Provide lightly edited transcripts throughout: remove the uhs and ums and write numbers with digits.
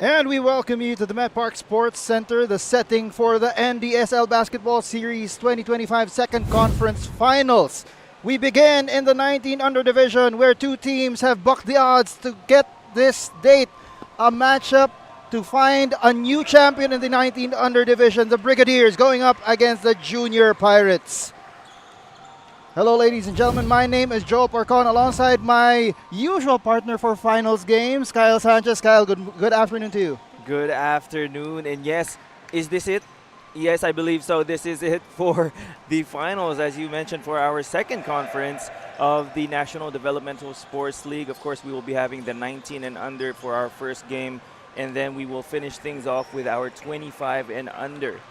And we welcome you to the Met Park Sports Center, the setting for the Ndsl Basketball Series 2025 Second Conference Finals. We begin in the 19 under division where two teams have bucked the odds to get this date, a matchup to find a new champion in the 19 under division, the Brigadiers going up against the Junior Pirates. Hello, ladies and gentlemen. My name is Joe Parcon alongside my usual partner for finals games, Kyle Sanchez. Kyle, good afternoon to you. Good afternoon. And yes, is this it? Yes, I believe so. This is it for the finals, as you mentioned, for our second conference of the National Developmental Sports League. Of course, we will be having the 19 and under for our first game, and then we will finish things off with our 25 and under.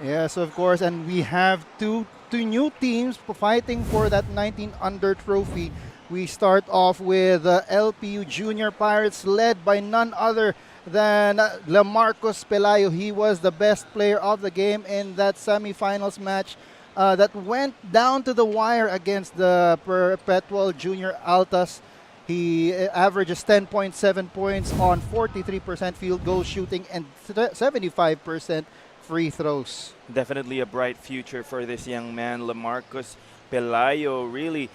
Yes, of course. And we have two new teams fighting for that 19 under trophy. We start off with LPU Junior Pirates led by none other than Lamarcus Pelayo. He was the best player of the game in that semifinals match that went down to the wire against the Perpetual Junior Altas. He averages 10.7 points on 43% field goal shooting and 75% free throws. Definitely a bright future for this young man, Lamarcus Pelayo, really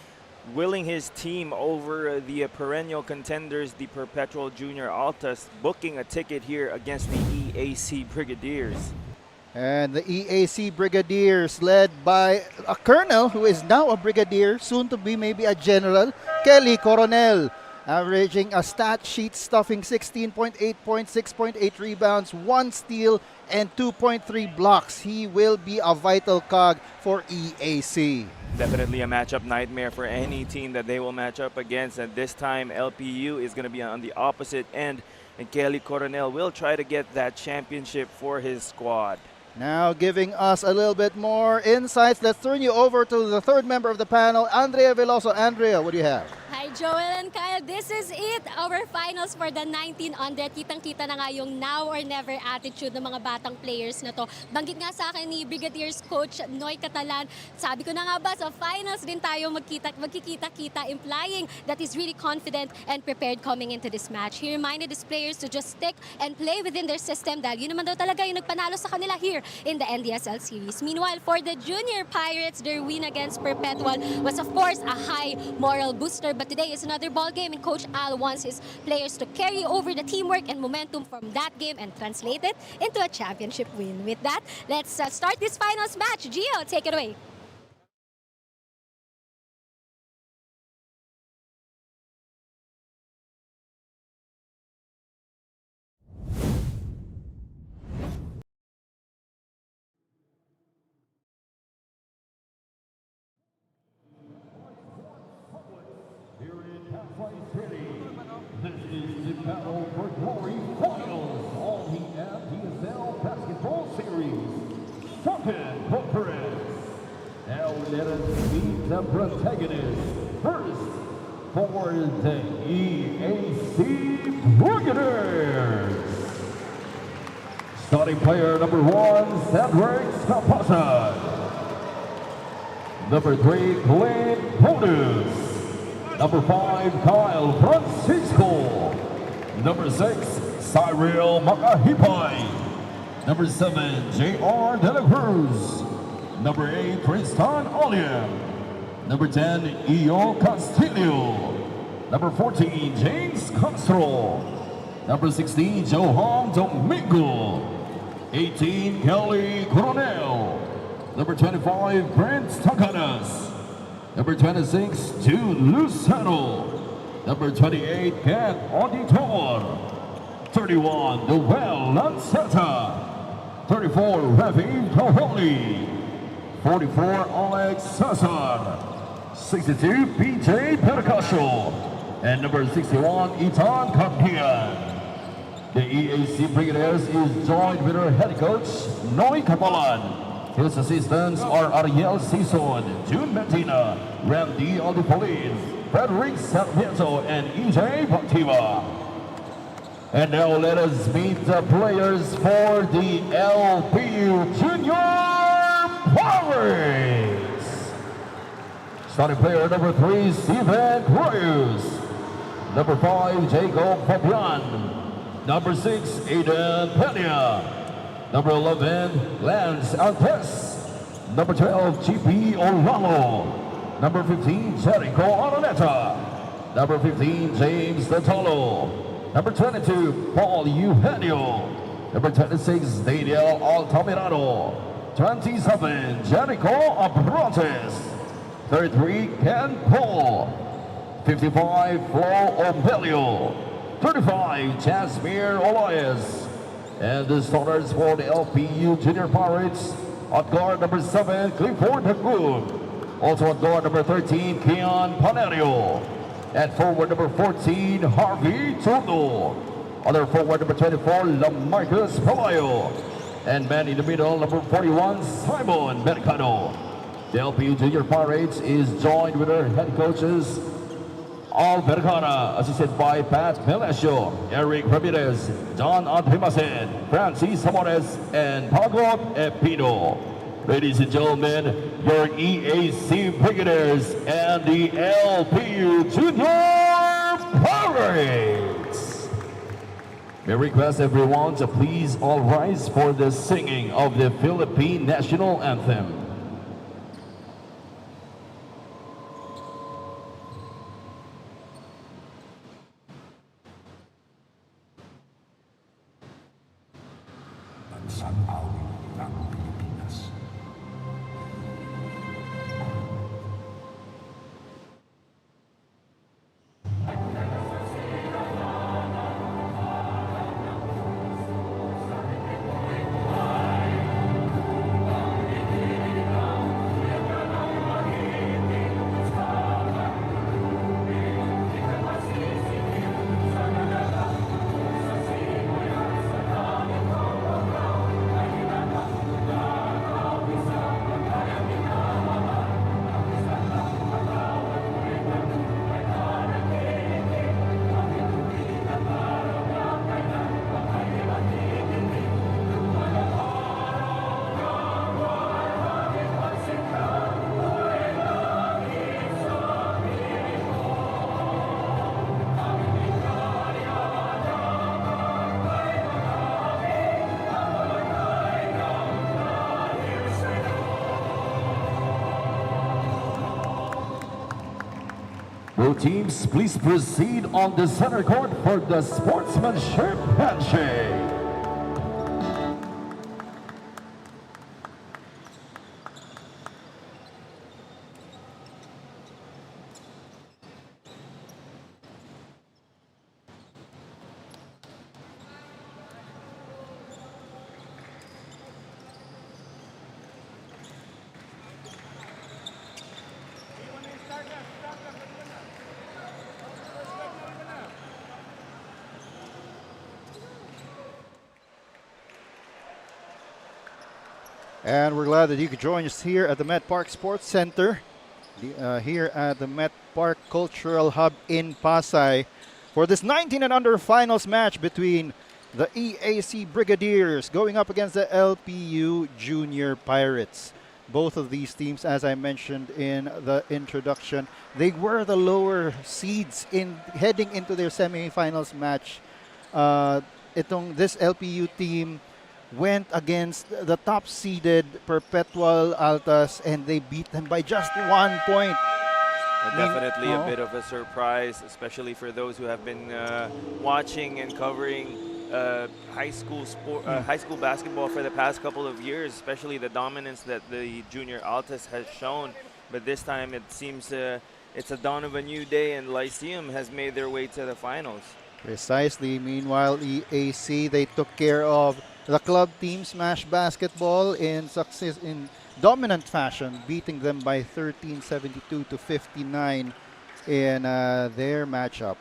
willing his team over the perennial contenders, the Perpetual Junior Altas, booking a ticket here against the EAC Brigadiers. And the EAC Brigadiers led by a colonel who is now a brigadier, soon to be maybe a general, Kelly Coronel, averaging a stat sheet stuffing 16.8 points, 6.8 rebounds, 1 steal, and 2.3 blocks. He will be a vital cog for EAC. Definitely a matchup nightmare for any team that they will match up against. And this time, LPU is going to be on the opposite end, and Kelly Coronel will try to get that championship for his squad. Now giving us a little bit more insights, let's turn you over to the third member of the panel, Andrea Veloso. Andrea, what do you have? Hi Joel and Kyle, this is it, our finals for the 19 under. Kitang-kita na nga yung now or never attitude ng mga batang players na to. Banggit nga sa akin ni Brigadiers coach Noy Catalan, sabi ko na nga ba sa finals din tayo magkikita-kita, implying that he's really confident and prepared coming into this match. He reminded his players to just stick and play within their system dahil yun naman daw talaga yung nagpanalo sa kanila here in the NDSL series. Meanwhile, for the Junior Pirates, their win against Perpetual was of course a high moral booster, but today is another ball game and Coach Al wants his players to carry over the teamwork and momentum from that game and translate it into a championship win. With that, let's start this finals match. Gio, take it away. This is the battle for glory finals on the Ndsl Basketball Series. Second conference. Now let us meet the protagonists. First, for the EAC Brigaders. Starting player number 1, Cedric Scapasa. Number 3, Glenn Ponus. Number 5, Kyle Francisco. Number 6, Cyril Makahipay. Number 7, J.R. De La Cruz. Number 8, Tristan Oliam. Number 10, Io Castillo. Number 14, James Castro. Number 16, Johan Domingo. 18, Kelly Coronel. Number 25, Brent Takanas. Number 26, Jude Lucero. Number 28, Ken Auditor. 31, Noel Lanceta. 34, Ravi Toholi. 44, Alex Cesar. 62, PJ Percasio. And number 61, Itan Kapian. The EAC Brigadiers is joined with our head coach, Noy Catalan. His assistants are Ariel Sison, June Medina, Randy Aldipolin, Frederick Sarmiento, and EJ Bativa. And now let us meet the players for the LPU Junior Pirates. Starting player number 3, Steven Cruz. Number 5, Jacob Fabian. Number 6, Aiden Peña. Number 11, Lance Altes. Number 12, Chippy Orlalo. Number 15, Jericho Araneta. Number 15, James Datolo. Number 22, Paul Eugenio. Number 26, Daniel Altamirano. 27, Jericho Abrantes. 33, Ken Paul. 55, Flo Ombelio. 35, Jasmine Elias. And the starters for the LPU Junior Pirates, at guard number 7, Clifford Hagood. Also at guard number 13, Keon Panerio. At forward number 14, Harvey Turno. Other forward number 24, Lamarcus Palayo. And man in the middle, number 41, Simon Mercado. The LPU Junior Pirates is joined with their head coaches, Al Vergara, assisted by Pat Melesio, Eric Ramirez, John Antimasen, Francis Amores, and Pagod Epino. Ladies and gentlemen, your EAC Brigaders and the LPU Junior Pirates. May I request everyone to please all rise for the singing of the Philippine National Anthem. Both teams, please proceed on the center court for the sportsmanship handshake. And we're glad that you could join us here at the Met Park Sports Center, here at the Met Park Cultural Hub in Pasay, for this 19 and under finals match between the EAC Brigadiers going up against the LPU Junior Pirates. Both of these teams, as I mentioned in the introduction, they were the lower seeds in heading into their semifinals match. This LPU team went against the top-seeded Perpetual Altas and they beat them by just 1 point. Definitely a bit of a surprise, especially for those who have been watching and covering high school basketball for the past couple of years, especially the dominance that the Junior Altas has shown. But this time it seems it's a dawn of a new day and Lyceum has made their way to the finals. Precisely. Meanwhile, EAC, they took care of the club team Smash Basketball in dominant fashion, beating them by 13-72 to 59 in their matchup.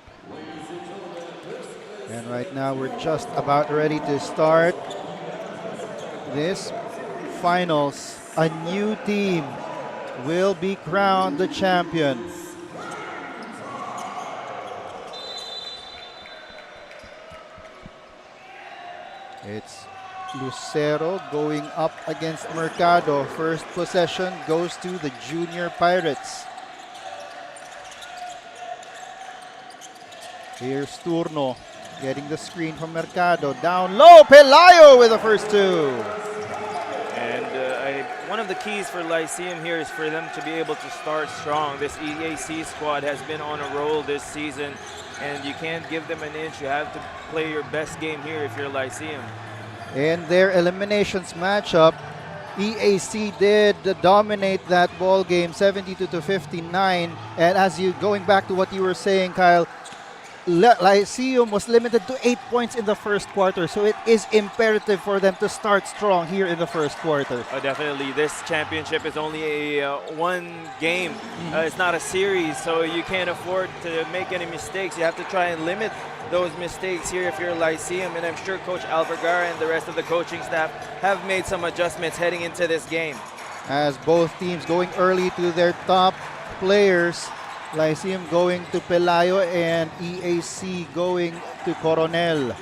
And right now we're just about ready to start this finals. A new team will be crowned the champion. It's Lucero going up against Mercado. First possession goes to the Junior Pirates. Here's Turno. Getting the screen from Mercado. Down low, Pelayo with the first two. And one of the keys for Lyceum here is for them to be able to start strong. This EAC squad has been on a roll this season, and you can't give them an inch. You have to play your best game here if you're Lyceum. In their eliminations matchup, EAC did dominate that ball game 72 to 59. And as you going back to what you were saying, Kyle, Lyceum was limited to 8 points in the first quarter, so it is imperative for them to start strong here in the first quarter. Oh, definitely. This championship is only a one game. It's not a series, so you can't afford to make any mistakes. You have to try and limit those mistakes here if you're Lyceum, and I'm sure Coach Alvergara and the rest of the coaching staff have made some adjustments heading into this game. As both teams going early to their top players, Lyceum going to Pelayo and EAC going to Coronel.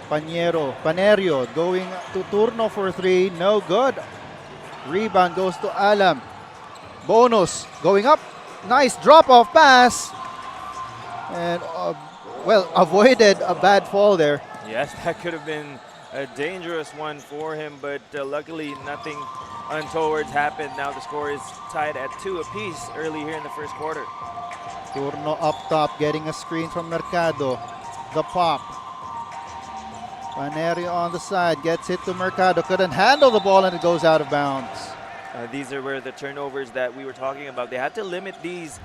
Panerio going to Turno for three, no good. Rebound goes to Alam. Bonus going up, nice drop-off pass. And well, avoided a bad fall there. Yes, that could have been a dangerous one for him, but luckily nothing untowards happened. Now the score is tied at 2 apiece early here in the first quarter. Turno up top, getting a screen from Mercado. The pop. Panerio on the side, gets it to Mercado. Couldn't handle the ball and it goes out of bounds. These are where the turnovers that we were talking about. They had to limit these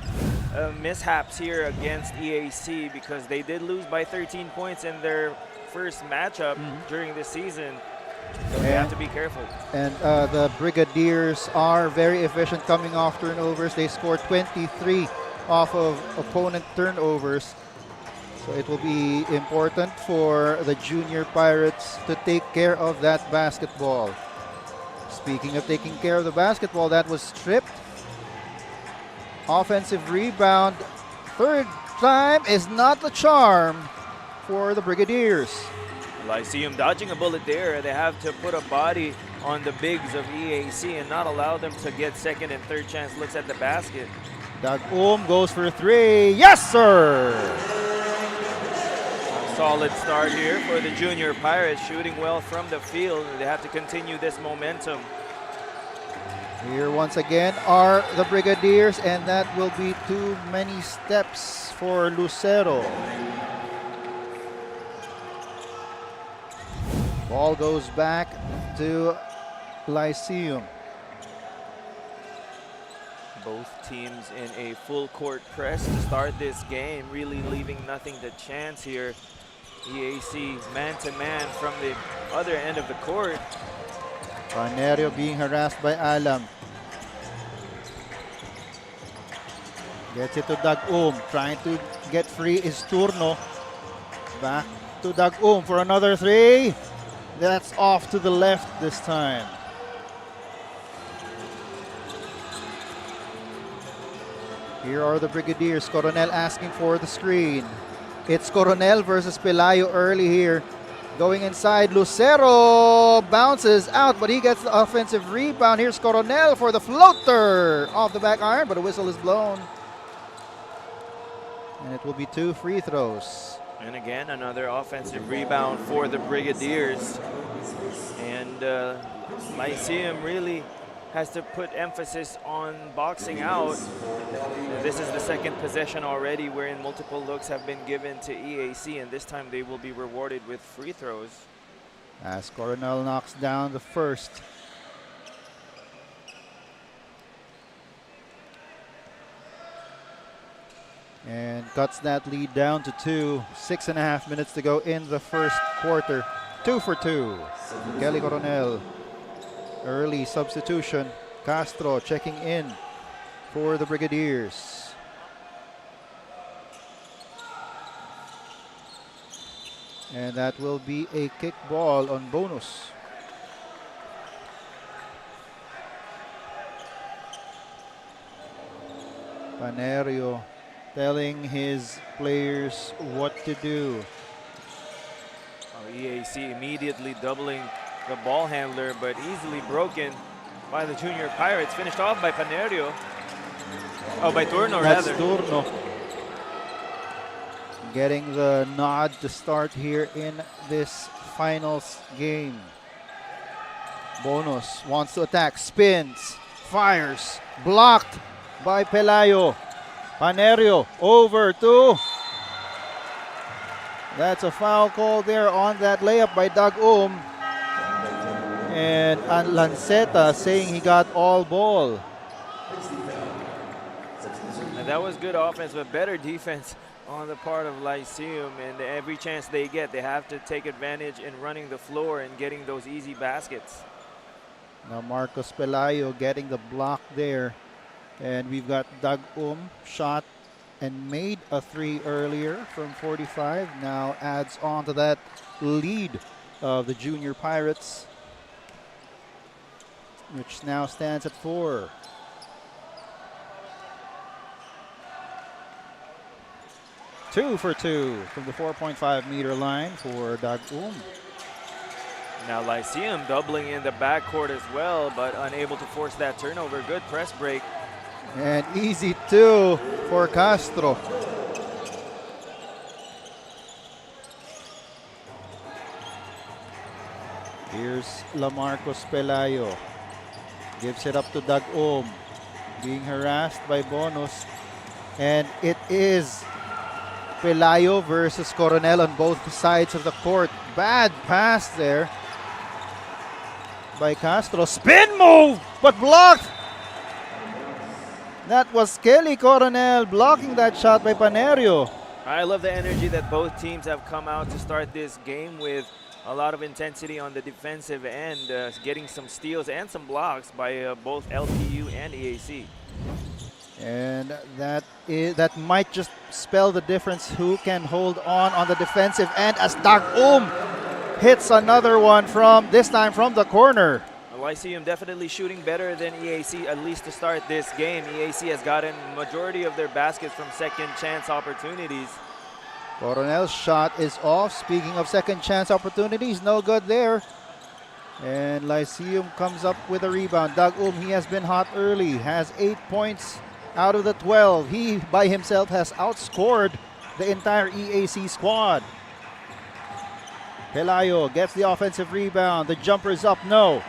mishaps here against EAC because they did lose by 13 points in their first matchup during this season. So they have to be careful. And the Brigadiers are very efficient coming off turnovers. They scored 23 off of opponent turnovers. So it will be important for the Junior Pirates to take care of that basketball. Speaking of taking care of the basketball, that was stripped. Offensive rebound. Third time is not the charm for the Brigadiers. Lyceum dodging a bullet there. They have to put a body on the bigs of EAC and not allow them to get second and third chance looks at the basket. Doug goes for three. Yes, sir! Solid start here for the Junior Pirates, shooting well from the field. They have to continue this momentum. Here once again are the Brigadiers, and that will be too many steps for Lucero. Ball goes back to Lyceum. Both teams in a full court press to start this game, really leaving nothing to chance here. EAC man-to-man from the other end of the court. Panerio being harassed by Alam. Gets it to Doug trying to get free is Turno. Back to Doug for another three. That's off to the left this time. Here are the Brigadiers. Coronel asking for the screen. It's Coronel versus Pelayo early here. Going inside, Lucero bounces out, but he gets the offensive rebound. Here's Coronel for the floater. Off the back iron, but a whistle is blown. And it will be 2 free throws. And again, another offensive rebound for the Brigadiers. And Lyceum really has to put emphasis on boxing out. This is the second possession already wherein multiple looks have been given to EAC, and this time they will be rewarded with free throws. As Coronel knocks down the first. And cuts that lead down to 2. 6.5 minutes to go in the first quarter. 2 for 2. Kelly Coronel. Early substitution. Castro checking in for the Brigadiers. And that will be a kick ball on bonus. Panerio telling his players what to do. EAC immediately doubling the ball handler, but easily broken by the Junior Pirates. Finished off by Panerio. Oh, by Turno That's rather. Turno. getting the nod to start here in this finals game. Bonus wants to attack, spins, fires, blocked by Pelayo. Panerio over to... That's a foul call there on that layup by Doug And Lanceta saying he got all ball. And that was good offense, but better defense on the part of Lyceum. And every chance they get, they have to take advantage in running the floor and getting those easy baskets. Now Marcos Pelayo getting the block there. And we've got Doug shot and made a 3 earlier from 45. Now adds on to that lead of the Junior Pirates, which now stands at 4. Two for 2 from the 4.5-meter line for Doug Now Lyceum doubling in the backcourt as well, but unable to force that turnover. Good press break. And easy 2 for Castro. Here's Lamarcos Pelayo. Gives it up to Doug being harassed by Bonus. And it is Pelayo versus Coronel on both sides of the court. Bad pass there by Castro. Spin move, but blocked. That was Kelly Coronel blocking that shot by Panerio. I love the energy that both teams have come out to start this game with. A lot of intensity on the defensive end, getting some steals and some blocks by both LPU and EAC. And that might just spell the difference who can hold on the defensive end as Doug hits another one this time from the corner. Lyceum definitely shooting better than EAC, at least to start this game. EAC has gotten majority of their baskets from second chance opportunities. Coronel's shot is off. Speaking of second chance opportunities, no good there. And Lyceum comes up with a rebound. Doug he has been hot early, has 8 points out of the 12. He by himself has outscored the entire EAC squad. Pelayo gets the offensive rebound. The jumper is up, no.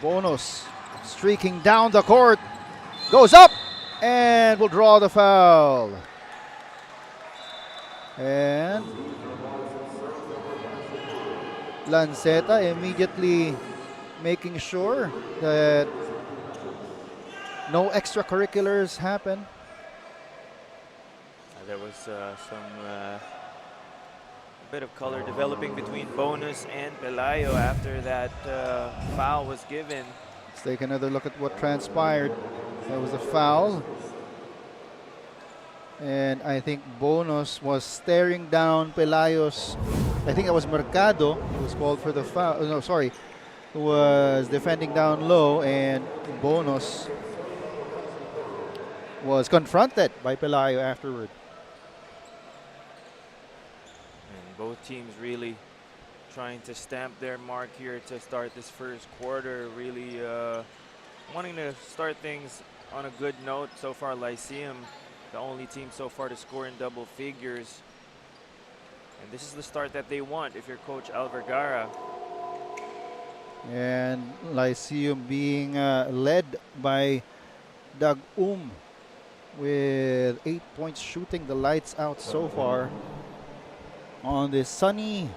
Bonus streaking down the court, goes up and will draw the foul. And Lanceta immediately making sure that no extracurriculars happen. There was some bit of color developing between Bonus and Pelayo after that foul was given. Let's take another look at what transpired. There was a foul. And I think Bonus was staring down Pelayo's, I think it was Mercado who was called for the foul. No, sorry. Who was defending down low, and Bonus was confronted by Pelayo afterward. And both teams really trying to stamp their mark here to start this first quarter. Really wanting to start things on a good note. So far, Lyceum, the only team so far to score in double figures. And this is the start that they want if you're Coach Alvergara. And Lyceum being led by Doug with 8 points, shooting the lights out so far on this sunny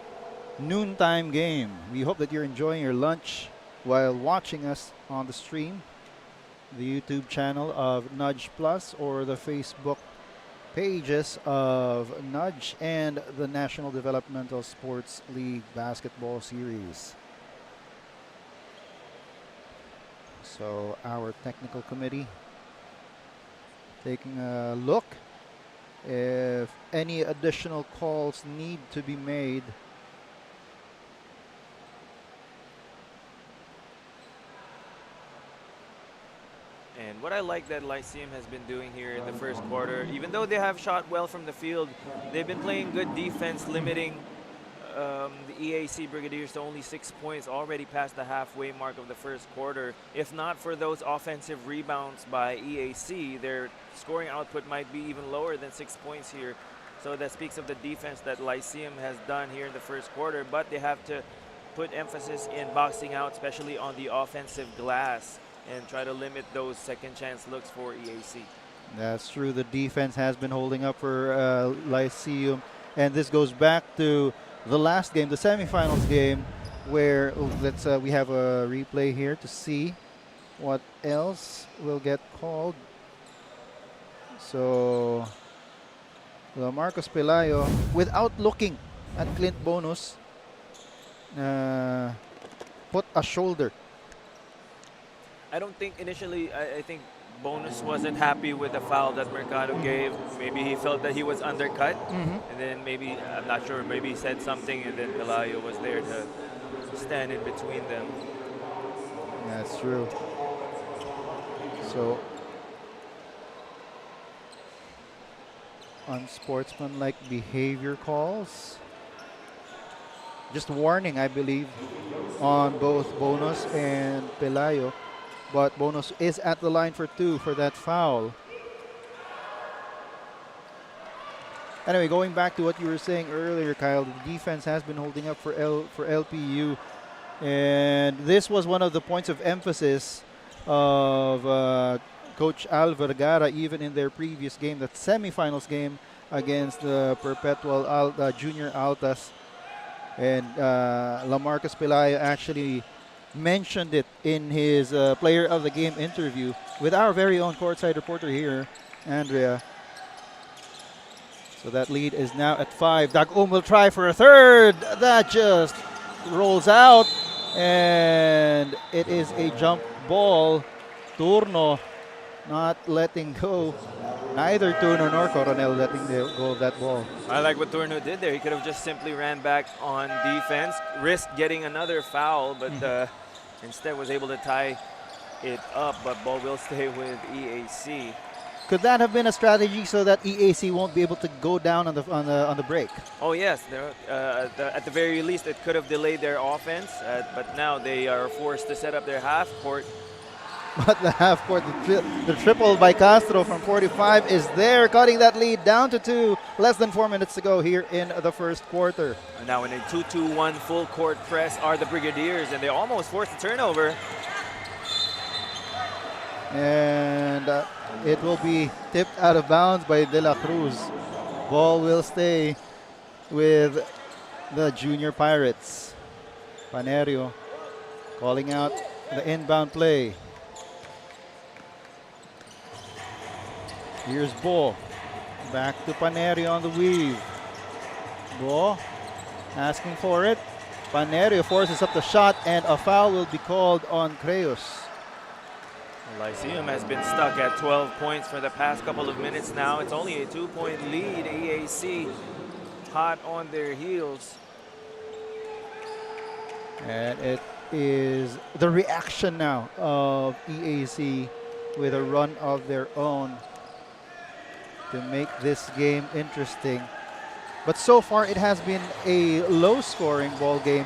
noontime game. We hope that you're enjoying your lunch while watching us on the stream, the YouTube channel of Nudge Plus or the Facebook pages of Nudge and the National Developmental Sports League Basketball Series. So our technical committee taking a look if any additional calls need to be made. And what I like that Lyceum has been doing here in the first quarter, even though they have shot well from the field, they've been playing good defense, limiting the EAC Brigadiers to only 6 points, already past the halfway mark of the first quarter. If not for those offensive rebounds by EAC, their scoring output might be even lower than 6 points here. So that speaks of the defense that Lyceum has done here in the first quarter, but they have to put emphasis in boxing out, especially on the offensive glass, and try to limit those second chance looks for EAC. That's true. The defense has been holding up for Lyceum. And this goes back to the last game, the semifinals game, where we have a replay here to see what else will get called. So, Marcos Pelayo, without looking at Clint Bonus, put a shoulder. I don't think initially, I think Bonus wasn't happy with the foul that Mercado gave. Maybe he felt that he was undercut, and then maybe, I'm not sure, maybe he said something, and then Pelayo was there to stand in between them. That's true. So, unsportsmanlike behavior calls. Just warning, I believe, on both Bonus and Pelayo. But Bonus is at the line for 2 for that foul. Anyway, going back to what you were saying earlier, Kyle, the defense has been holding up for LPU. And this was one of the points of emphasis of Coach Al Vergara, even in their previous game, that semifinals game against the Perpetual Junior Altas. And Lamarcus Pelayo actually mentioned it in his player of the game interview with our very own courtside reporter here, Andrea. So that lead is now at 5. Dagum will try for a third. That just rolls out, and it is a jump ball. Turno not letting go. Neither Turno nor Coronel letting go of that ball. I like what Turno did there. He could have just simply ran back on defense, risked getting another foul, but instead was able to tie it up. But ball will stay with EAC. Could that have been a strategy so that EAC won't be able to go down on the break? Oh yes, at the very least it could have delayed their offense, but now they are forced to set up their half court. But the half court, the triple by Castro from 45 is there, cutting that lead down to 2. Less than 4 minutes to go here in the first quarter. And now in a 2-2-1 full court press are the Brigadiers, and they almost forced a turnover. And it will be tipped out of bounds by De La Cruz. Ball will stay with the Junior Pirates. Panerio calling out the inbound play. Here's Bo. Back to Panerio on the weave. Bo asking for it. Panerio forces up the shot, and a foul will be called on Creus. Lyceum has been stuck at 12 points for the past couple of minutes now. It's only a 2-point lead. EAC hot on their heels. And it is the reaction now of EAC with a run of their own to make this game interesting. But so far it has been a low-scoring ball game,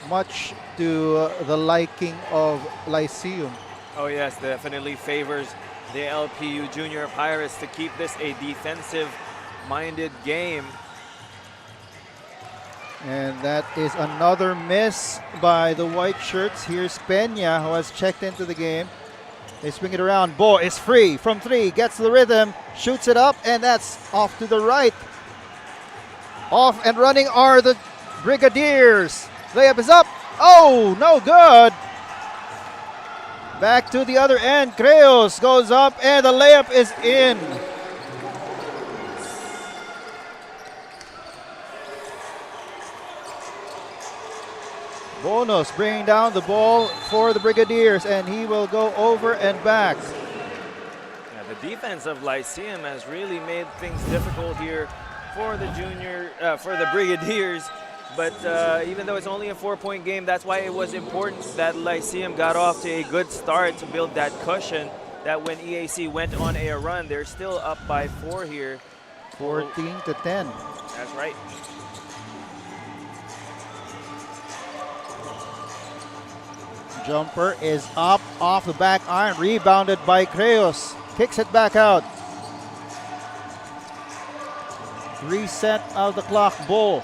much to the liking of Lyceum. Oh yes, definitely favors the LPU Junior Pirates to keep this a defensive-minded game. And that is another miss by the white shirts. Here's Peña, who has checked into the game. They swing it around. Bo is free from 3, gets the rhythm, shoots it up, and that's off to the right. Off and running are the Brigadiers. Layup is up. Oh, no good. Back to the other end. Creus goes up, and the layup is in. Bonus bringing down the ball for the Brigadiers, and he will go over and back. Yeah, the defense of Lyceum has really made things difficult here for the Brigadiers. But even though it's only a 4-point game, that's why it was important that Lyceum got off to a good start to build that cushion, that when EAC went on a run, they're still up by 4 here. 14-10. That's right. Jumper is up off the back iron, rebounded by Creos. Kicks it back out. Reset of the clock. Bull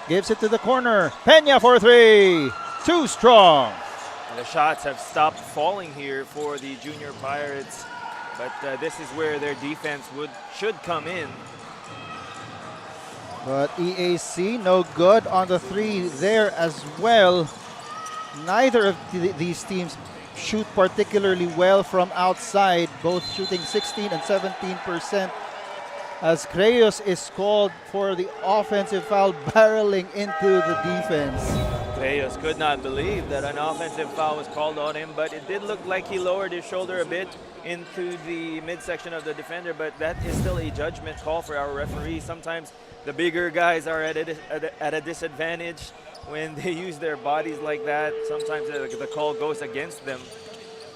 gives it to the corner. Peña for three. Too strong. And the shots have stopped falling here for the Junior Pirates, but this is where their defense should come in. But EAC no good on the three there as well. Neither of these teams shoot particularly well from outside, both shooting 16 and 17%. As Creos is called for the offensive foul, barreling into the defense. Creos could not believe that an offensive foul was called on him, but it did look like he lowered his shoulder a bit into the midsection of the defender, but that is still a judgment call for our referee. Sometimes the bigger guys are at a disadvantage when they use their bodies like that. Sometimes the call goes against them.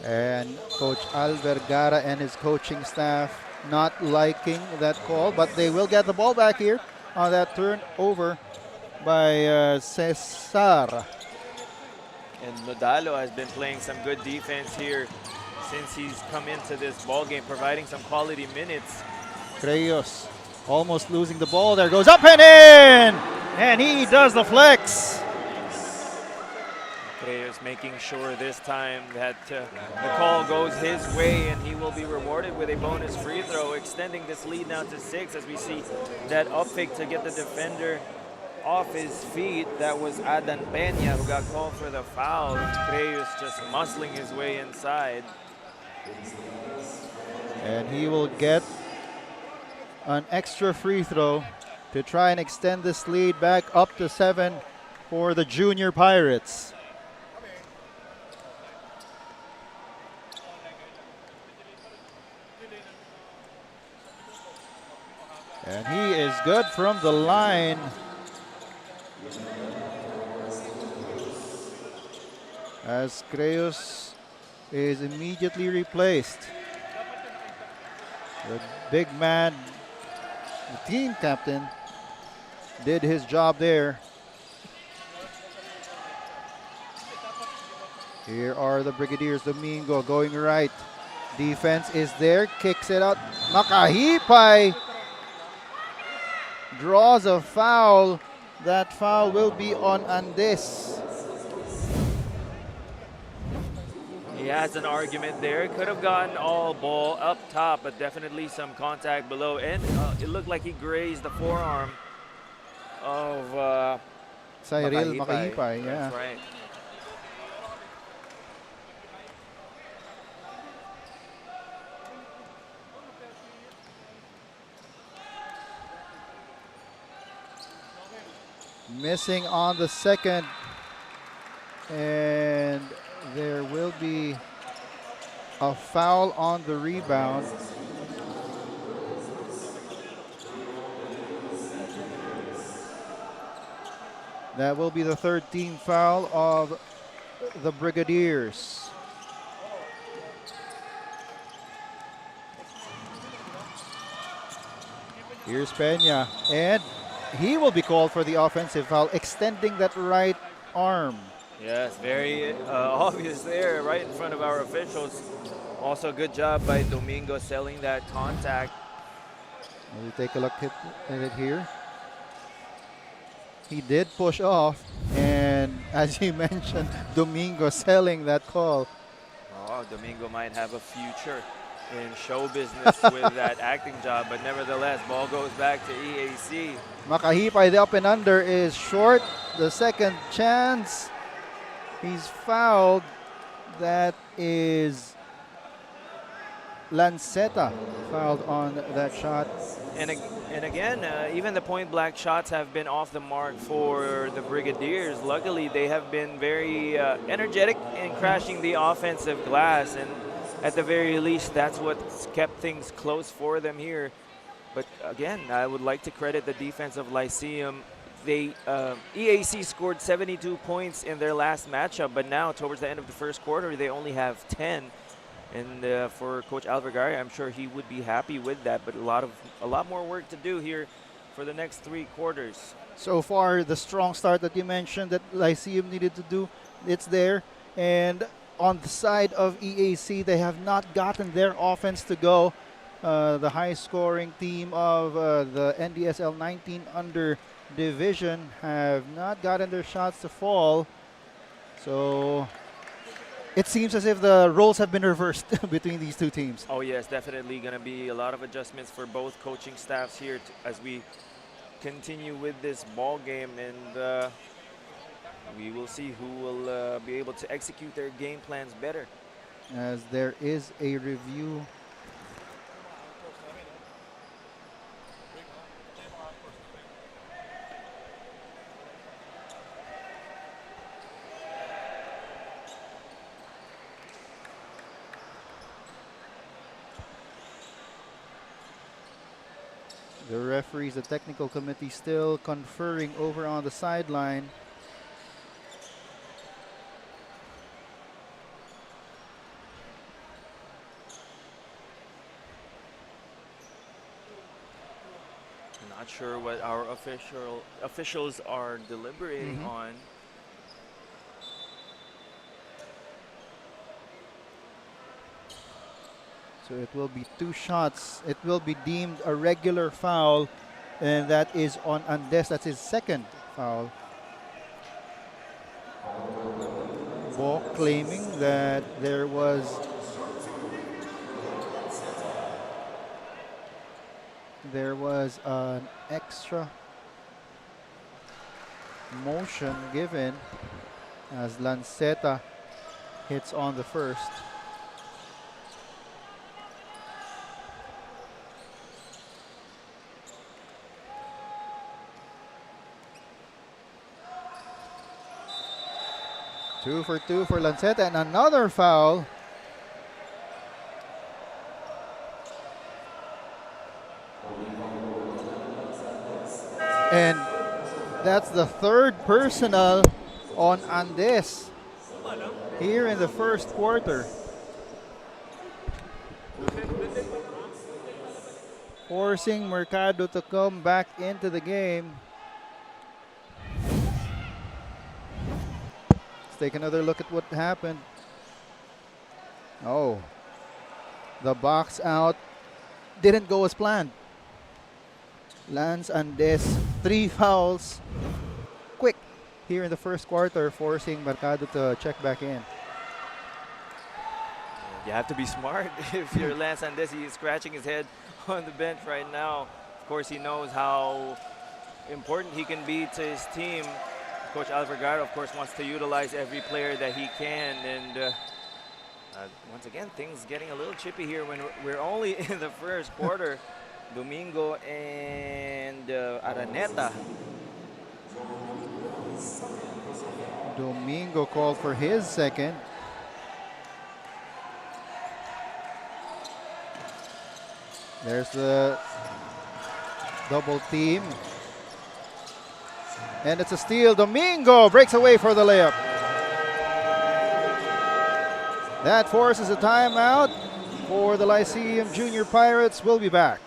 And Coach Al Vergara and his coaching staff not liking that call, but they will get the ball back here on that turnover by Cesar. And Nodalo has been playing some good defense here since he's come into this ball game, providing some quality minutes. Creos almost losing the ball. There goes up and in! And he does the flex. Creos making sure this time that the call goes his way, and he will be rewarded with a bonus free throw, extending this lead now to 6 as we see that up fake to get the defender off his feet. That was Adan Peña who got called for the foul. Creos just muscling his way inside. And he will get an extra free throw to try and extend this lead back up to 7 for the Junior Pirates. And he is good from the line. As Creos is immediately replaced. The big man, the team captain, did his job there. Here are the Brigadiers. Domingo going right. Defense is there, kicks it out. Makahipay draws a foul. That foul will be on Ndsl. He has an argument there. Could have gotten all ball up top, but definitely some contact below. And it looked like he grazed the forearm of Cyril Makahipay, yeah. That's right. Missing on the second, and there will be a foul on the rebound. That will be the third team foul of the Brigadiers. Here's Peña, and he will be called for the offensive foul, extending that right arm. Yes, very obvious there, right in front of our officials. Also, good job by Domingo selling that contact. We take a look at it here. He did push off, and as you mentioned, Domingo selling that call. Oh, Domingo might have a future in show business with that acting job, but nevertheless, ball goes back to EAC. Makahipay, the up and under is short. The second chance, he's fouled. That is Lanceta fouled on that shot. And again, even the point blank shots have been off the mark for the Brigadiers. Luckily, they have been very energetic in crashing the offensive glass, and at the very least, that's what's kept things close for them here. But again, I would like to credit the defense of Lyceum. They EAC scored 72 points in their last matchup, but now towards the end of the first quarter, they only have 10. And for Coach Alvergari, I'm sure he would be happy with that. But a lot more work to do here for the next 3 quarters. So far, the strong start that you mentioned that Lyceum needed to do It's there. And on the side of EAC, they have not gotten their offense to go. The high-scoring team of the NDSL 19 under division have not gotten their shots to fall. So it seems as if the roles have been reversed between these two teams. Oh yes, definitely going to be a lot of adjustments for both coaching staffs here as we continue with this ball game, and we will see who will be able to execute their game plans better. As there is a review. The referees, the technical committee still conferring over on the sideline. Not sure what our officials are deliberating on. So it will be 2 shots. It will be deemed a regular foul, and that is on Ndsl. That's his second foul. Bo claiming that there was an extra motion given as Lanceta hits on the first. Two for two for Lanceta, and another foul. And that's the third personal on Ndsl here in the first quarter. Forcing Mercado to come back into the game. Let's take another look at what happened. Oh, the box out didn't go as planned. Lance Ndsl, 3 fouls quick here in the first quarter, forcing Mercado to check back in. You have to be smart if you're Lance Ndsl. He's scratching his head on the bench right now. Of course, he knows how important he can be to his team. Coach Alvarado, of course, wants to utilize every player that he can. And once again, things getting a little chippy here when we're only in the first quarter. Domingo and Araneta. Domingo called for his second. There's the double team. And it's a steal. Domingo breaks away for the layup. That forces a timeout for the Lyceum Junior Pirates. We'll be back.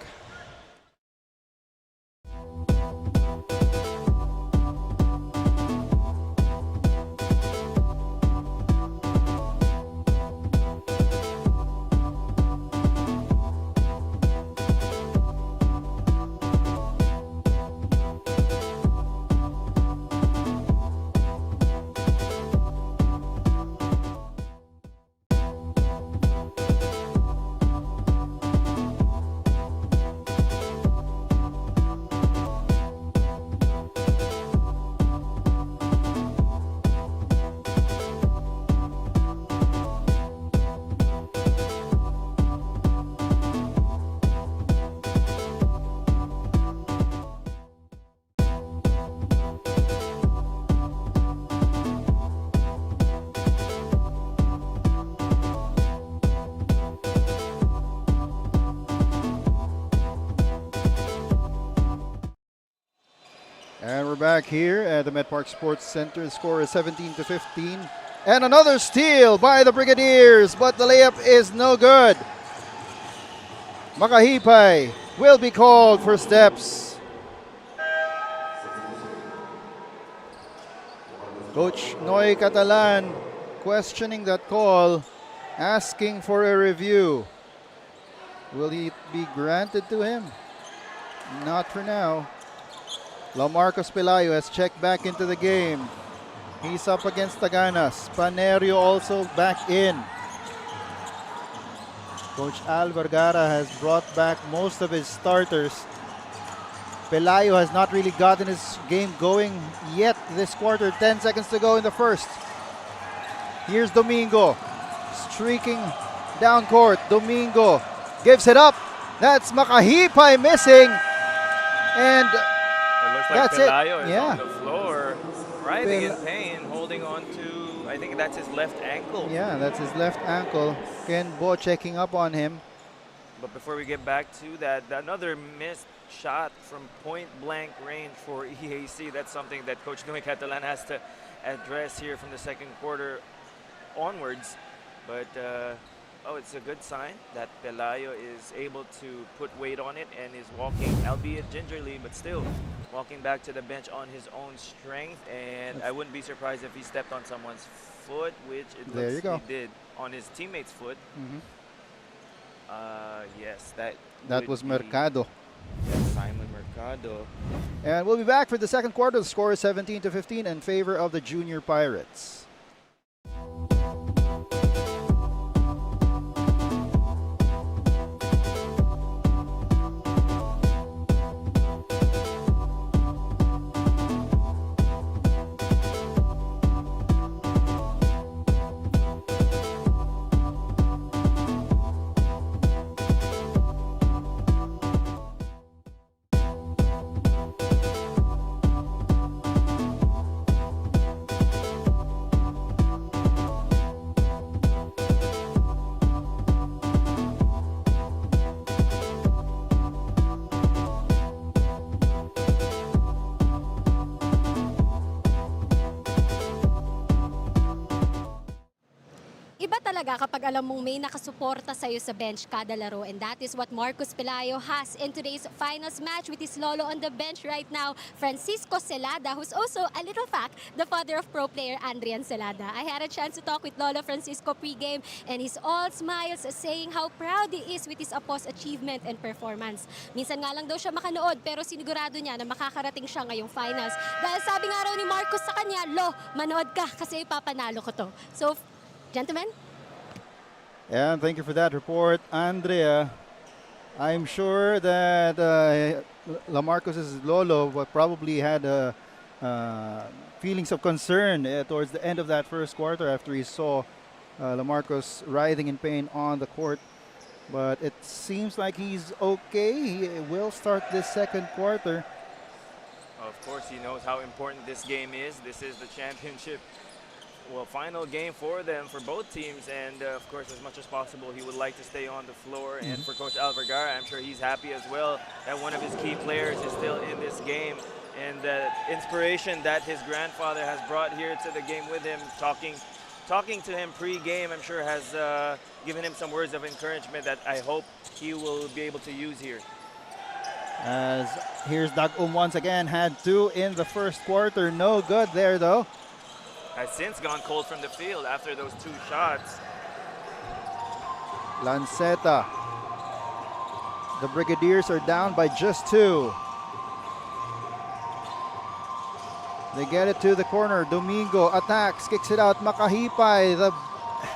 And we're back here at the Met Park Sports Center. The score is 17-15. And another steal by the Brigadiers, but the layup is no good. Makahipay will be called for steps. Coach Noy Catalan questioning that call, asking for a review. Will it be granted to him? Not for now. Lamarcos Pelayo has checked back into the game. He's up against Taganas. Panerio also back in. Coach Al Vergara has brought back most of his starters. Pelayo has not really gotten his game going yet this quarter. 10 seconds to go in the first. Here's Domingo streaking down court. Domingo gives it up. That's Makahipay missing. And It looks like that's it. Pelayo is Yeah. on the floor, writhing in pain, holding on to, I think that's his left ankle. yeah, that's his left ankle. Ken Bo checking up on him. But before we get back to that, another missed shot from point blank range for EAC. That's something that Coach Noy Catalan has to address here from the second quarter onwards. But it's a good sign that Pelayo is able to put weight on it and is walking, albeit gingerly, but still walking back to the bench on his own strength. And I wouldn't be surprised if he stepped on someone's foot, which it There looks you go. he did on his teammate's foot. Yes, that That would was be- Mercado. Yes, Simon Mercado. And we'll be back for the second quarter. The score is 17-15 in favor of the Junior Pirates. Iba talaga kapag alam mong may nakasuporta sa'yo sa bench kada laro, and that is what Marcos Pelayo has in today's finals match with his lolo on the bench right now, Francisco Celada, who's also, a little fact, the father of pro player Andrian Celada. I had a chance to talk with Lolo Francisco pre-game, and he's all smiles saying how proud he is with his apo's achievement and performance. Minsan nga lang daw siya makanood, pero sinigurado niya na makakarating siya ngayong finals. Dahil sabi nga raw ni Marcos sa kanya, Lo, manood ka kasi ipapanalo ko to. So, gentlemen? And thank you for that report, Andrea. I'm sure that Lamarcos' lolo probably had feelings of concern towards the end of that first quarter after he saw Lamarcos writhing in pain on the court. But it seems like he's okay. He will start this second quarter. Of course, he knows how important this game is. This is the championship, final game for them, for both teams. And of course, as much as possible, he would like to stay on the floor. And for Coach Al Vergara, I'm sure he's happy as well that one of his key players is still in this game. And the inspiration that his grandfather has brought here to the game with him, talking to him pre-game, I'm sure has given him some words of encouragement that I hope he will be able to use here. As here's Dag once again, had two in the first quarter. No good there though. Has since gone cold from the field after those two shots. Lanceta. The Brigadiers are down by just two. They get it to the corner. Domingo attacks, kicks it out. Makahipay, the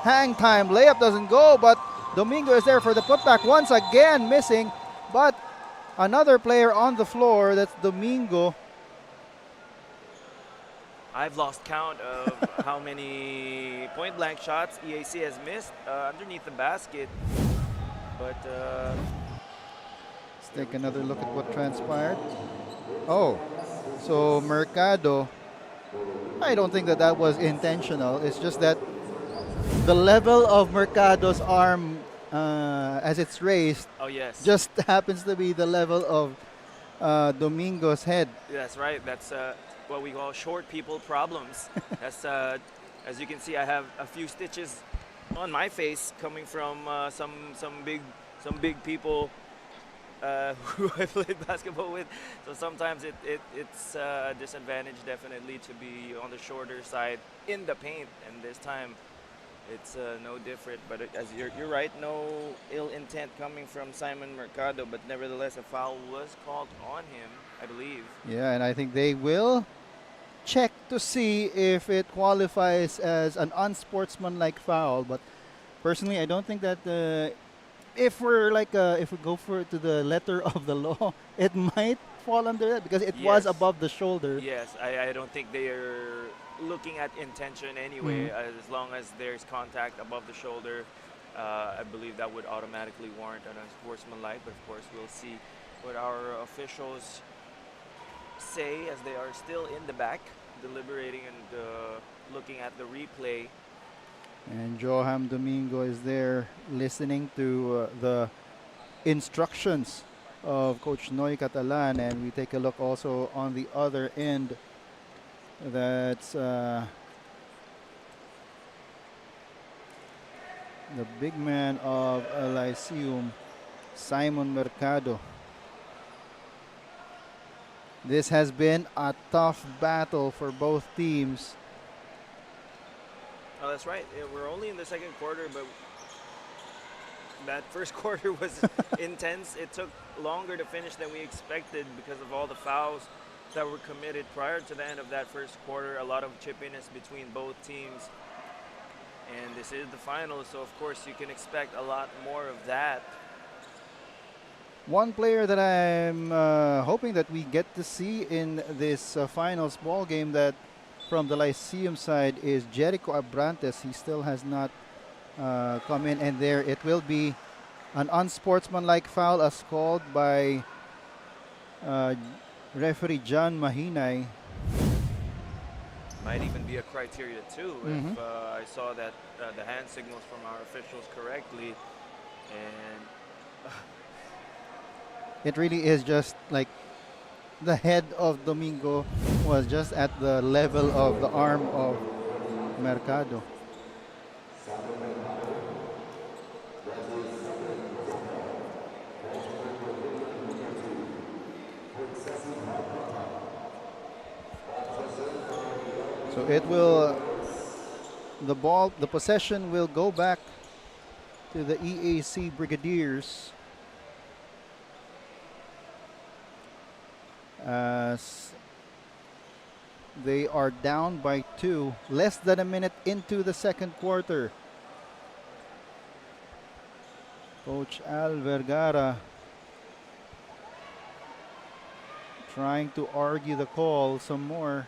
hang time. Layup doesn't go, but Domingo is there for the putback once again, missing. But another player on the floor, that's Domingo. I've lost count of how many point-blank shots EAC has missed underneath the basket. But Let's take another look at what transpired. Oh, so Mercado, I don't think that was intentional. It's just that the level of Mercado's arm as it's raised oh yes, just happens to be the level of Domingo's head. that's right. That's what we call short people problems. That's as you can see, I have a few stitches on my face coming from some big people who I played basketball with. So sometimes it's a disadvantage definitely to be on the shorter side in the paint, and this time it's no different. But as you're right, no ill intent coming from Simon Mercado, but nevertheless a foul was called on him, I believe. Yeah, and I think they will check to see if it qualifies as an unsportsmanlike foul. But personally, I don't think that if we're like if we go for to the letter of the law, it might fall under that because it was Yes. above the shoulder. Yes, I don't think they are looking at intention anyway. As long as there's contact above the shoulder, I believe that would automatically warrant an unsportsmanlike. But of course, we'll see what our officials say as they are still in the back, deliberating and looking at the replay. And Johan Domingo is there listening to the instructions of Coach Noy Catalan. And we take a look also on the other end. That's the big man of Lyceum, Simon Mercado. This has been a tough battle for both teams. Oh, that's right. We're only in the second quarter, but that first quarter was intense. It took longer to finish than we expected because of all the fouls that were committed prior to the end of that first quarter. A lot of chippiness between both teams. And this is the finals, so of course you can expect a lot more of that. One player that I'm hoping that we get to see in this finals ball game that from the Lyceum side is Jericho Abrantes. He still has not come in, and there it will be an unsportsmanlike foul as called by referee John Mahinay. Might even be a criteria too if I saw that the hand signals from our officials correctly. And It really is just like the head of Domingo was just at the level of the arm of Mercado. So it will, the possession will go back to the EAC Brigadiers. As they are down by 2, less than a minute into the second quarter. Coach Al Vergara trying to argue the call some more.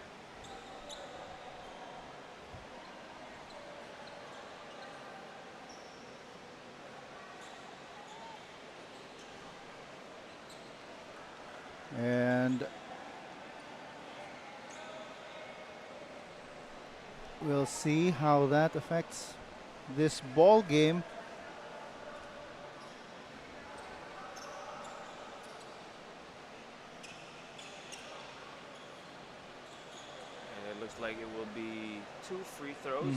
And we'll see how that affects this ball game. it looks like it will be 2 free throws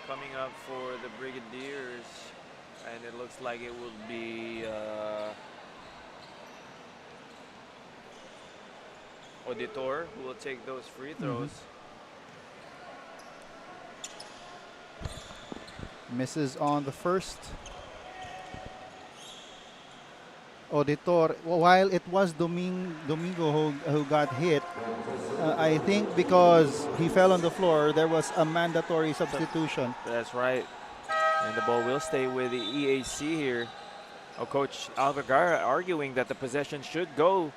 coming up for the Brigadiers. And it looks like it will be Auditor who will take those free throws. Misses on the first. Auditor, while it was Domingo who got hit, I think because he fell on the floor, there was a mandatory substitution. That's right. And the ball will stay with the EAC here. Oh, Coach Alvergara arguing that the possession should go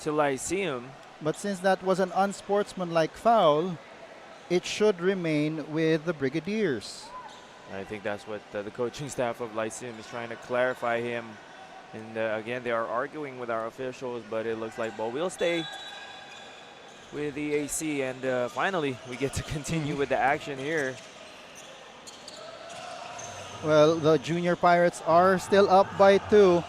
to Lyceum. But since that was an unsportsmanlike foul, it should remain with the Brigadiers. I think that's what the coaching staff of Lyceum is trying to clarify him. And again, they are arguing with our officials, but it looks like ball will stay with the EAC. And finally, we get to continue with the action here. Well, the Junior Pirates are still up by 2.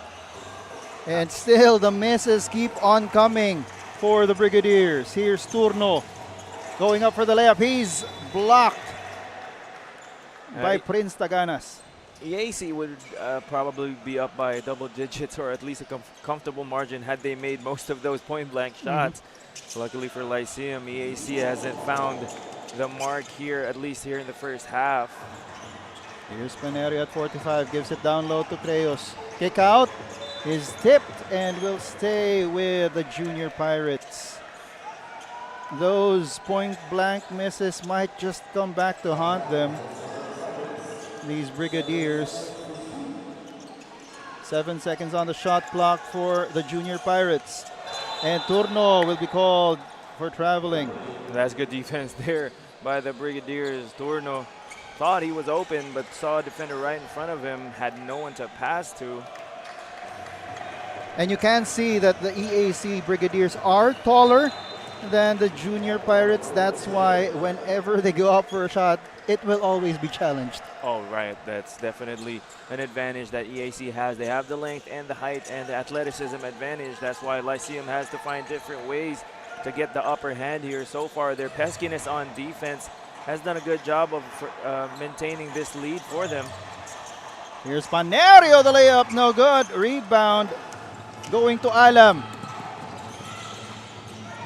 And still the misses keep on coming for the Brigadiers. Here's Turno going up for the layup. He's blocked by Prince Taganas. EAC would probably be up by double digits or at least a comfortable margin had they made most of those point-blank shots. Luckily for Lyceum, EAC hasn't found the mark here, at least here in the first half. Here's Panerio at 45, gives it down low to Creos. Kick out is tipped and will stay with the Junior Pirates. Those point-blank misses might just come back to haunt them. These Brigadiers. 7 seconds on the shot clock for the Junior Pirates. And Turno will be called for traveling. That's good defense there by the Brigadiers. Turno thought he was open, but saw a defender right in front of him, had no one to pass to. And you can see that the EAC Brigadiers are taller than the Junior Pirates. That's why whenever they go up for a shot, it will always be challenged. Oh, right. That's definitely an advantage that EAC has. They have the length and the height and the athleticism advantage. That's why Lyceum has to find different ways to get the upper hand here. So far, their peskiness on defense has done a good job of maintaining this lead for them. Here's Panerio, the layup, no good. Rebound going to Alam.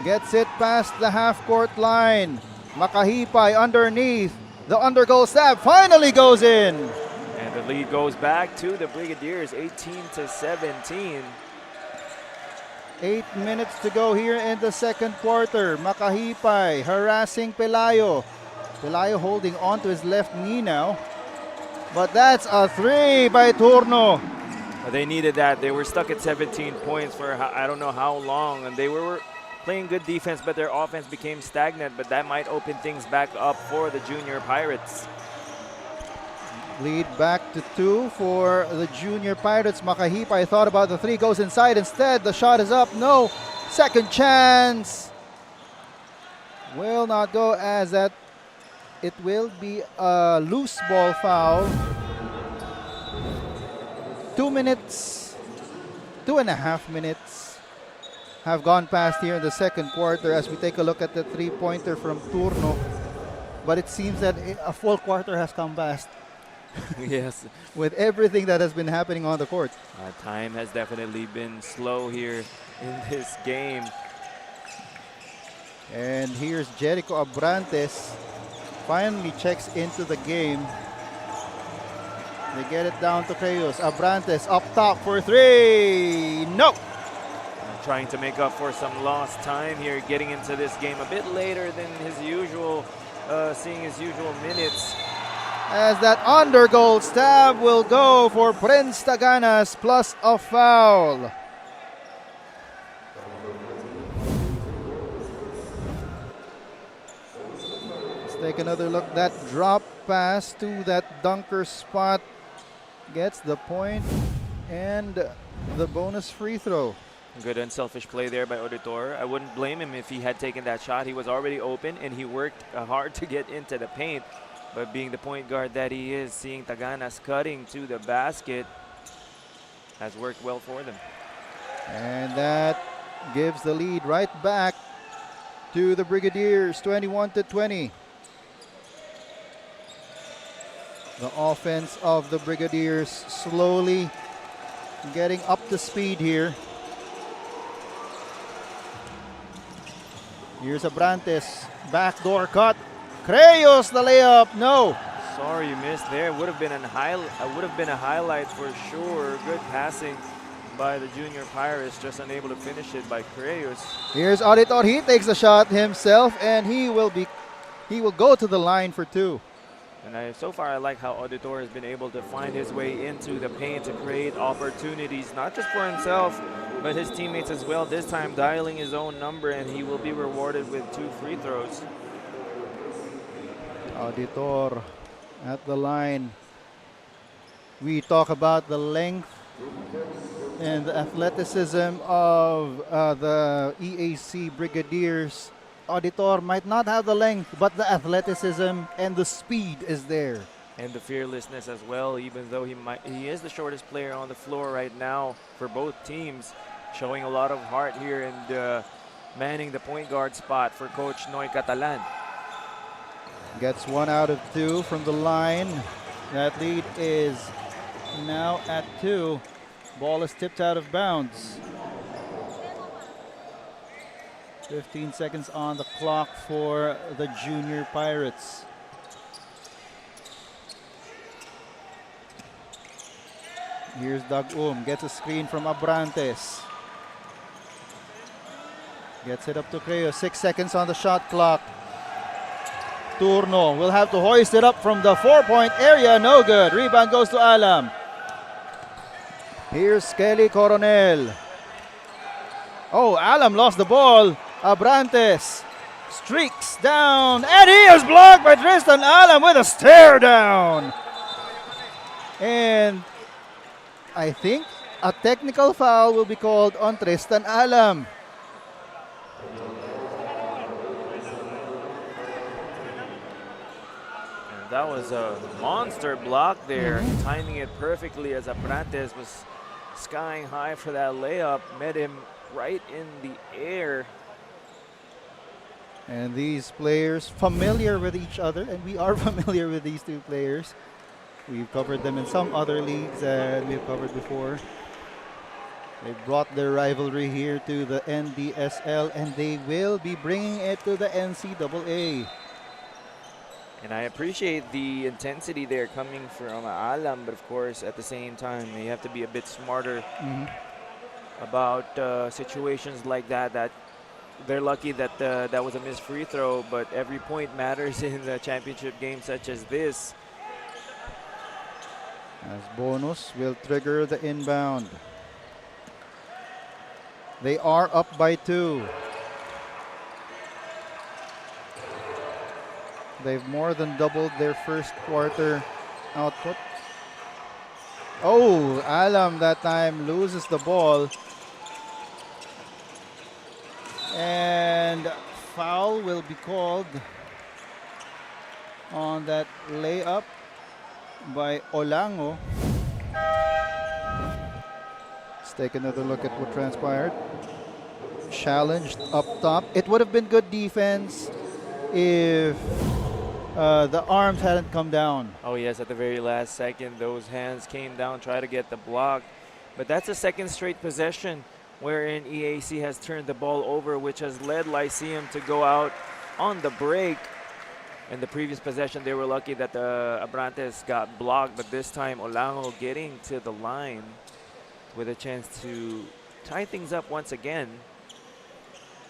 Gets it past the half-court line. Makahipay underneath. The undergoal stab finally goes in. And the lead goes back to the Brigadiers, 18-17. 8 minutes to go here in the second quarter. Makahipay harassing Pelayo. Pelayo holding on to his left knee now. But that's a three by Turno. They needed that. They were stuck at 17 points for I don't know how long, and they were playing good defense, but their offense became stagnant, but that might open things back up for the Junior Pirates. Lead back to 2 for the Junior Pirates. Makahipay thought about the three, goes inside instead. The shot is up, no. Second chance. Will not go, as that it will be a loose ball foul. 2 minutes, 2.5 minutes have gone past here in the second quarter as we take a look at the three-pointer from Turno. But it seems that a full quarter has come past. Yes. With everything that has been happening on the court. Time has definitely been slow here in this game. And here's Jericho Abrantes. Finally checks into the game. They get it down to Creos. Abrantes up top for three. No! Trying to make up for some lost time here, getting into this game a bit later than his usual, seeing his usual minutes. As that undergoal stab will go for Prince Taganas plus a foul. Let's take another look. That drop pass to that dunker spot gets the point and the bonus free throw. Good unselfish play there by Auditor. I wouldn't blame him if he had taken that shot. He was already open and he worked hard to get into the paint. But being the point guard that he is, seeing Taganas cutting to the basket has worked well for them. And that gives the lead right back to the Brigadiers, 21-20. The offense of the Brigadiers slowly getting up to speed here. Here's Abrantes, backdoor cut. Creos, the layup, no. Sorry you missed there. Would have been a highlight for sure. Good passing by the Junior Pirates, just unable to finish it by Creos. Here's Auditor. He takes the shot himself, and he will go to the line for two. And so far, I like how Auditor has been able to find his way into the paint to create opportunities, not just for himself, but his teammates as well. This time dialing his own number, and he will be rewarded with 2 free throws. Auditor at the line. We talk about the length and the athleticism of the EAC Brigadiers. Auditor might not have the length, but the athleticism and the speed is there. And the fearlessness as well, even though he is the shortest player on the floor right now for both teams, showing a lot of heart here and manning the point guard spot for Coach Noy Catalan. Gets 1 out of 2 from the line. That lead is now at 2. Ball is tipped out of bounds. 15 seconds on the clock for the Junior Pirates. Here's Doug gets a screen from Abrantes. Gets it up to Creo. 6 seconds on the shot clock. Turno will have to hoist it up from the 4-point area. No good. Rebound goes to Alam. Here's Kelly Coronel. Oh, Alam lost the ball. Abrantes streaks down, and he is blocked by Tristan Alam with a stare down. And I think a technical foul will be called on Tristan Alam. And that was a monster block there, timing it perfectly as Abrantes was skying high for that layup, met him right in the air. And these players familiar with each other, and we are familiar with these two players. We've covered them in some other leagues and we've covered before. They brought their rivalry here to the NDSL, and they will be bringing it to the NCAA. And I appreciate the intensity there coming from Alam, but of course at the same time you have to be a bit smarter about situations like that. That they're lucky that that was a missed free throw, but every point matters in the championship game such as this. As bonus will trigger the inbound. They are up by 2. They've more than doubled their first quarter output. Oh, Alam that time loses the ball. And foul will be called on that layup by Olango. Let's take another look at what transpired. Challenged up top. It would have been good defense if the arms hadn't come down. Oh yes, at the very last second, those hands came down, try to get the block. But that's a second straight possession wherein EAC has turned the ball over, which has led Lyceum to go out on the break. In the previous possession, they were lucky that the Abrantes got blocked, but this time Olango getting to the line with a chance to tie things up once again.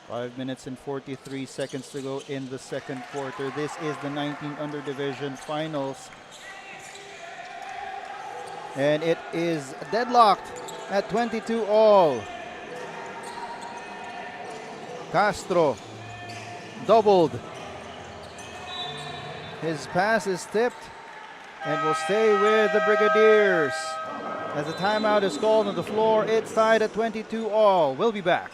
5 minutes and 43 seconds to go in the second quarter. This is the 19 under division finals. And it is deadlocked at 22 all. Castro doubled. His pass is tipped and will stay with the Brigadiers. As the timeout is called on the floor, it's tied at 22 all. We'll be back.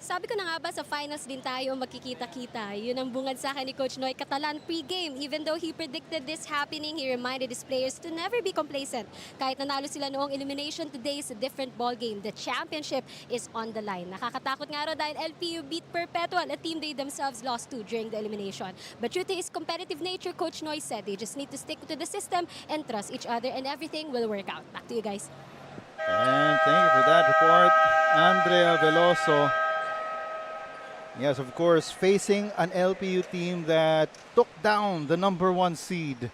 Sabi ko na nga ba sa finals din tayo magkikita-kita. Yun ang bungad sa akin ni Coach Noy Catalan pre-game. Even though he predicted this happening, he reminded his players to never be complacent. Kahit nanalo sila noong elimination, today is a different ball game. The championship is on the line. Nakakatakot nga raw dahil LPU beat Perpetual, a team they themselves lost to during the elimination. But due to his competitive nature, Coach Noy said they just need to stick to the system and trust each other and everything will work out. Back to you guys. And thank you for that report, Andrea Veloso. Yes, of course, facing an LPU team that took down the #1 seed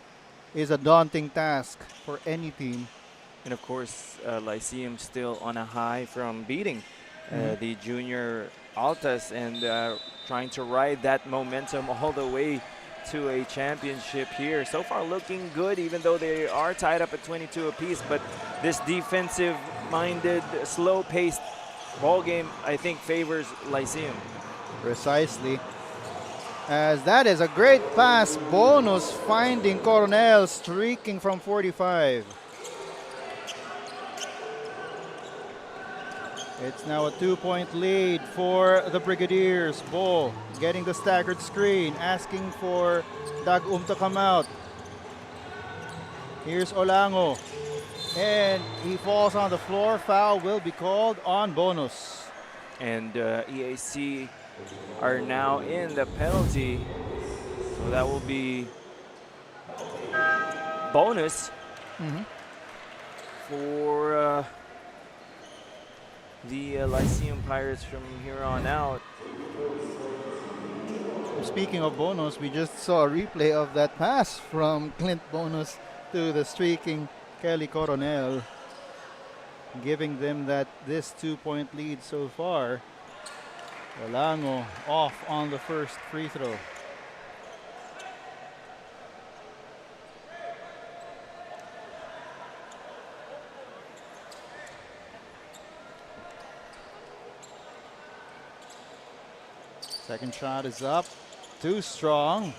is a daunting task for any team. And of course, Lyceum still on a high from beating the junior Altas and trying to ride that momentum all the way to a championship here. So far looking good, even though they are tied up at 22 apiece. But this defensive-minded, slow-paced ball game, I think, favors Lyceum. Precisely. As that is a great pass bonus, finding Coronel streaking from 45. It's now a 2-point lead for the Brigadiers. Bo getting the staggered screen, asking for Dag to come out. Here's Olango. And he falls on the floor. Foul will be called on Bonus. And EAC are now in the penalty. So that will be bonus for the Lyceum Pirates from here on out. Speaking of Bonus, we just saw a replay of that pass from Clint Bonus to the streaking Kelly Coronel, giving them this 2-point lead so far. Olango off on the first free throw. Second shot is up, too strong.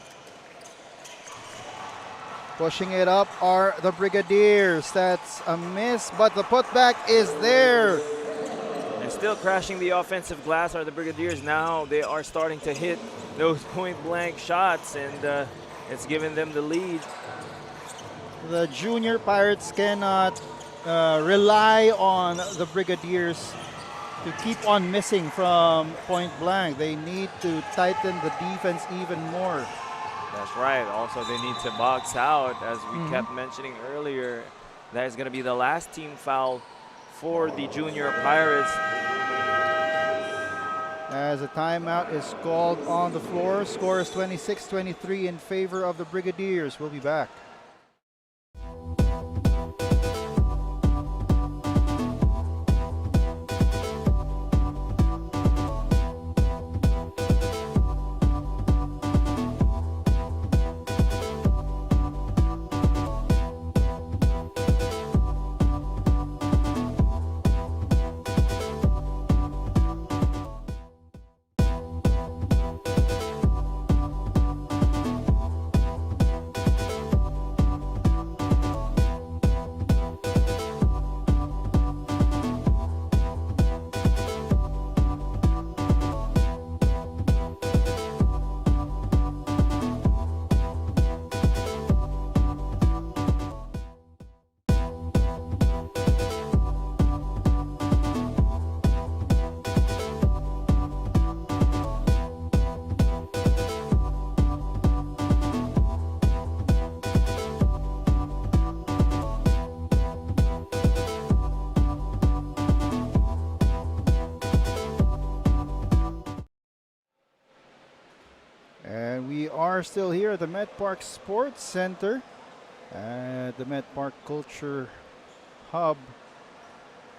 Pushing it up are the Brigadiers. That's a miss, but the putback is there. And still crashing the offensive glass are the Brigadiers. Now they are starting to hit those point-blank shots, and it's giving them the lead. The Junior Pirates cannot rely on the Brigadiers to keep on missing from point blank. They need to tighten the defense even more. That's right. Also, they need to box out, as we kept mentioning earlier. That is going to be the last team foul for the Junior Pirates. As a timeout is called on the floor, score is 26-23 in favor of the Brigadiers. We'll be back. And we are still here at the Met Park Sports Center at the Met Park Culture Hub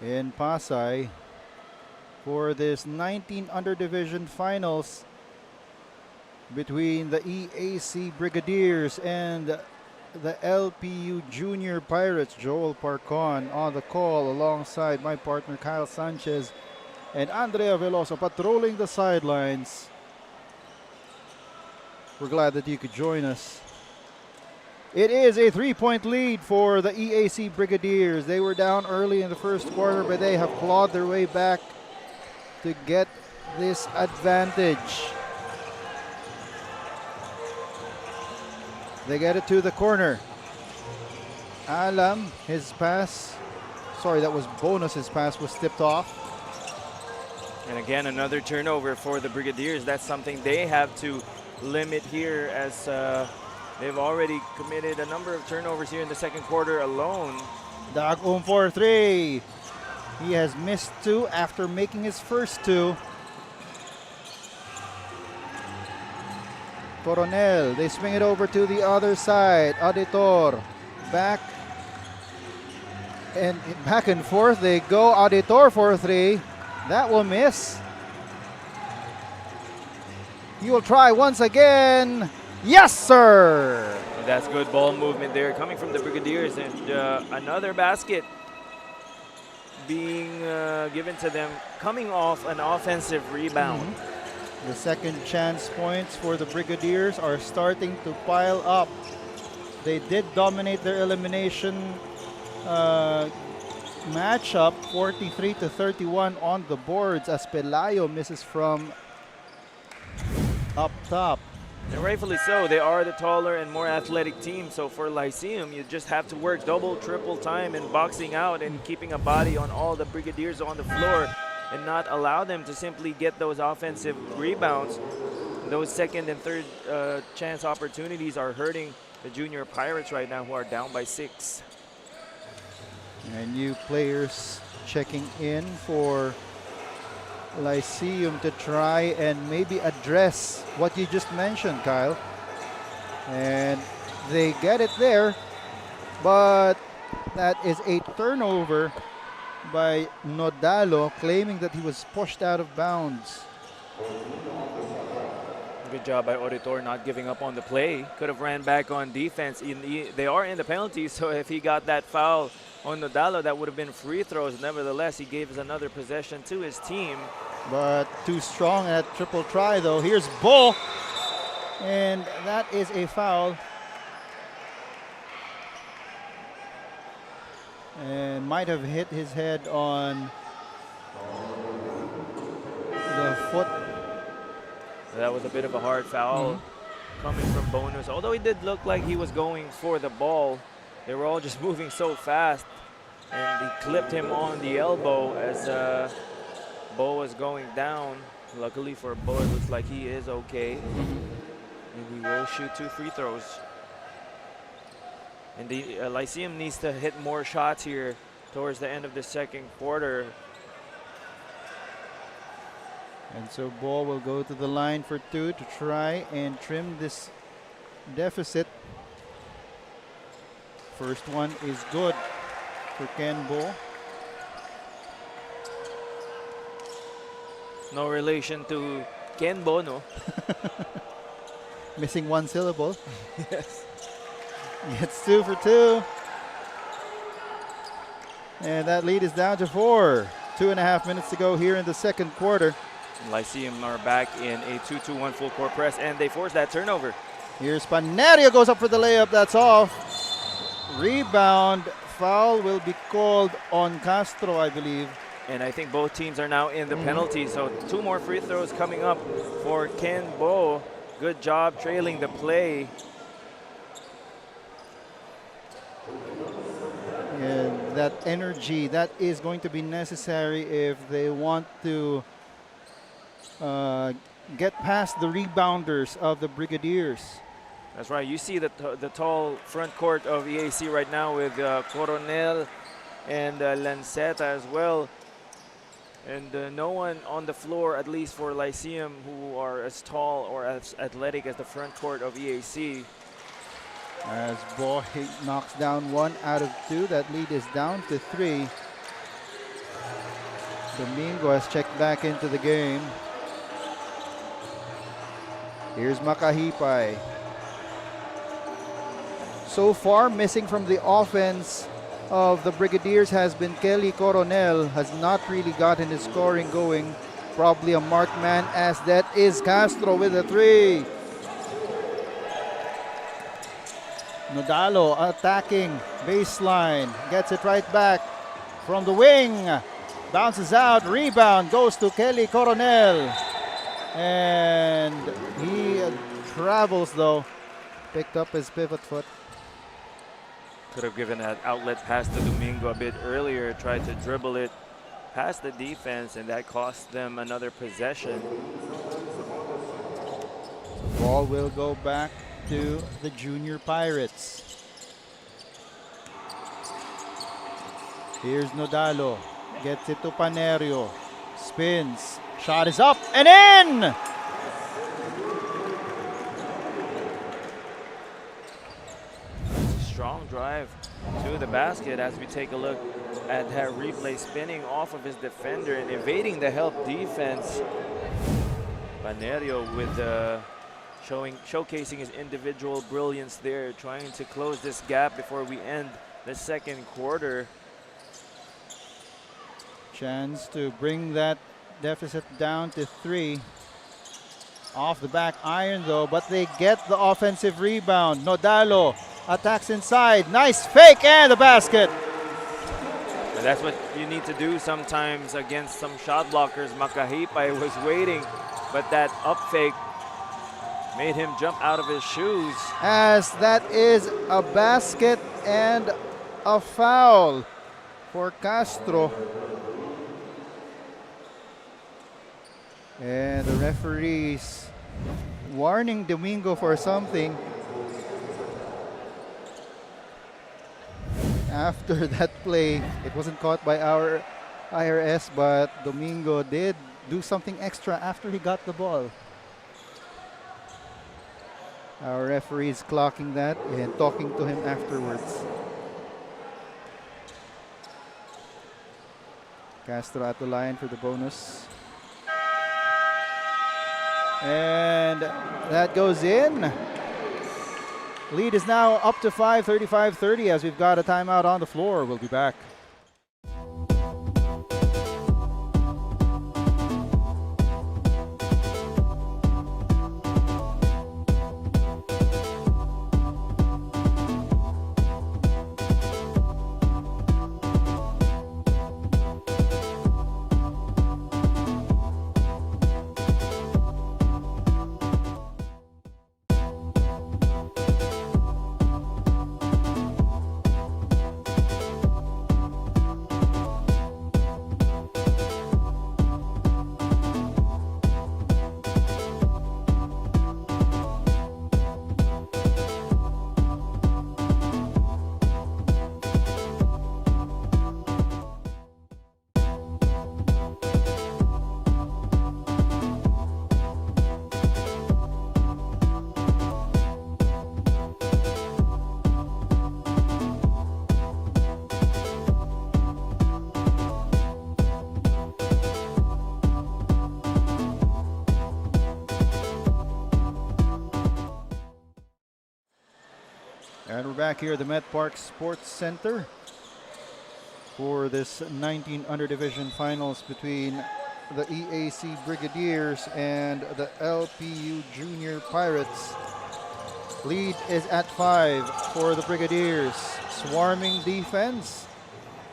in Pasay for this 19 Underdivision Finals between the EAC Brigadiers and the LPU Junior Pirates. Joel Parcon on the call alongside my partner Kyle Sanchez and Andrea Veloso patrolling the sidelines. We're glad that you could join us. It is a 3-point lead for the EAC Brigadiers. They were down early in the first quarter, but they have clawed their way back to get this advantage. They get it to the corner. Alam, his pass, sorry, that was Bonus, his pass was tipped off. And again, another turnover for the Brigadiers. That's something they have to limit here, as they've already committed a number of turnovers here in the second quarter alone. Dag for 3. He has missed 2 after making his first 2. Coronel, they swing it over to the other side. Auditor, back and forth they go. Auditor for 3. That will miss. He will try once again. Yes, sir! That's good ball movement there coming from the Brigadiers, and another basket being given to them coming off an offensive rebound. The second chance points for the Brigadiers are starting to pile up. They did dominate their elimination matchup, 43-31 on the boards as Pelayo misses from up top. And rightfully so. They are the taller and more athletic team. So for Lyceum, you just have to work double, triple time in boxing out and keeping a body on all the Brigadiers on the floor and not allow them to simply get those offensive rebounds. Those second and third chance opportunities are hurting the Junior Pirates right now, who are down by 6. And new players checking in for Lyceum to try and maybe address what you just mentioned, Kyle. And they get it there, but that is a turnover by Nodalo, claiming that he was pushed out of bounds. Good job by Auditor not giving up on the play. Could have ran back on defense. They are in the penalty, so if he got that foul on Nodalo, that would have been free throws. Nevertheless, he gave us another possession to his team. But too strong at triple try, though. Here's Bull, and that is a foul. And might have hit his head on the foot. That was a bit of a hard foul coming from Bonus. Although it did look like he was going for the ball, they were all just moving so fast. And he clipped him on the elbow as Bo was going down. Luckily for Bo, it looks like he is okay. And he will shoot 2 free throws. And the Lyceum needs to hit more shots here towards the end of the second quarter. And so Ball will go to the line for 2 to try and trim this deficit. First one is good for Ken Ball. No relation to Ken Bono. Missing 1 syllable. Yes. Gets 2 for 2. And that lead is down to 4. 2.5 minutes to go here in the second quarter. Lyceum are back in a 2-2-1 full court press, and they force that turnover. Here's Panerio, goes up for the layup. That's off. Rebound. Foul will be called on Castro, I believe. And I think both teams are now in the penalty. So 2 more free throws coming up for Ken Bo. Good job trailing the play. And that energy, that is going to be necessary if they want to get past the rebounders of the Brigadiers. That's right. You see the tall front court of EAC right now with Coronel and Lanceta as well. And no one on the floor, at least for Lyceum, who are as tall or as athletic as the front court of EAC. As Bo knocks down 1 out of 2, that lead is down to 3. Domingo has checked back into the game. Here's Makahipay. So far, missing from the offense of the Brigadiers has been Kelly Coronel. Has not really gotten his scoring going. Probably a marked man, as that is Castro with a 3. Nodalo attacking baseline. Gets it right back from the wing. Bounces out. Rebound goes to Kelly Coronel. And he travels, though. Picked up his pivot foot. Could have given that outlet pass to Domingo a bit earlier. Tried to dribble it past the defense, and that cost them another possession. Ball will go back to the Junior Pirates. Here's Nodalo. Gets it to Panerio. Spins. Shot is up and in! Strong drive to the basket as we take a look at that replay, spinning off of his defender and evading the help defense. Panerio with showcasing his individual brilliance there, trying to close this gap before we end the second quarter. Chance to bring that deficit down to 3. Off the back iron, though, but they get the offensive rebound. Nodalo attacks inside. Nice fake and the basket. That's what you need to do sometimes against some shot blockers. Makahipay was waiting, but that up fake made him jump out of his shoes. As that is a basket and a foul for Castro. And the referees warning Domingo for something. After that play, it wasn't caught by our IRS, but Domingo did do something extra after he got the ball. Our referees clocking that and talking to him afterwards. Castro at the line for the bonus. And that goes in. Lead is now up to 5, 35-30 as we've got a timeout on the floor. We'll be back. And we're back here at the Met Park Sports Center for this 19 under division finals between the EAC Brigadiers and the LPU Junior Pirates. Lead is at 5 for the Brigadiers. Swarming defense.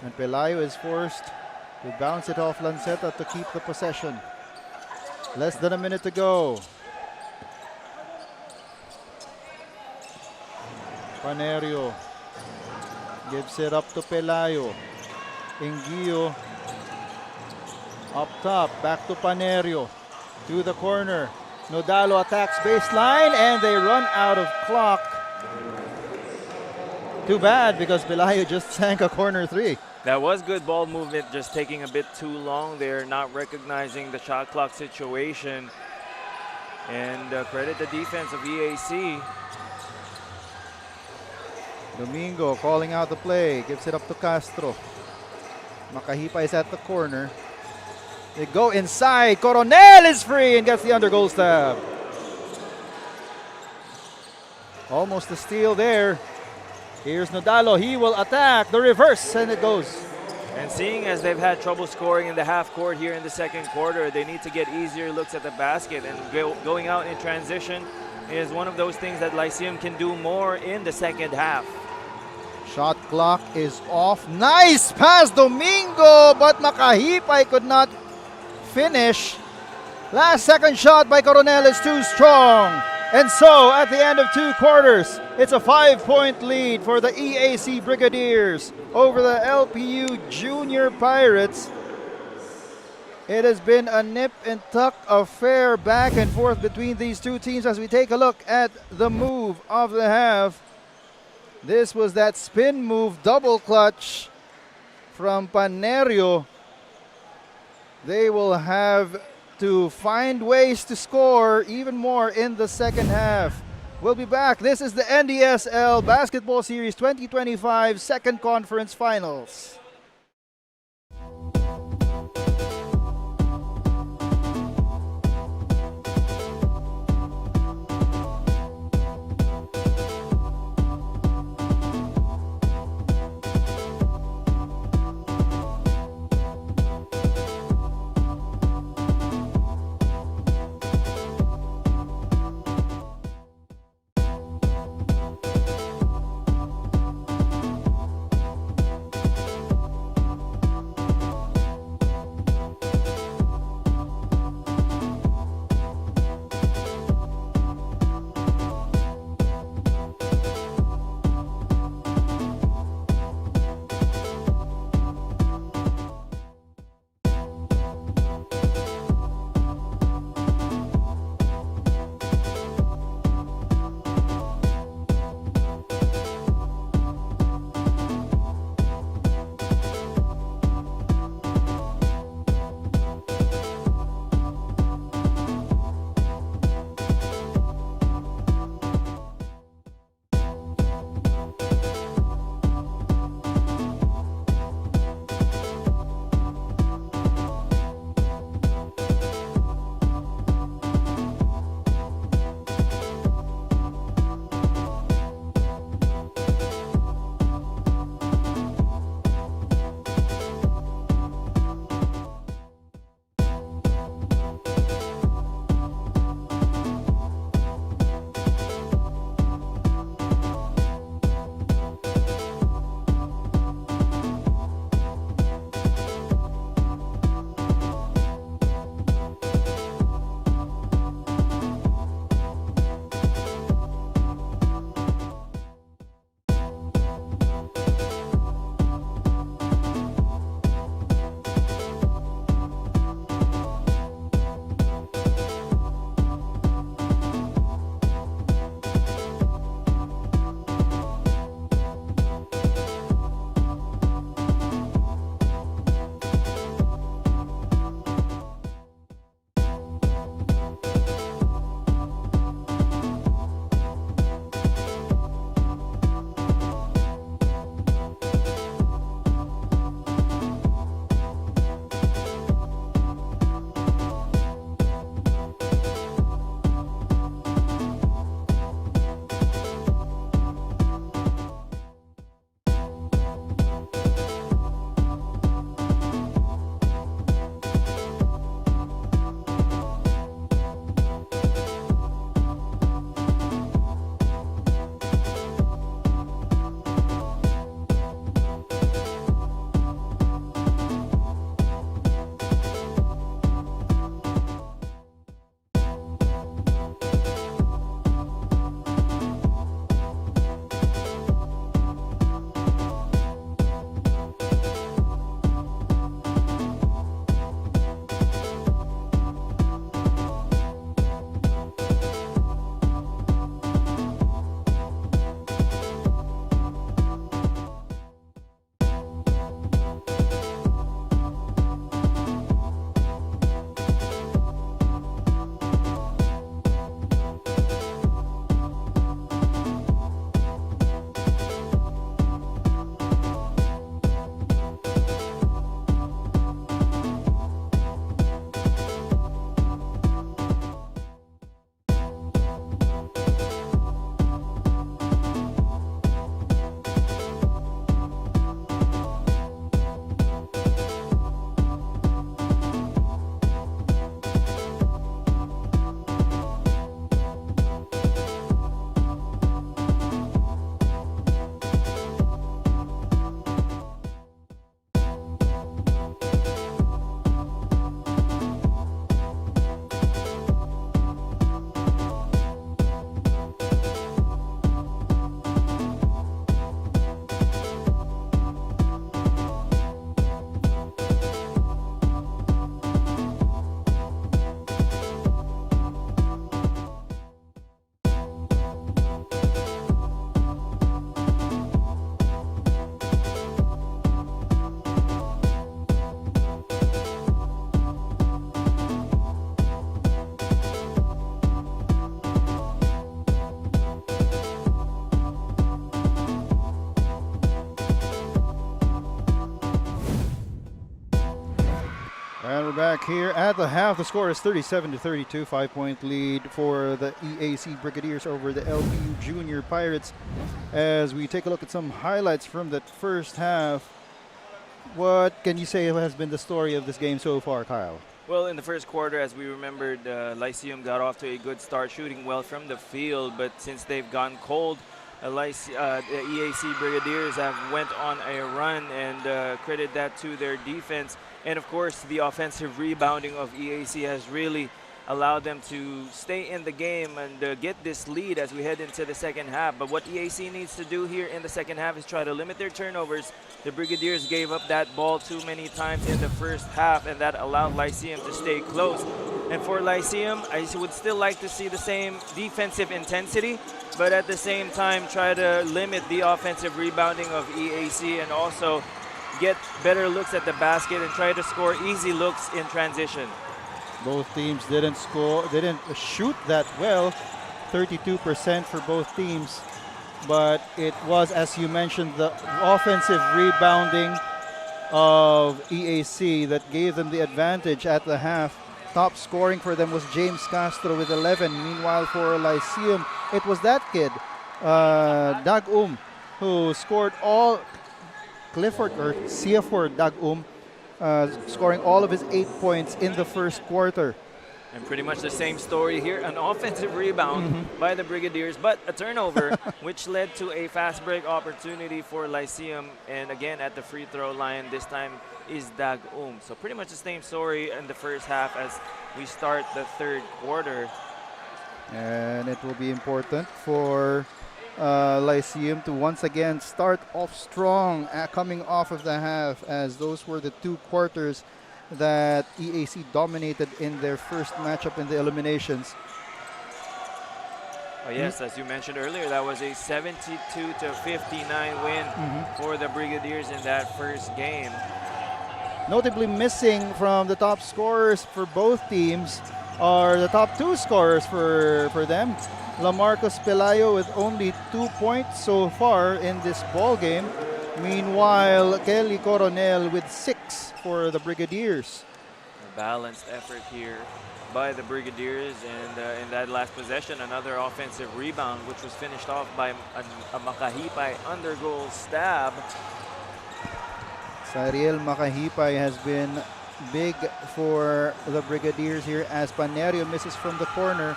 And Pelayo is forced to bounce it off Lanceta to keep the possession. Less than a minute to go. Panerio gives it up to Pelayo. Ingio up top, back to Panerio. To the corner. Nodalo attacks baseline and they run out of clock. Too bad because Pelayo just sank a corner three. That was good ball movement, just taking a bit too long there, not recognizing the shot clock situation. And credit the defense of EAC. Domingo calling out the play, gives it up to Castro. Makahipay is at the corner. They go inside. Coronel is free and gets the under goal stab. Almost a steal there. Here's Nodalo. He will attack the reverse and it goes. And seeing as they've had trouble scoring in the half court here in the second quarter, they need to get easier looks at the basket, and going out in transition is one of those things that Lyceum can do more in the second half. Shot clock is off. Nice pass, Domingo, but Makahipay could not finish. Last second shot by Coronel is too strong. And so, at the end of 2 quarters, it's a 5-point lead for the EAC Brigadiers over the LPU Junior Pirates. It has been a nip and tuck affair back and forth between these two teams as we take a look at the move of the half. This was that spin move, double clutch from Panerio. They will have to find ways to score even more in the second half. We'll be back. This is the Ndsl Basketball Series 2025 Second Conference Finals. we're back here at the half. The score is 37-32, 5-point lead for the EAC Brigadiers over the LPU Junior Pirates. As we take a look at some highlights from that first half, what can you say has been the story of this game so far, Kyle? Well, in the first quarter, as we remembered, Lyceum got off to a good start, shooting well from the field. But since they've gone cold, the EAC Brigadiers have went on a run, and credit that to their defense. And of course, the offensive rebounding of EAC has really allowed them to stay in the game and get this lead as we head into the second half. But what EAC needs to do here in the second half is try to limit their turnovers. The Brigadiers gave up that ball too many times in the first half, and that allowed Lyceum to stay close. And for Lyceum, I would still like to see the same defensive intensity, but at the same time try to limit the offensive rebounding of EAC and also get better looks at the basket and try to score easy looks in transition. Both teams didn't shoot that well, 32% for both teams. But it was, as you mentioned, the offensive rebounding of EAC that gave them the advantage at the half. Top scoring for them was James Castro with 11. Meanwhile, for Lyceum, it was that kid, Dag who scored all. Clifford or Siafor Dag scoring all of his 8 points in the first quarter. And pretty much the same story here, an offensive rebound by the Brigadiers, but a turnover, which led to a fast break opportunity for Lyceum. And again, at the free throw line, this time is Dag So pretty much the same story in the first half as we start the third quarter. And it will be important for Lyceum to once again start off strong coming off of the half, as those were the 2 quarters that EAC dominated in their first matchup in the eliminations. Oh yes, as you mentioned earlier, that was a 72-59 win for the Brigadiers in that first game. Notably missing from the top scorers for both teams are the top 2 scorers for them. Lamarcos Pelayo with only 2 points so far in this ball game. Meanwhile, Kelly Coronel with 6 for the Brigadiers. A balanced effort here by the Brigadiers, and in that last possession, another offensive rebound, which was finished off by a Makahipay under-goal stab. Sariel Makahipay has been big for the Brigadiers here as Panerio misses from the corner.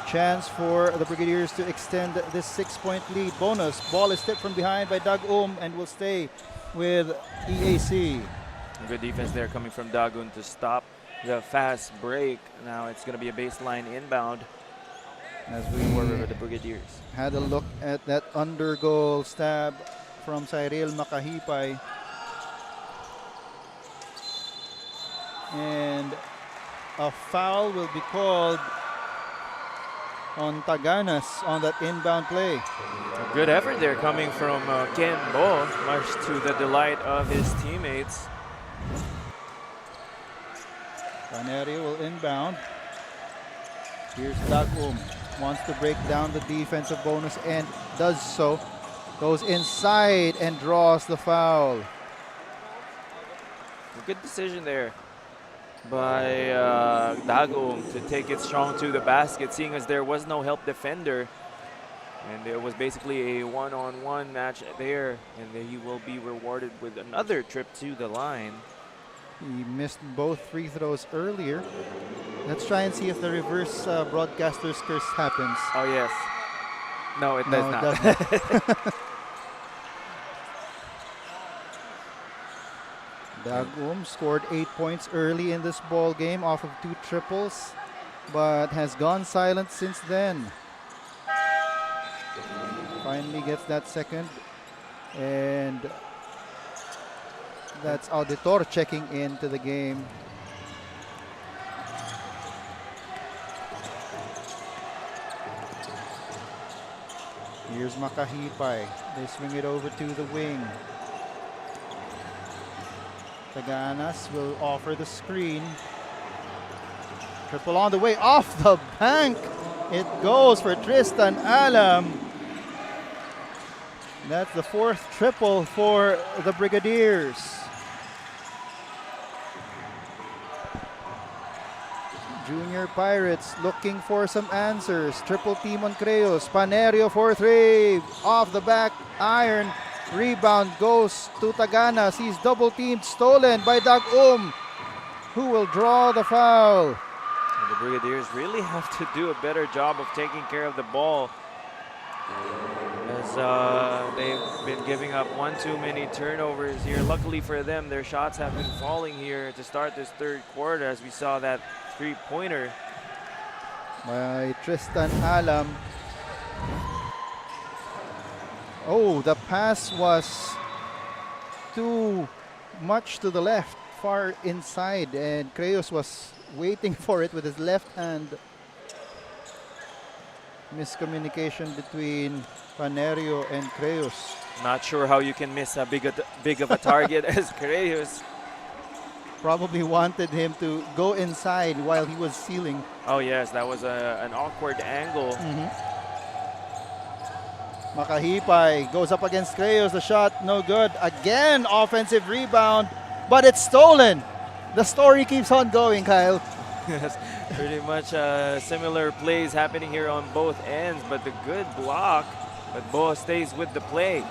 Chance for the Brigadiers to extend this 6-point lead. Bonus. Ball is tipped from behind by Dag and will stay with EAC. Good defense there coming from Dagun to stop the fast break. Now it's going to be a baseline inbound as we for the Brigadiers. Had a look at that under-goal stab from Cyril Makahipay. And a foul will be called on Taganas on that inbound play. A good effort there coming from Ken Bo, much to the delight of his teammates. Panerio will inbound. Here's Dagum. Wants to break down the defensive bonus and does so. Goes inside and draws the foul. A good decision there by Dagum to take it strong to the basket, seeing as there was no help defender. And it was basically a one-on-one match there, and then he will be rewarded with another trip to the line. He missed both free throws earlier. Let's try and see if the reverse broadcaster's curse happens. Oh, yes. No, it does not. Does not. Dagum scored 8 points early in this ball game off of 2 triples, but has gone silent since then. Finally gets that second, and that's Auditor checking into the game. Here's Makahipay. They swing it over to the wing. Taganas will offer the screen. Triple on the way, off the bank. It goes for Tristan Alam. That's the 4th triple for the Brigadiers. Junior Pirates looking for some answers. Triple team on Creos. Panerio for 3. Off the back iron. Rebound goes to Tagana. He's double teamed. Stolen by Dag-um, who will draw the foul. And the Brigadiers really have to do a better job of taking care of the ball, as they've been giving up one too many turnovers here. Luckily for them, their shots have been falling here to start this third quarter, as we saw that three-pointer By Tristan Alam. Oh, the pass was too much to the left, far inside, and Creos was waiting for it with his left hand. Miscommunication between Panerio and Creos. Not sure how you can miss a big of a target as Creos. Probably wanted him to go inside while he was sealing. Oh yes, that was an awkward angle. Makahipay goes up against Creos. The shot no good. Again, offensive rebound, but it's stolen. The story keeps on going, Kyle. Yes, pretty much similar plays happening here on both ends, but the good block, but Bo stays with the play.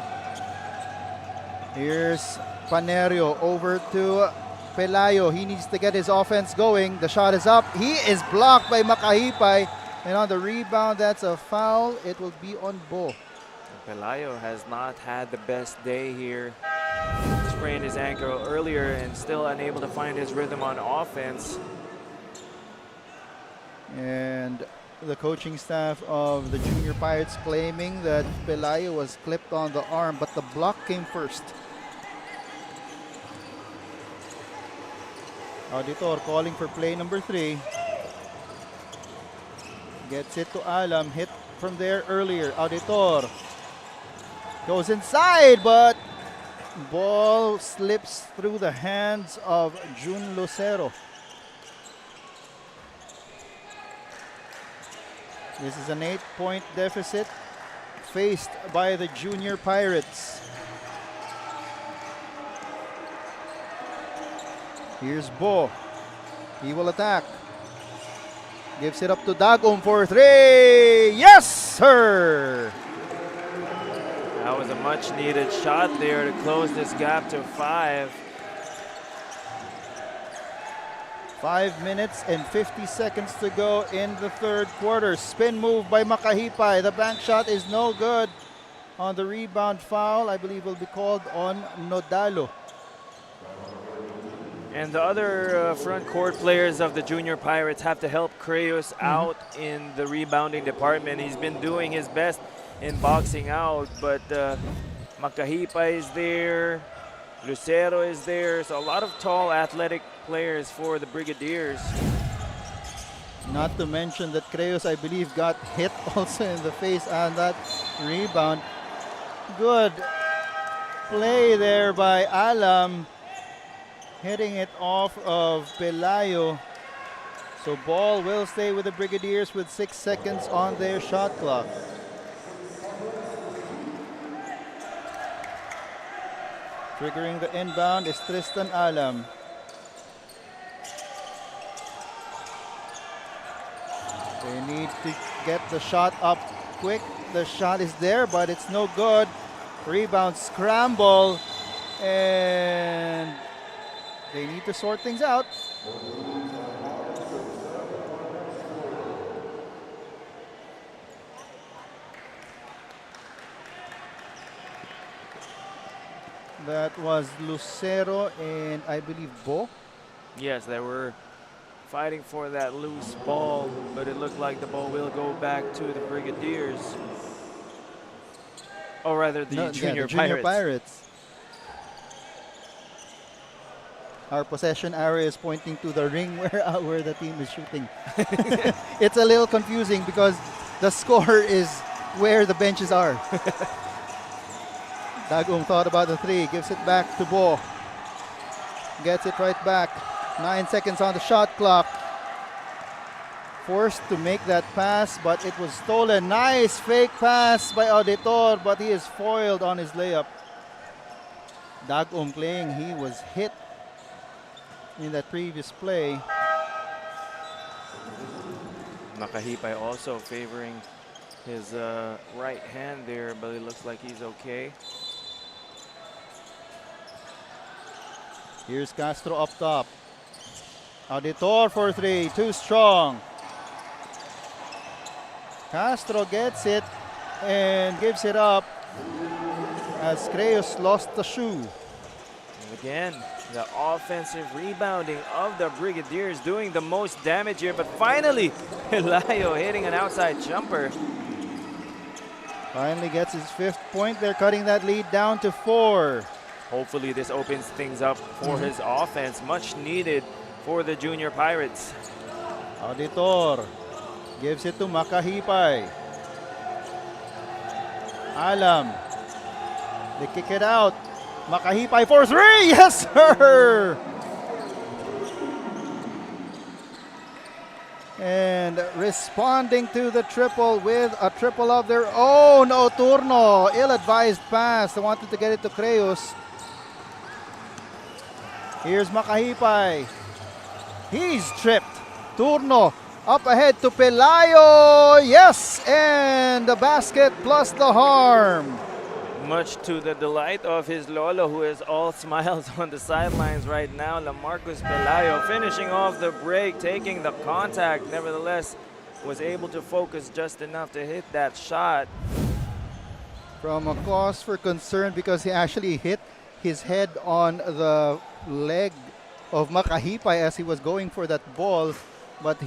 Here's Panerio over to Pelayo. He needs to get his offense going. The shot is up. He is blocked by Makahipay. And on the rebound, that's a foul. It will be on Bo. Pelayo has not had the best day here. Sprained his ankle earlier and still unable to find his rhythm on offense. And the coaching staff of the Junior Pirates claiming that Pelayo was clipped on the arm, but the block came first. Auditor calling for play number 3. Gets it to Alam, hit from there earlier. Auditor goes inside, but ball slips through the hands of Jun Lucero. This is an 8-point deficit faced by the Junior Pirates. Here's Bo. He will attack. Gives it up to Dag-um for 3. Yes, sir! That was a much needed shot there to close this gap to 5. 5 minutes and 50 seconds to go in the third quarter. Spin move by Makahipay. The bank shot is no good. On the rebound, foul, I believe, will be called on Nodalo. And the other front court players of the Junior Pirates have to help Creos out in the rebounding department. He's been doing his best in boxing out, but Makahipay is there, Lucero is there, so a lot of tall athletic players for the Brigadiers. Not to mention that Creos, I believe, got hit also in the face on that rebound. Good play there by Alam, hitting it off of Pelayo. So ball will stay with the Brigadiers with 6 seconds on their shot clock. Triggering the inbound is Tristan Alam. They need to get the shot up quick. The shot is there, but it's no good. Rebound scramble, and they need to sort things out. That was Lucero and I believe Bo. Yes, they were fighting for that loose ball, but it looked like the ball will go back to the Brigadiers. Or rather, the Junior Pirates. Our possession area is pointing to the ring where the team is shooting. It's a little confusing because the score is where the benches are. Dag-um thought about the 3, gives it back to Bo. Gets it right back. 9 seconds on the shot clock. Forced to make that pass, but it was stolen. Nice fake pass by Auditor, but he is foiled on his layup. Dag-um claiming he was hit in that previous play. Makahipay also favoring his right hand there, but it looks like he's okay. Here's Castro up top. Auditor for 3, too strong. Castro gets it and gives it up as Creos lost the shoe. And again, the offensive rebounding of the Brigadiers doing the most damage here, but finally, Pelayo hitting an outside jumper. Finally gets his 5th point. They're cutting that lead down to 4. Hopefully this opens things up for his offense, much needed for the Junior Pirates. Auditor gives it to Makahipay. Alam. They kick it out. Makahipay for 3. Yes, sir! And responding to the triple with a triple of their own. Turno. Ill-advised pass. They wanted to get it to Creos. Here's Makahipay. He's tripped. Turno up ahead to Pelayo. Yes, and the basket plus the harm. Much to the delight of his lolo, who is all smiles on the sidelines right now. LaMarcus Pelayo finishing off the break, taking the contact. Nevertheless, was able to focus just enough to hit that shot. From a cause for concern because he actually hit his head on the leg of Makahipay as he was going for that ball, but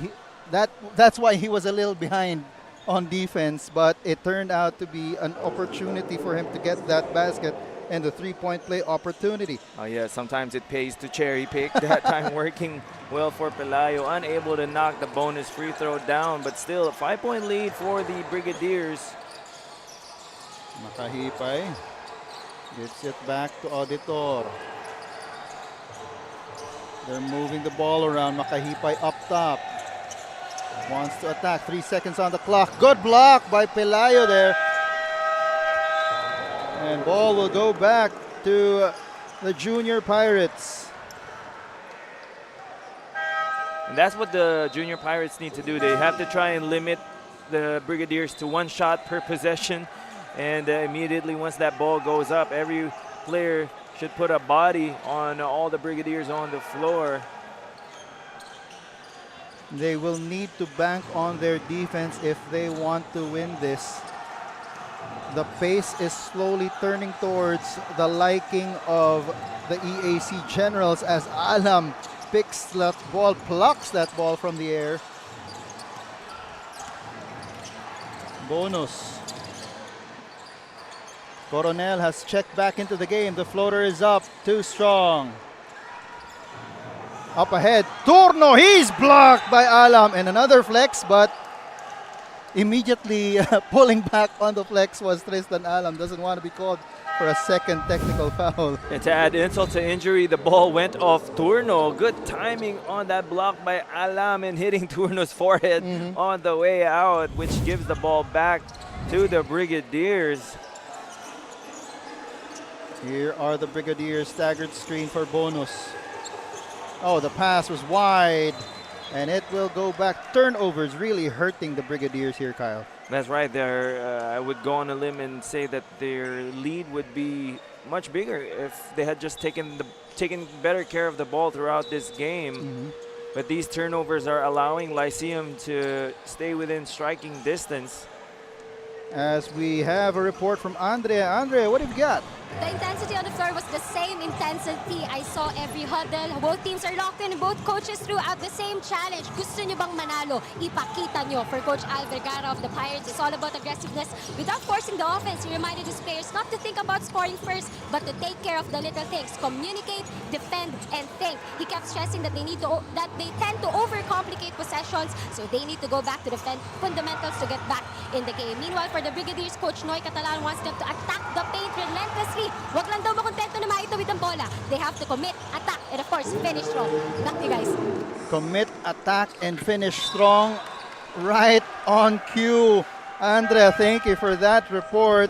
that's why he was a little behind on defense, but it turned out to be an opportunity for him to get that basket and the 3-point play opportunity. Oh yeah, sometimes it pays to cherry pick. That time working well for Pelayo, unable to knock the bonus free throw down, but still a 5-point lead for the Brigadiers. Makahipay gives it back to Auditor. They're moving the ball around. Makahipay up top. Wants to attack. 3 seconds on the clock. Good block by Pelayo there. And ball will go back to the Junior Pirates. And that's what the Junior Pirates need to do. They have to try and limit the Brigadiers to 1 shot per possession. And immediately once that ball goes up, every player should put a body on all the Brigadiers on the floor. They will need to bank on their defense if they want to win this. The pace is slowly turning towards the liking of the EAC Generals as Alam picks that ball, plucks that ball from the air. Bonus. Coronel has checked back into the game. The floater is up, too strong. Up ahead, Turno, he's blocked by Alam, and another flex, but immediately pulling back on the flex was Tristan Alam. Doesn't want to be called for a second technical foul. And to add insult to injury, the ball went off Turno. Good timing on that block by Alam and hitting Turno's forehead on the way out, which gives the ball back to the Brigadiers. Here are the Brigadiers, staggered screen for Bonus. Oh, the pass was wide, and it will go back. Turnovers really hurting the Brigadiers here, Kyle. That's right. I would go on a limb and say that their lead would be much bigger if they had just taken better care of the ball throughout this game. But these turnovers are allowing Lyceum to stay within striking distance. As we have a report from Andrea. Andrea, what have you got? The intensity on the floor was the same intensity I saw every huddle. Both teams are locked in. Both coaches threw out the same challenge. Gusto nyo bang manalo? Ipakita nyo. For Coach Al Vergara of the Pirates, it's all about aggressiveness. Without forcing the offense, he reminded his players not to think about scoring first, but to take care of the little things. Communicate, defend, and think. He kept stressing that they tend to overcomplicate possessions, so they need to go back to the fundamentals to get back in the game. Meanwhile, for the Brigadiers, Coach Noy Catalan wants them to attack the paint relentlessly. Wag lang daw makontento na maitawid ang bola. They have to commit, attack, and of course, finish strong. Back to you guys. Commit, attack, and finish strong. Right on cue. Andrea, thank you for that report.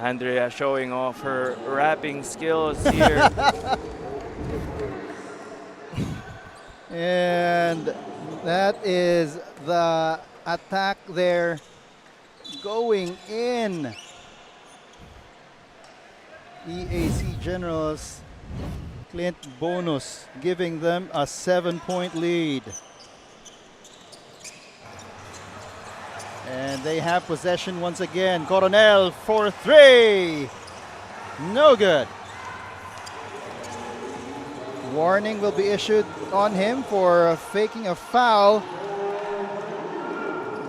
Andrea showing off her rapping skills here. And That is the attack there going in. EAC Generals Clint Bonus giving them a 7-point lead. And they have possession once again. Coronel for 3. No good. Warning will be issued on him for faking a foul.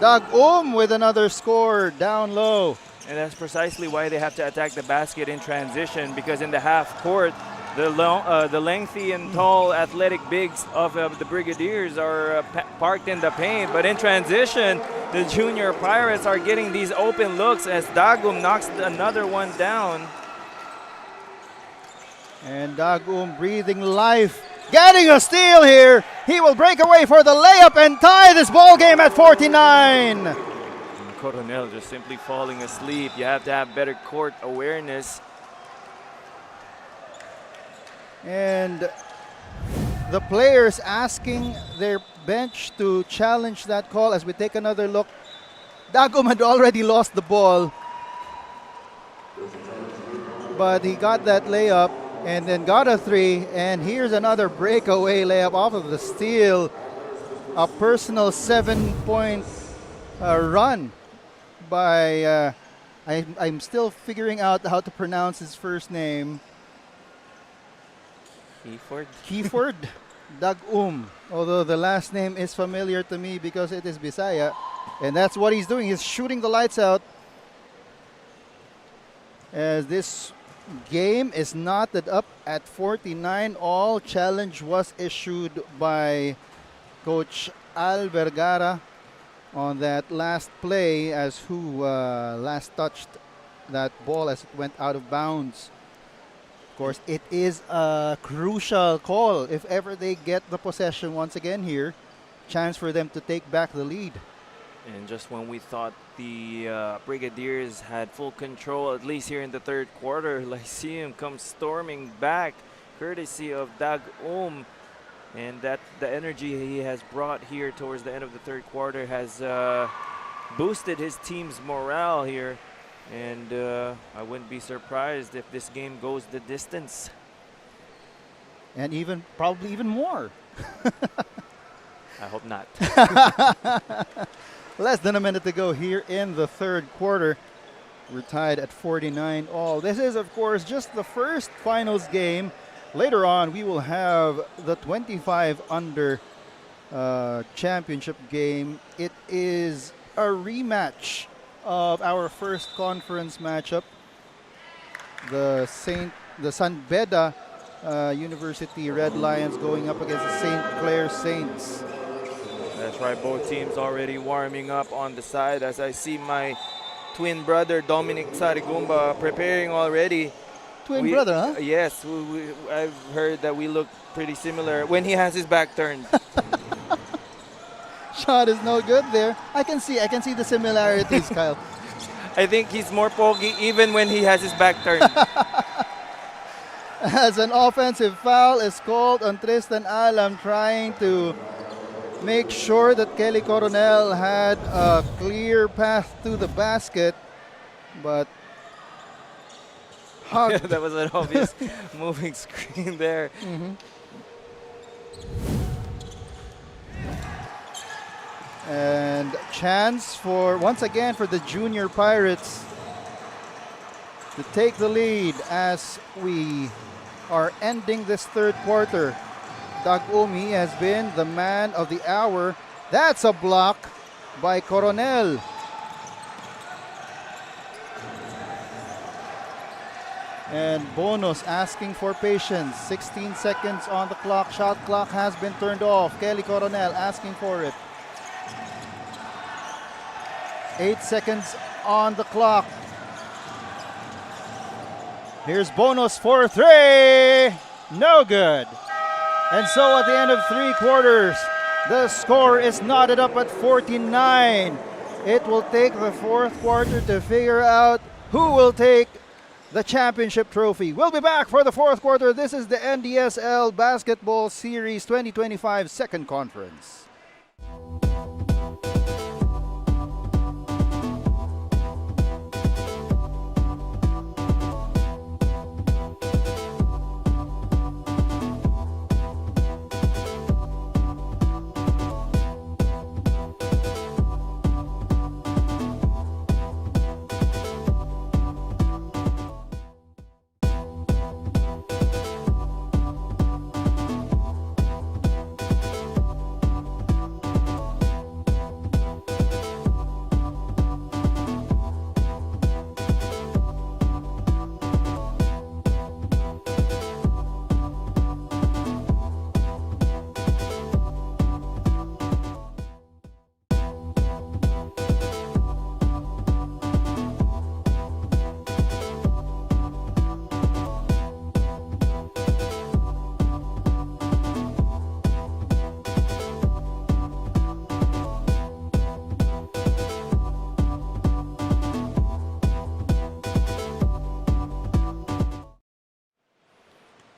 Doug with another score down low. And that's precisely why they have to attack the basket in transition, because in the half court, the lengthy and tall athletic bigs of the Brigadiers are parked in the paint. But in transition, the Junior Pirates are getting these open looks as Dagum knocks another one down. And Dagum breathing life, getting a steal here. He will break away for the layup and tie this ball game at 49. And Coronel just simply falling asleep. You have to have better court awareness. And the players asking their bench to challenge that call. As we take another look, Dagum had already lost the ball, but he got that layup and then got a 3. And here's another breakaway layup off of the steal. A personal 7-point run by, I'm still figuring out how to pronounce his first name. Keyford Dagum. Although the last name is familiar to me because it is Bisaya. And that's what he's doing. He's shooting the lights out. As this game is knotted up at 49 all. Challenge was issued by Coach Al Vergara on that last play, as who last touched that ball as it went out of bounds. Of course, it is a crucial call. If ever they get the possession once again here, chance for them to take back the lead. And just when we thought the Brigadiers had full control, at least here in the third quarter, Lyceum comes storming back, courtesy of Dag And that the energy he has brought here towards the end of the third quarter has boosted his team's morale here. And I wouldn't be surprised if this game goes the distance. And probably even more. I hope not. Less than a minute to go here in the third quarter. We're tied at 49 all. This is, of course, just the first finals game. Later on, we will have the 25 under championship game. It is a rematch of our first conference matchup. The San Beda University Red Lions going up against the St. Clair Saints. That's right, both teams already warming up on the side as I see my twin brother Dominic Sarigumba preparing already. Twin brother, huh? Yes, I've heard that we look pretty similar when he has his back turned. Shot is no good there. I can see the similarities, Kyle. I think he's more pogi even when he has his back turned. As an offensive foul is called on Tristan Alam, trying to make sure that Kelly Coronel had a clear path to the basket, but hugged. That was an obvious moving screen there. And chance for, once again, for the Junior Pirates to take the lead as we are ending this third quarter. Doug Umi has been the man of the hour. That's a block by Coronel. And Bonus asking for patience. 16 seconds on the clock. Shot clock has been turned off. Kelly Coronel asking for it. 8 seconds on the clock. Here's Bonus for 3. No good. And so at the end of 3 quarters, the score is knotted up at 49. It will take the fourth quarter to figure out who will take the championship trophy. We'll be back for the fourth quarter. This is the Ndsl Basketball Series 2025 second conference.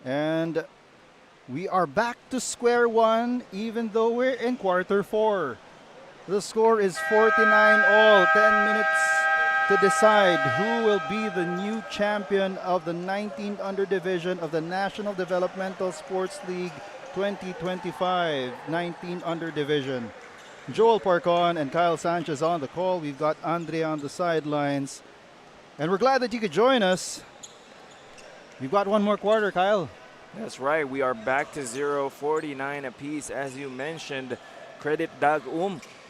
And we are back to square one, even though we're in quarter four. The score is 49 all, 10 minutes to decide who will be the new champion of the 19th under division of the National Developmental Sports League 2025, 19 under division. Joel Parcon and Kyle Sanchez on the call. We've got Andre on the sidelines. And we're glad that you could join us. We've got one more quarter, Kyle. That's right. We are back to 0-49 apiece. As you mentioned, credit Dag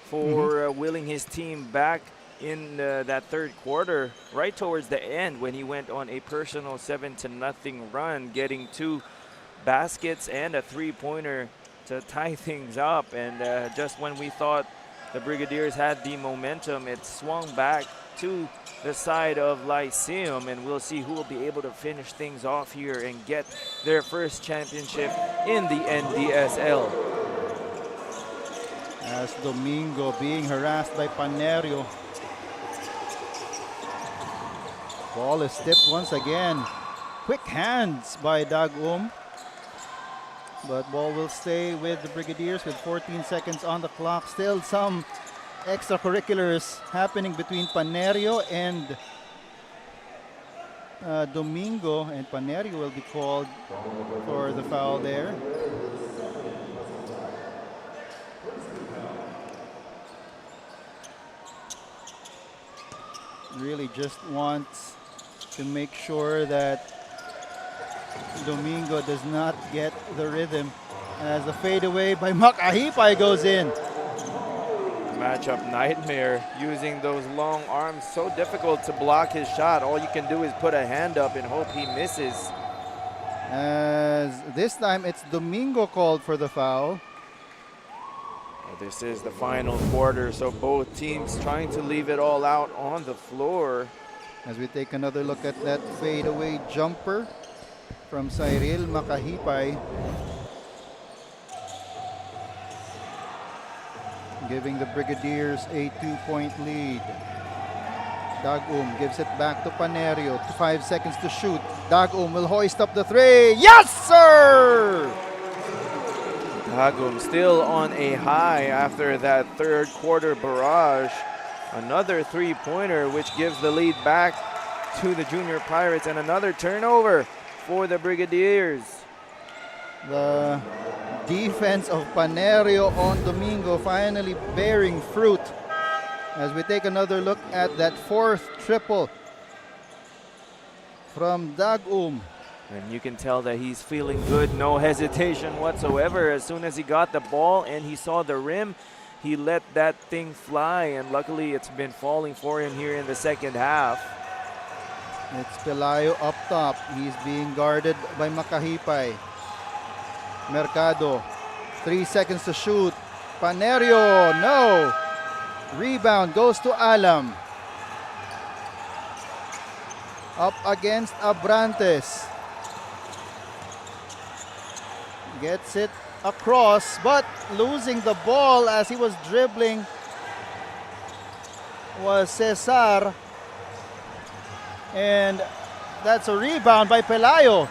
for willing his team back in that third quarter, right towards the end when he went on a personal 7-0 run, getting 2 baskets and a 3-pointer to tie things up. And just when we thought the Brigadiers had the momentum, it swung back to the side of Lyceum, and we'll see who will be able to finish things off here and get their first championship in the NDSL. As Domingo being harassed by Panerio. Ball is tipped once again. Quick hands by Dagum. But ball will stay with the Brigadiers with 14 seconds on the clock. Still some extracurriculars happening between Panerio and Domingo. And Panerio will be called for the foul there. Really just wants to make sure that Domingo does not get the rhythm as the fadeaway by Makahipay goes in. Matchup nightmare, using those long arms. So difficult to block his shot. All you can do is put a hand up and hope he misses. As this time it's Domingo called for the foul. Well, this is the final quarter, so both teams trying to leave it all out on the floor. As we take another look at that fadeaway jumper from Cyril Makahipay, giving the Brigadiers a 2-point lead. Dagum gives it back to Panerio. 5 seconds to shoot. Dagum will hoist up the three. Yes, sir! Dagum still on a high after that third quarter barrage. Another 3-pointer, which gives the lead back to the Junior Pirates, and another turnover for the Brigadiers. The defense of Panerio on Domingo finally bearing fruit as we take another look at that fourth triple from Dagum. And you can tell that he's feeling good, no hesitation whatsoever. As soon as he got the ball and he saw the rim, he let that thing fly, and luckily it's been falling for him here in the second half. It's Pelayo up top. He's being guarded by Makahipay. Mercado, 3 seconds to shoot. Panerio, no. Rebound goes to Alam. Up against Abrantes. Gets it across, but losing the ball as he was dribbling was Cesar. And that's a rebound by Pelayo.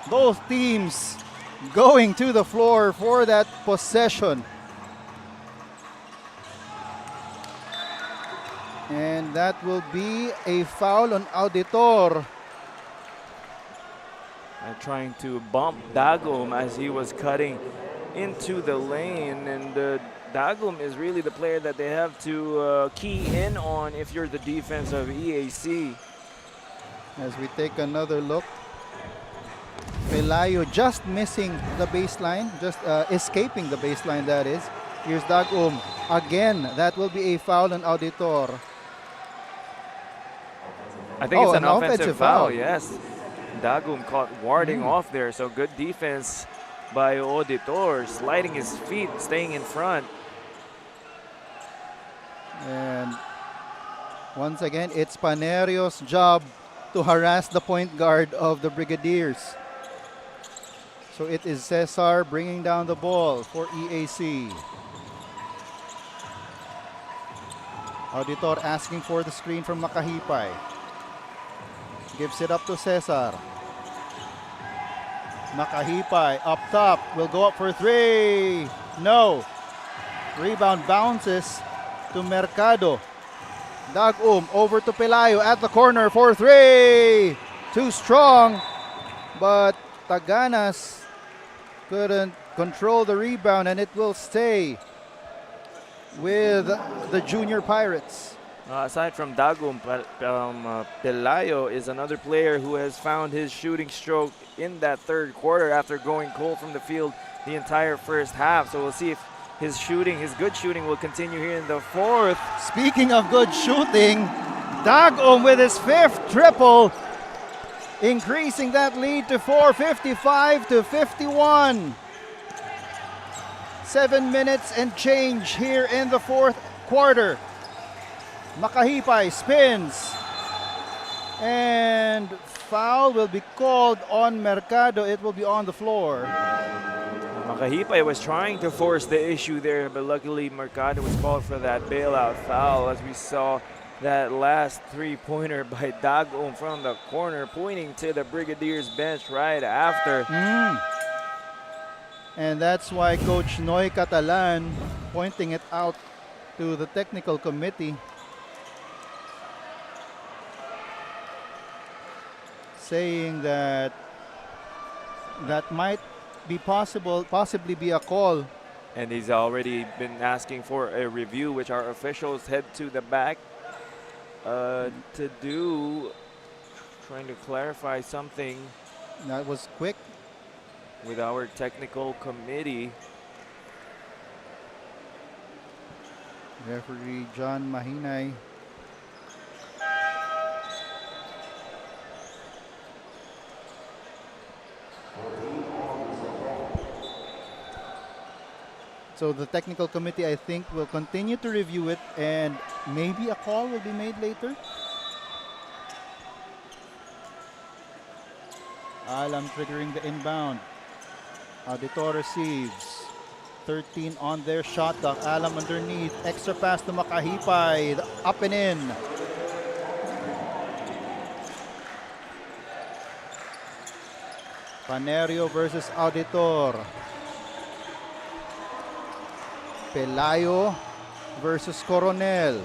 Both teams going to the floor for that possession. And that will be a foul on Auditor. And trying to bump Dagum as he was cutting into the lane. And Dagum is really the player that they have to key in on if you're the defense of EAC. As we take another look, Pelayo just missing the baseline, just escaping the baseline, that is. Here's Dagum. Again, that will be a foul on Auditor. I think it's an an offensive foul, foul. yes. Dagum caught warding off there, so good defense by Auditor, sliding his feet, staying in front. And once again, it's Panerio's job to harass the point guard of the Brigadiers. So it is Cesar bringing down the ball for EAC. Auditor asking for the screen from Makahipay. Gives it up to Cesar. Makahipay up top, will go up for three. No. Rebound bounces to Mercado. Dagum over to Pelayo at the corner for three. Too strong, but Taganas couldn't control the rebound, and it will stay with the Junior Pirates. Aside from Dagum, Pelayo is another player who has found his shooting stroke in that third quarter after going cold from the field the entire first half. So we'll see if his good shooting will continue here in the fourth. Speaking of good shooting, Dagum with his fifth triple, increasing that lead to 55 to 51. 7 minutes and change here in the fourth quarter. Makahipay spins, and foul will be called on Mercado. It will be on the floor. Makahipay was trying to force the issue there, but luckily Mercado was called for that bailout foul, as we saw that last three-pointer by Dagum from the corner, pointing to the Brigadiers bench right after. And that's why Coach Noy Catalan pointing it out to the technical committee, saying that that might be possibly be a call. And he's already been asking for a review, which our officials head to the back to do, trying to clarify something. That was quick. With our technical committee. Referee John Mahinay. So the technical committee, I think, will continue to review it, and maybe a call will be made later. Alam triggering the inbound. Auditor receives. 13 on their shot clock. Alam underneath. Extra pass to Makahipay. Up and in. Panerio versus Auditor. Pelayo versus Coronel.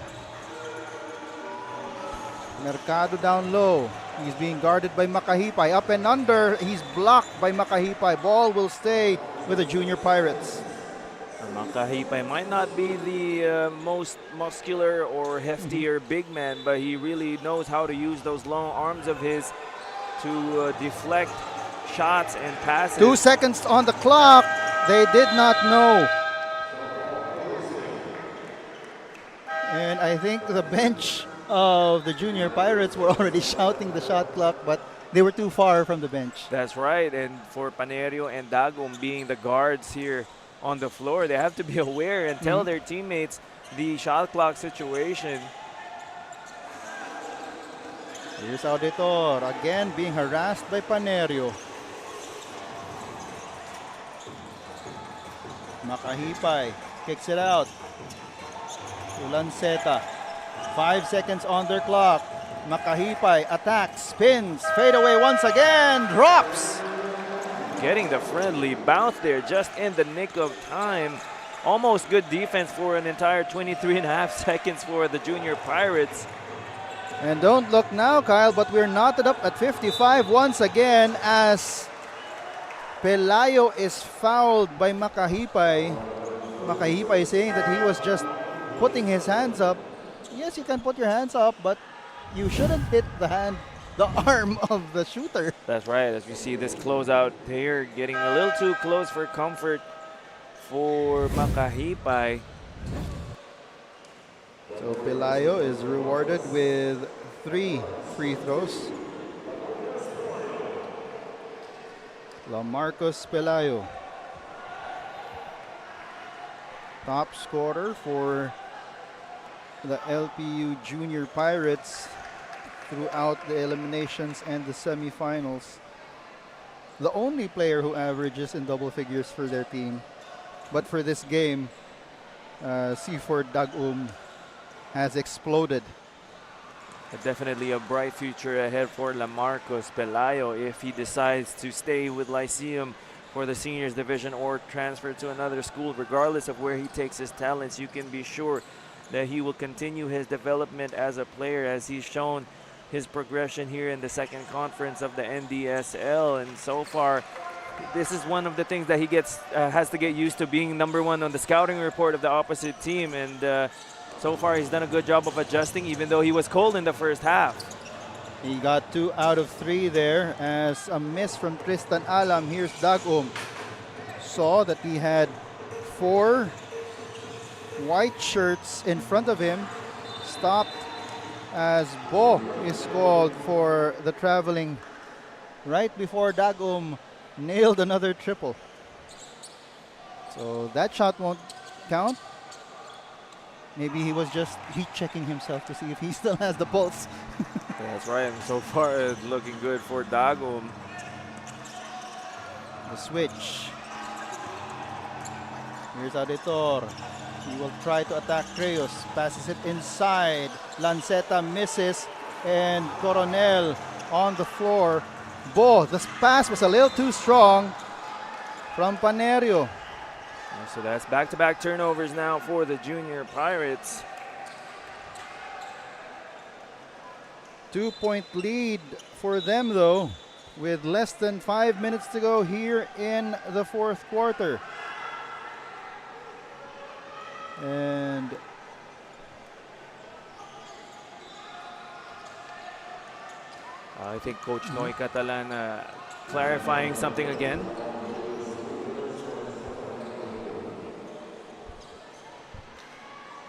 Mercado down low. He's being guarded by Makahipay. Up and under. He's blocked by Makahipay. Ball will stay with the Junior Pirates. Makahipay might not be the most muscular or heftier big man, but he really knows how to use those long arms of his to deflect shots and passes. 2 seconds on the clock. They did not know. And I think the bench of the Junior Pirates were already shouting the shot clock, but they were too far from the bench. That's right. And for Panerio and Dagum being the guards here on the floor, they have to be aware and tell their teammates the shot clock situation. Here's Auditor again being harassed by Panerio. Makahipay kicks it out to Lanceta. 5 seconds on their clock. Makahipay attacks, spins, fade away once again, drops. Getting the friendly bounce there just in the nick of time. Almost good defense for an entire 23.5 seconds for the Junior Pirates. And don't look now, Kyle, but we're knotted up at 55 once again as Pelayo is fouled by Makahipay. Makahipay saying that he was just putting his hands up. Yes, you can put your hands up, but you shouldn't hit the arm of the shooter. That's right, as we see this closeout here, getting a little too close for comfort for Makahipay. So Pelayo is rewarded with 3 free throws. Lamarcus Pelayo, top scorer for the LPU Junior Pirates throughout the eliminations and the semifinals. The only player who averages in double figures for their team. But for this game, Seaford Dagum has exploded. Definitely a bright future ahead for Lamarcos Pelayo if he decides to stay with Lyceum for the seniors division or transfer to another school. Regardless of where he takes his talents, you can be sure that he will continue his development as a player, as he's shown his progression here in the second conference of the NDSL. And so far, this is one of the things that he has to get used to, being #1 on the scouting report of the opposite team. And so far, he's done a good job of adjusting, even though he was cold in the first half. He got 2 out of 3 there as a miss from Tristan Alam. Here's Dagum. Saw that he had 4 white shirts in front of him. Stopped as Bo is called for the traveling right before Dagum nailed another triple. So that shot won't count. Maybe he was just heat checking himself to see if he still has the pulse. That's right, and so far it's looking good for Dagum. The switch. Here's Auditor. He will try to attack Creos. Passes it inside. Lanceta misses. And Coronel on the floor. Bo, this pass was a little too strong from Panerio. So that's back-to-back turnovers now for the Junior Pirates. 2-point lead for them though, with less than 5 minutes to go here in the fourth quarter. And I think Coach Noy Catalan clarifying something again.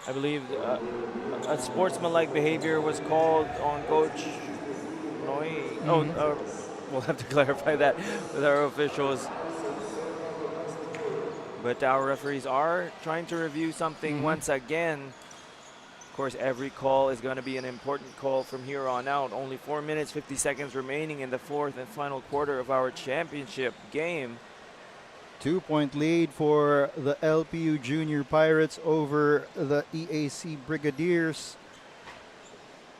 I believe a sportsmanlike behavior was called on Coach Noy. We'll have to clarify that with our officials. But our referees are trying to review something once again. Of course, every call is going to be an important call from here on out. Only 4 minutes, 50 seconds remaining in the fourth and final quarter of our championship game. 2-point lead for the LPU Junior Pirates over the EAC Brigadiers.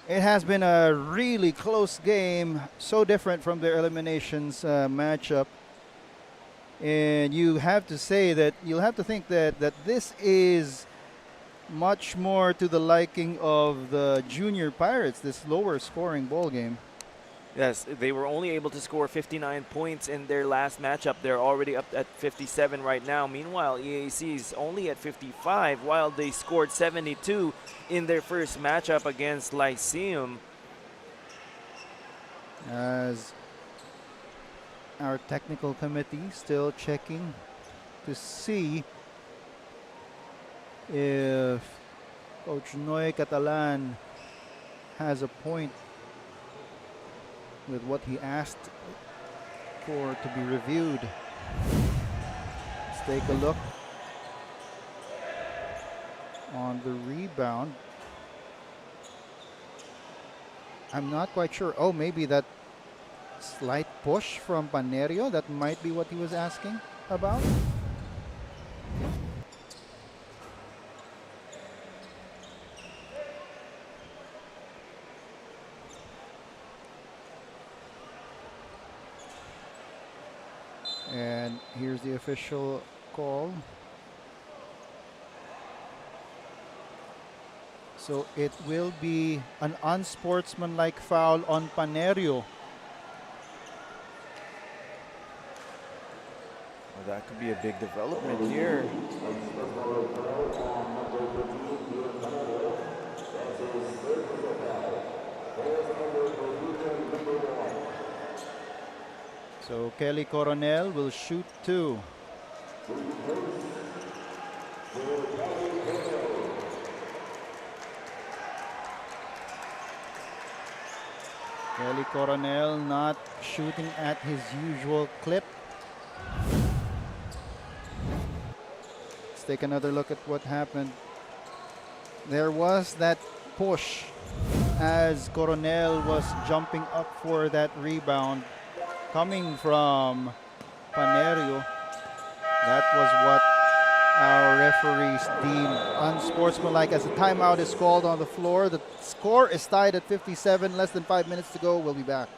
It has been a really close game, so different from their eliminations matchup. And you have to say that, you'll have to think that this is much more to the liking of the Junior Pirates, this lower scoring ball game. Yes, they were only able to score 59 points in their last matchup. They're already up at 57 right now. Meanwhile, EAC is only at 55, while they scored 72 in their first matchup against Lyceum. As our technical committee still checking to see if Coach Noy Catalan has a point with what he asked for to be reviewed. Let's take a look on the rebound. I'm not quite sure. Oh, maybe that slight push from Panerio, that might be what he was asking about. And here's the official call. So it will be an unsportsmanlike foul on Panerio. Well, that could be a big development here. So Kelly Coronel will shoot 2. Kelly Coronel not shooting at his usual clip. Let's take another look at what happened. There was that push as Coronel was jumping up for that rebound coming from Panerio. That was what Our referees deemed unsportsmanlike as a timeout is called on the floor. The score is tied at 57, less than 5 minutes to go. We'll be back.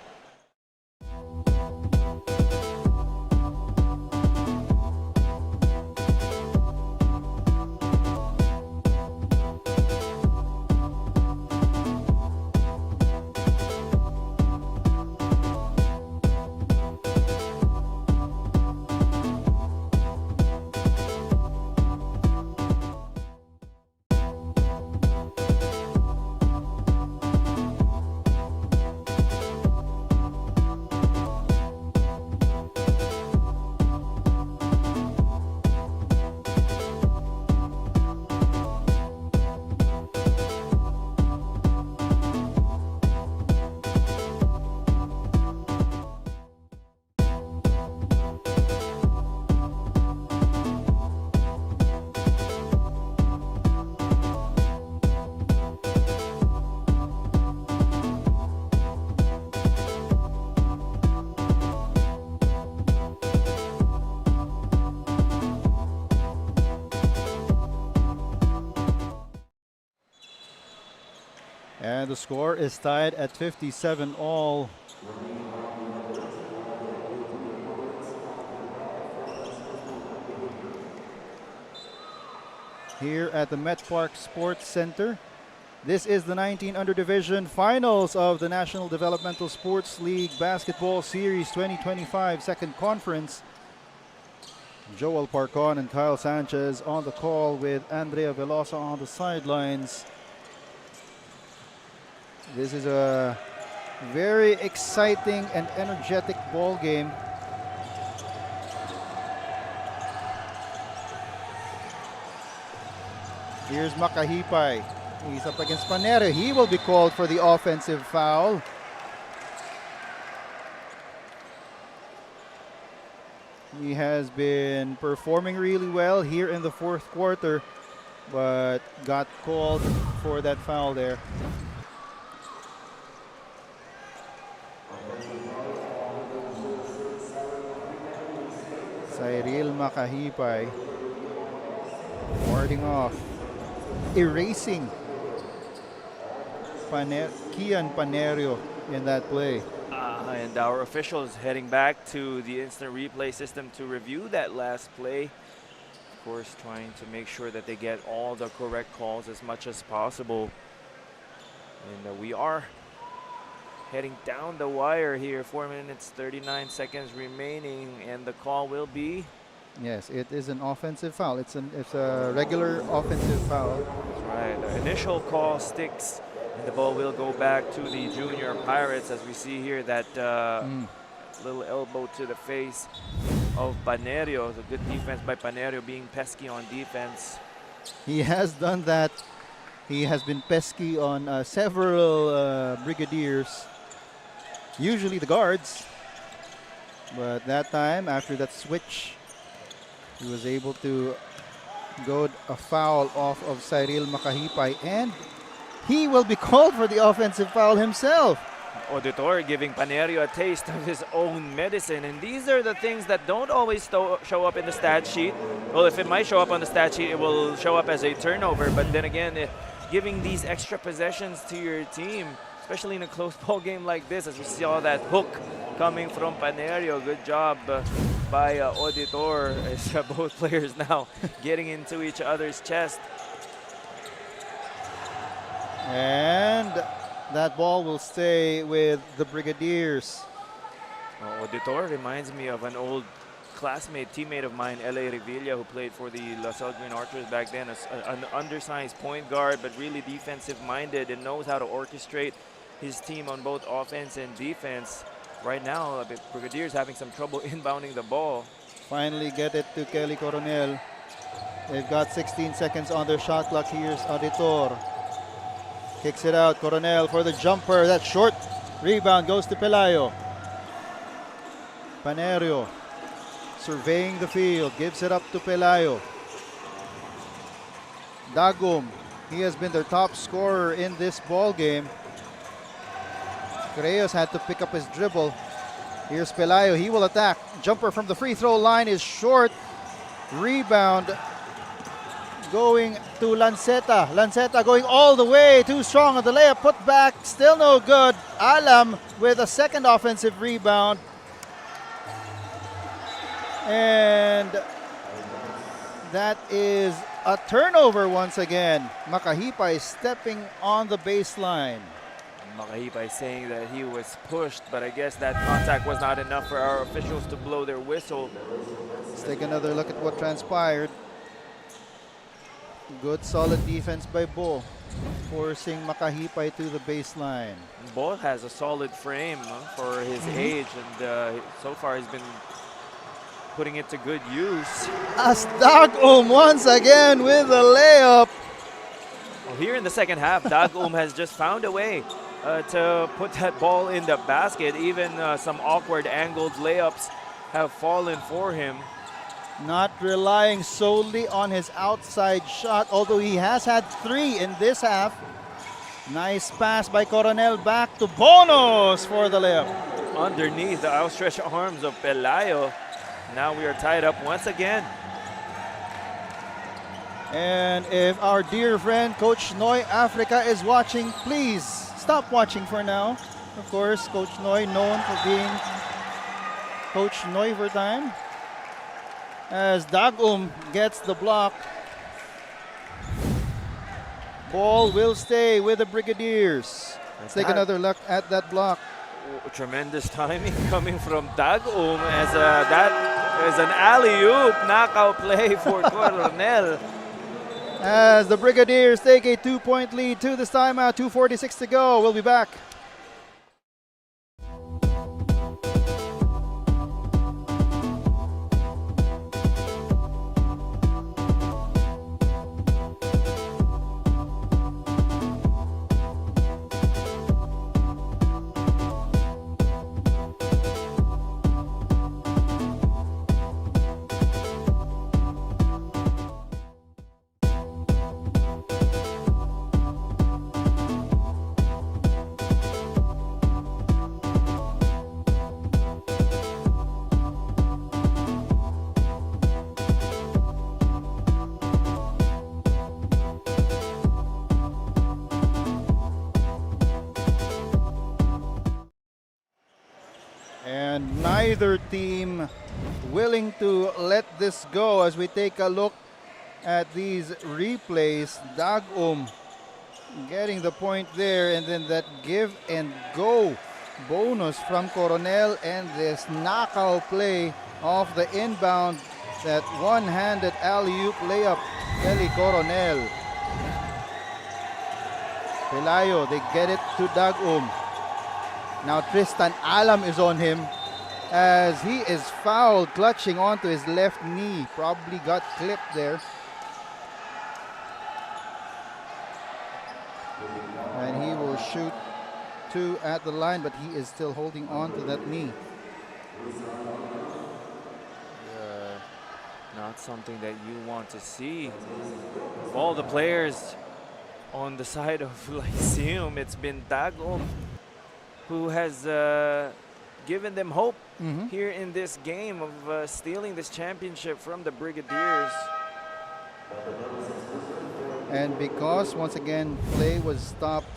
And the score is tied at 57 all. Here at the Met Park Sports Center. This is the 19 Under Division Finals of the National Developmental Sports League Basketball Series 2025 Second Conference. Joel Parcon and Kyle Sanchez on the call with Andrea Velosa on the sidelines. This is a very exciting and energetic ball game. Here's Makahipay. He's up against Panero. He will be called for the offensive foul. He has been performing really well here in the fourth quarter, but got called for that foul there. Cyril Makahipay warding off, erasing Kian Panerio in that play. And our officials heading back to the instant replay system to review that last play. Of course, trying to make sure that they get all the correct calls as much as possible. And we are heading down the wire here. 4 minutes, 39 seconds remaining, and the call will be? Yes, it is an offensive foul. It's a regular offensive foul. That's right. The initial call sticks, and the ball will go back to the Junior Pirates, as we see here that little elbow to the face of Panerio. It's a good defense by Panerio, being pesky on defense. He has done that. He has been pesky on several Brigadiers, usually the guards. But that time, after that switch, he was able to go a foul off of Cyril Makahipay, and he will be called for the offensive foul himself. Auditor giving Panerio a taste of his own medicine, and these are the things that don't always show up in the stat sheet. Well, if it might show up on the stat sheet, it will show up as a turnover, but then again, giving these extra possessions to your team, especially in a close ball game like this, as we saw that hook coming from Panerio. Good job by Auditor, as both players now getting into each other's chest. And that ball will stay with the Brigadiers. Auditor reminds me of an old classmate, teammate of mine, L.A. Revilla, who played for the LaSalle Green Archers back then, as an undersized point guard, but really defensive-minded and knows how to orchestrate his team on both offense and defense. Right now, the Brigadiers having some trouble inbounding the ball. Finally get it to Kelly Coronel. They've got 16 seconds on their shot clock. Here's Auditor. Kicks it out. Coronel for the jumper. That short rebound goes to Pelayo. Panerio surveying the field. Gives it up to Pelayo. Dagum. He has been their top scorer in this ball game. Reyes had to pick up his dribble. Here's Pelayo. He will attack. Jumper from the free throw line is short. Rebound going to Lanceta. Lanceta going all the way, too strong on the layup, put back, still no good. Alam with a second offensive rebound. And that is a turnover once again. Makahipay stepping on the baseline. Makahipay saying that he was pushed, but I guess that contact was not enough for our officials to blow their whistle. Let's take another look at what transpired. Good solid defense by Bo, forcing Makahipay to the baseline. Bo has a solid frame for his age, and so far he's been putting it to good use. As Dagum once again with a layup. Well, here in the second half, Dagum has just found a way to put that ball in the basket. Even some awkward angled layups have fallen for him. Not relying solely on his outside shot, although he has had 3 in this half. Nice pass by Coronel back to Bonus for the layup. Underneath the outstretched arms of Pelayo. Now we are tied up once again. And if our dear friend Coach Noy Africa is watching, please stop watching for now. Of course, Coach Noy known for being Coach Noy for time. As Dagum gets the block. Ball will stay with the Brigadiers. Let's take another look at that block. Tremendous timing coming from Dagum as that is an alley-oop knockout play for Coronel. As the Brigadiers take a 2-point lead to this timeout, 2:46 to go. We'll be back. And neither team willing to let this go as we take a look at these replays. Dagum getting the point there, and then that give and go bonus from Coronel, and this knockout play off the inbound, that one-handed alley-oop layup, Eli Coronel. Pelayo, they get it to Dagum. Now Tristan Alam is on him as he is fouled, clutching onto his left knee. Probably got clipped there. And he will shoot 2 at the line, but he is still holding on to that knee. Not something that you want to see. Of all the players on the side of Lyceum, it's been Dagum who has given them hope here in this game of stealing this championship from the Brigadiers. And because, once again, play was stopped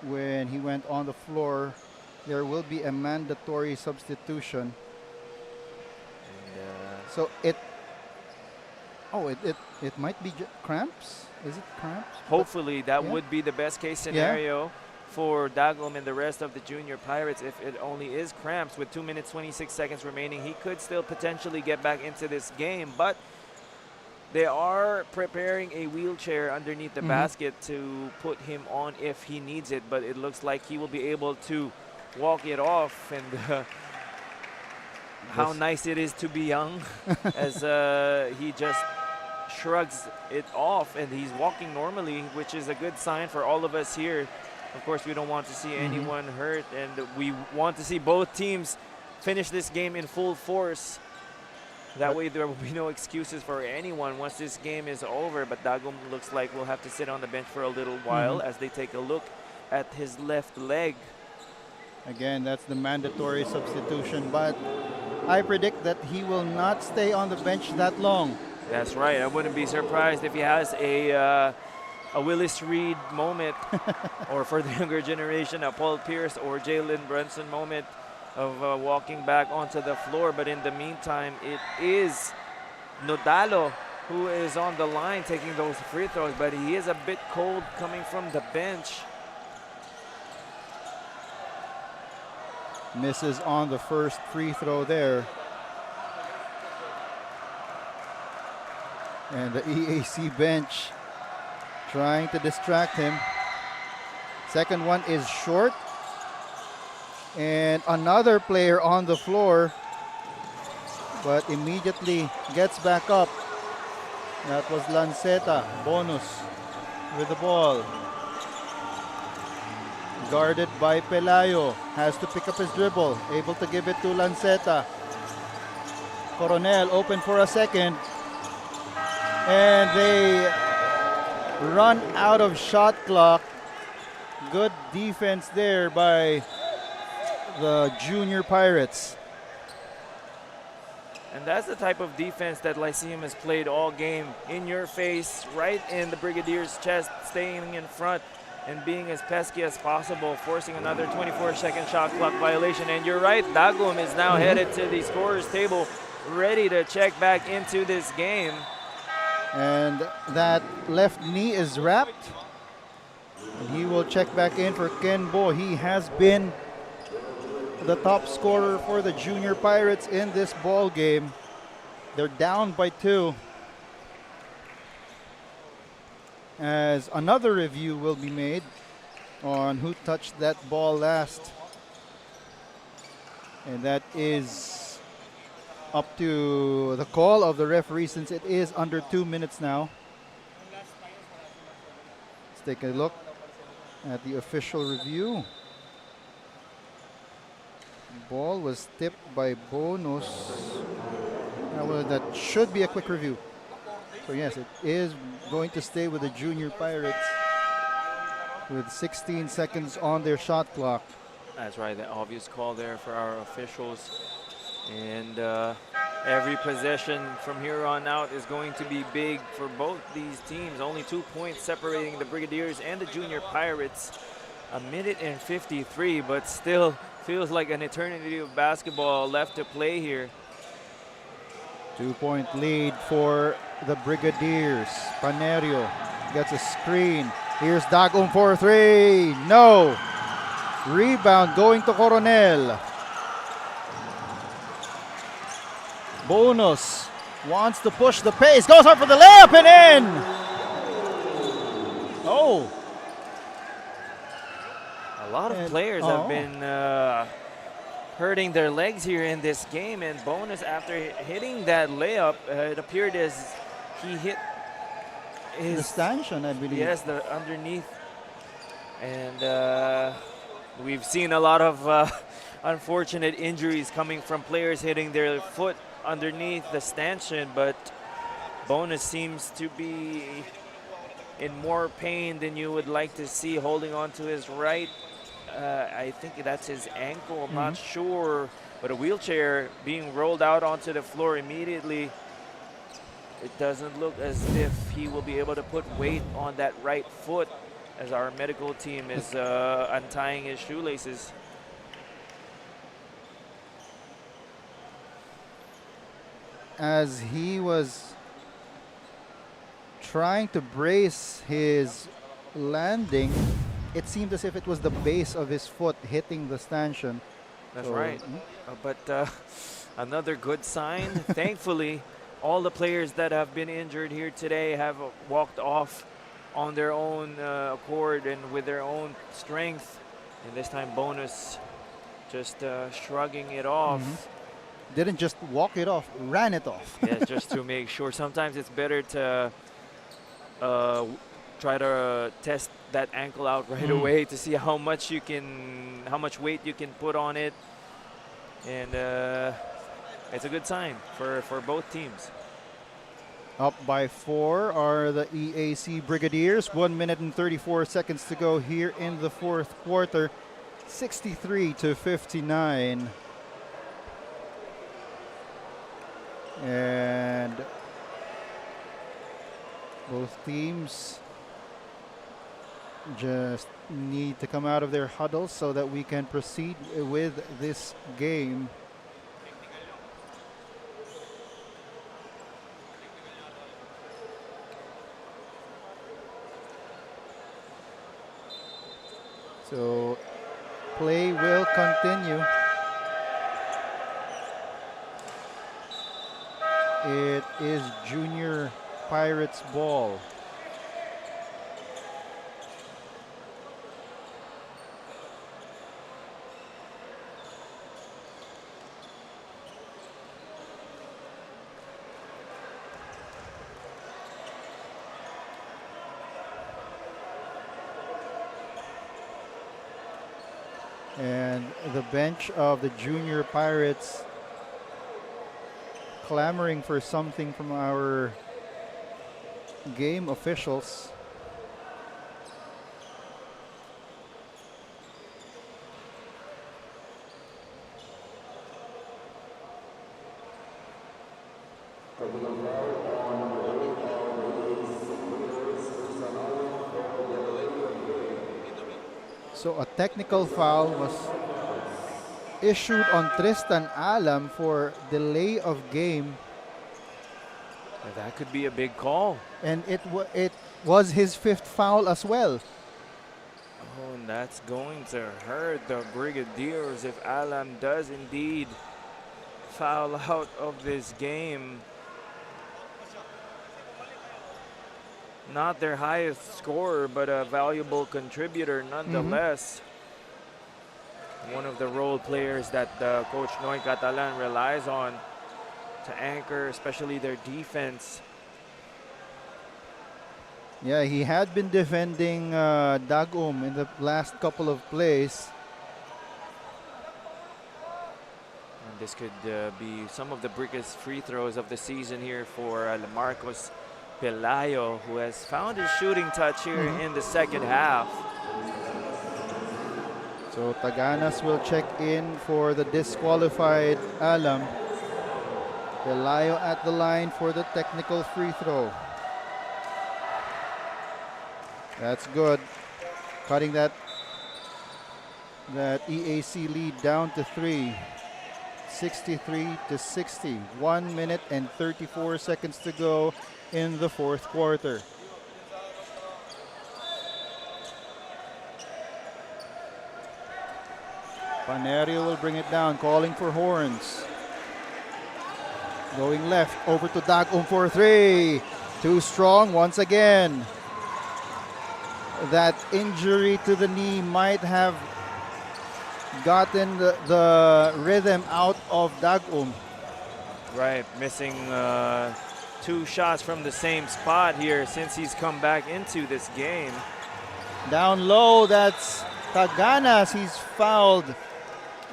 when he went on the floor, there will be a mandatory substitution. So it might be cramps? Is it cramps? Hopefully that would be the best case scenario for Dagum and the rest of the Junior Pirates. If it only is cramps with 2 minutes 26 seconds remaining, he could still potentially get back into this game, but they are preparing a wheelchair underneath the basket to put him on if he needs it, but it looks like he will be able to walk it off. And how nice it is to be young as he just shrugs it off and he's walking normally, which is a good sign for all of us here. Of course, we don't want to see anyone hurt, and we want to see both teams finish this game in full force. That way there will be no excuses for anyone once this game is over. But Dagum looks like will have to sit on the bench for a little while as they take a look at his left leg. Again, that's the mandatory substitution, but I predict that he will not stay on the bench that long. That's right. I wouldn't be surprised if he has a Willis Reed moment, or for the younger generation, a Paul Pierce or Jalen Brunson moment of walking back onto the floor. But in the meantime, it is Nodalo who is on the line taking those free throws, but he is a bit cold coming from the bench. Misses on the first free throw there. And the EAC bench trying to distract him. Second one is short. And another player on the floor, but immediately gets back up. That was Lanceta. Bonus with the ball. Guarded by Pelayo. Has to pick up his dribble. Able to give it to Lanceta. Coronel open for a second. And they run out of shot clock. Good defense there by the Junior Pirates. And that's the type of defense that Lyceum has played all game. In your face, right in the Brigadiers' chest, staying in front and being as pesky as possible, forcing another 24-second shot clock violation. And you're right, Dagum is now headed to the scorer's table, ready to check back into this game. And that left knee is wrapped. And he will check back in for Ken Bo. He has been the top scorer for the Junior Pirates in this ball game. They're down by 2. As another review will be made on who touched that ball last. And that is up to the call of the referee, since it is under 2 minutes now. Let's take a look at the official review. Ball was tipped by Bonus. That should be a quick review. So yes, it is going to stay with the Junior Pirates with 16 seconds on their shot clock. That's right, the obvious call there for our officials. And every possession from here on out is going to be big for both these teams. Only 2 points separating the Brigadiers and the Junior Pirates. 1:53, but still feels like an eternity of basketball left to play here. 2-point lead for the Brigadiers. Panerio gets a screen. Here's Dagum for 3. No. Rebound going to Coronel. Bonus wants to push the pace. Goes up for the layup and in. Oh. A lot of players have been hurting their legs here in this game, and Bonus, after hitting that layup, it appeared as he hit his the stanchion, I believe. Yes, the underneath. And we've seen a lot of unfortunate injuries coming from players hitting their foot underneath the stanchion, but Bonus seems to be in more pain than you would like to see, holding on to his right. I think that's his ankle, I'm not sure, but a wheelchair being rolled out onto the floor immediately. It doesn't look as if he will be able to put weight on that right foot as our medical team is untying his shoelaces. As he was trying to brace his landing, it seemed as if it was the base of his foot hitting the stanchion. That's right. But another good sign. Thankfully, all the players that have been injured here today have walked off on their own accord and with their own strength. And this time, Bonus just shrugging it off. Didn't just walk it off, ran it off. Yeah, just to make sure. Sometimes it's better to try to test that ankle out right away to see how much weight you can put on it. And it's a good sign for both teams. Up by 4 are the EAC Brigadiers. 1 minute and 34 seconds to go here in the fourth quarter. 63-59. And Both teams just need to come out of their huddles so that we can proceed with this game. So play will continue. It is Junior Pirates ball. And the bench of the Junior Pirates clamoring for something from our game officials. So a technical foul was issued on Tristan Alam for delay of game, That could be a big call. and it was his fifth foul as well. Oh, and that's going to hurt the Brigadiers if Alam does indeed foul out of this game. Not their highest scorer, but a valuable contributor nonetheless. One of the role players that Coach Noy Catalan relies on to anchor, especially their defense. Yeah, he had been defending Dagum in the last couple of plays. And this could be some of the biggest free throws of the season here for Marcos Pelayo, who has found his shooting touch here in the second half. So Taganas will check in for the disqualified Alam. Pelayo at the line for the technical free throw. That's good. Cutting that EAC lead down to 3. 63-60. 1 minute and 34 seconds to go in the fourth quarter. Panerio will bring it down, calling for horns. Going left, over to Dagum for 3. Too strong once again. That injury to the knee might have gotten the rhythm out of Dagum. Right, missing 2 shots from the same spot here since he's come back into this game. Down low, that's Taganas. He's fouled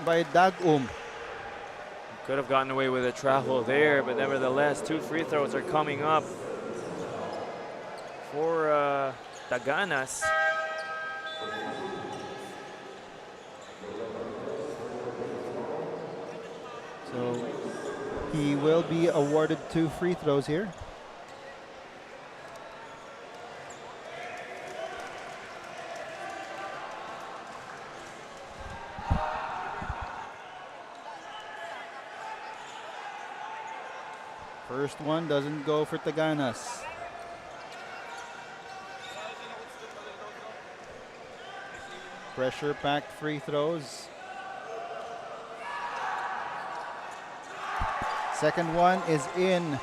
by Dagum. Could have gotten away with a travel there, but nevertheless, 2 free throws are coming up for Taganas. So he will be awarded 2 free throws here. First one doesn't go for Taganas. Pressure-packed free throws. Second one is in.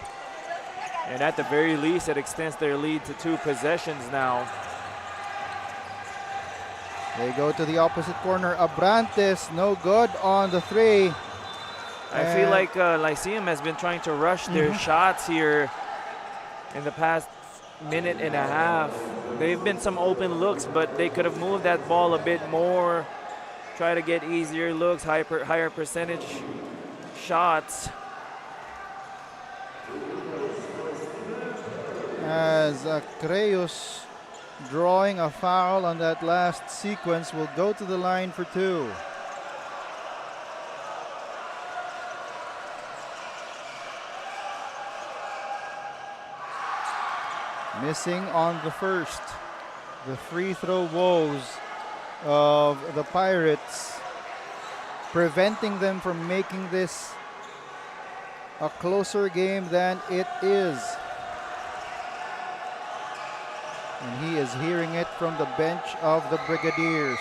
And at the very least, it extends their lead to 2 possessions now. They go to the opposite corner. Abrantes, no good on the 3. I feel like Lyceum has been trying to rush their shots here in the past minute and a half. They've been some open looks, but they could have moved that ball a bit more, try to get easier looks, higher percentage shots. As Creus drawing a foul on that last sequence will go to the line for 2. Missing on the first. The free throw woes of the Pirates, preventing them from making this a closer game than it is. And he is hearing it from the bench of the Brigadiers.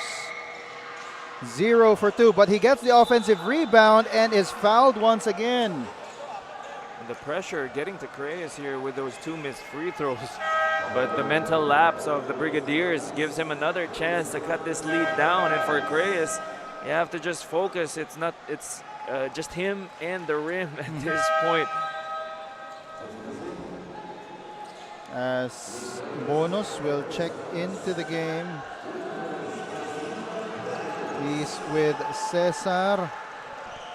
0 for 2, but he gets the offensive rebound and is fouled once again. And the pressure getting to Creyes here with those 2 missed free throws. But the mental lapse of the Brigadiers gives him another chance to cut this lead down. And for Creyes, you have to just focus. It's just him and the rim at this point. As Bonus will check into the game. He's with Cesar,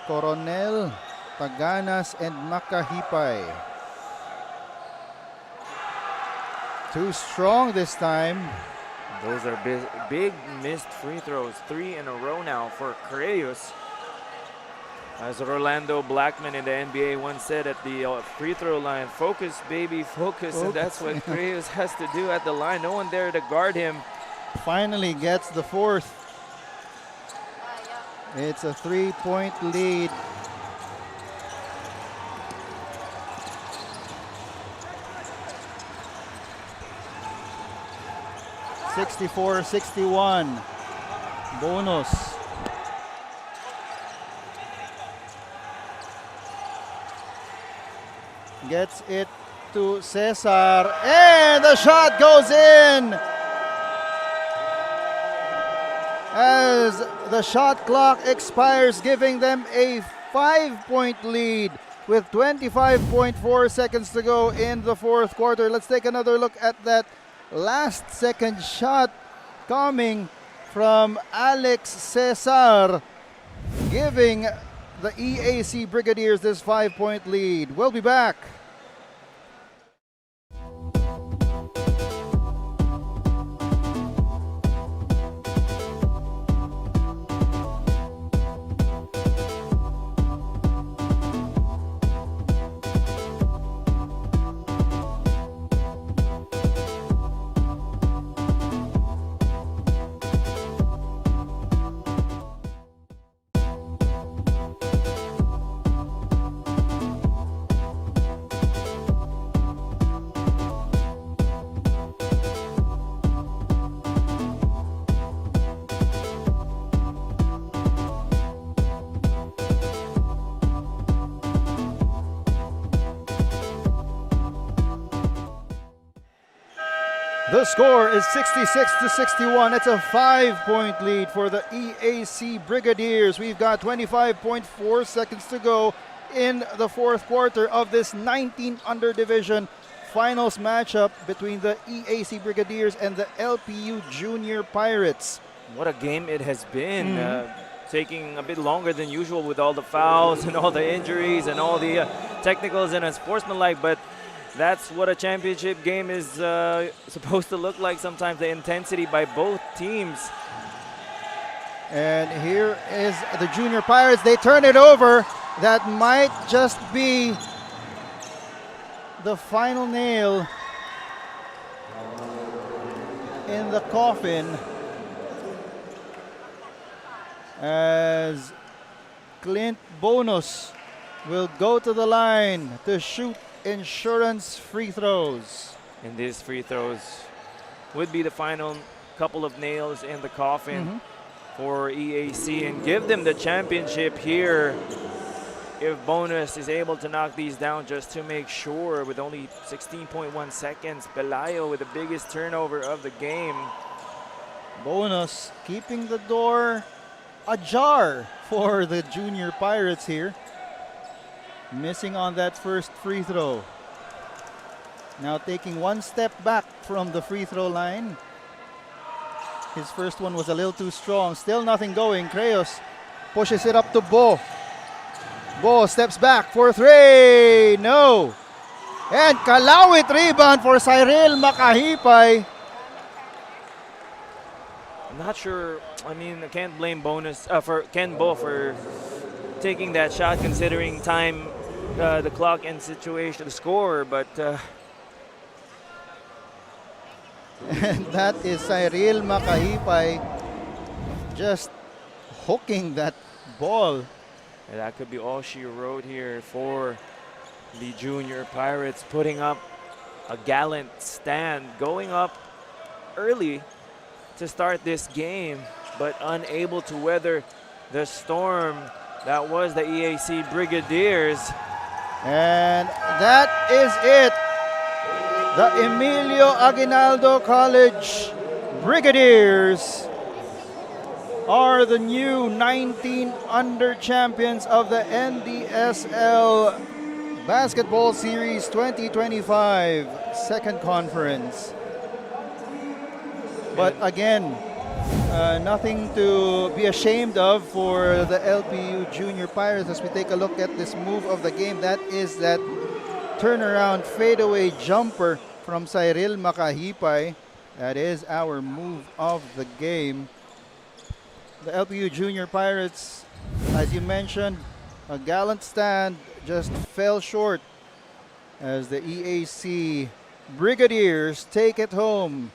Coronel, Paganas, and Makahipay. Too strong this time. Those are big missed free throws. 3 in a row now for Creyes. As Rolando Blackman in the NBA once said at the free throw line, focus, baby, focus. And that's what Creyes has to do at the line. No one there to guard him. Finally gets the fourth. It's a 3-point lead. (64-61). Bonus. Gets it to Cesar, and the shot goes in. As the shot clock expires, giving them a 5-point lead with 25.4 seconds to go in the fourth quarter. Let's take another look at that last second shot coming from Alex Cesar, giving the EAC Brigadiers this 5-point lead. We'll be back. The score is 66-61. It's a 5-point lead for the EAC Brigadiers. We've got 25.4 seconds to go in the fourth quarter of this 19 under division finals matchup between the EAC Brigadiers and the LPU Junior Pirates. What a game it has been. Taking a bit longer than usual with all the fouls and all the injuries and all the technicals and unsportsmanlike, but that's what a championship game is supposed to look like sometimes, the intensity by both teams. And here is the Junior Pirates. They turn it over. That might just be the final nail in the coffin, as Clint Bonus will go to the line to shoot insurance free throws. And these free throws would be the final couple of nails in the coffin for EAC and give them the championship here if Bonus is able to knock these down just to make sure. With only 16.1 seconds, Pelayo with the biggest turnover of the game. Bonus keeping the door ajar for the Junior Pirates here. Missing on that first free throw. Now taking one step back from the free throw line. His first one was a little too strong. Still nothing going. Creyes pushes it up to Bo. Bo steps back for three. No. And Kalawit rebound for Cyril Makahipay. I'm not sure. I mean, I can't blame Ken Bo for taking that shot, considering time, the clock and situation, the score. But And that is Cyril Makahipay just hooking that ball. And that could be all she wrote here for the Junior Pirates, putting up a gallant stand, going up early to start this game, but unable to weather the storm that was the EAC Brigadiers. And that is it. The Emilio Aguinaldo College Brigadiers are the new 19 under champions of the NDSL Basketball Series 2025 second conference. But again, nothing to be ashamed of for the LPU Junior Pirates as we take a look at this move of the game. That is that turnaround fadeaway jumper from Cyril Makahipay. That is our move of the game. The LPU Junior Pirates, as you mentioned, a gallant stand, just fell short as the EAC Brigadiers take it home.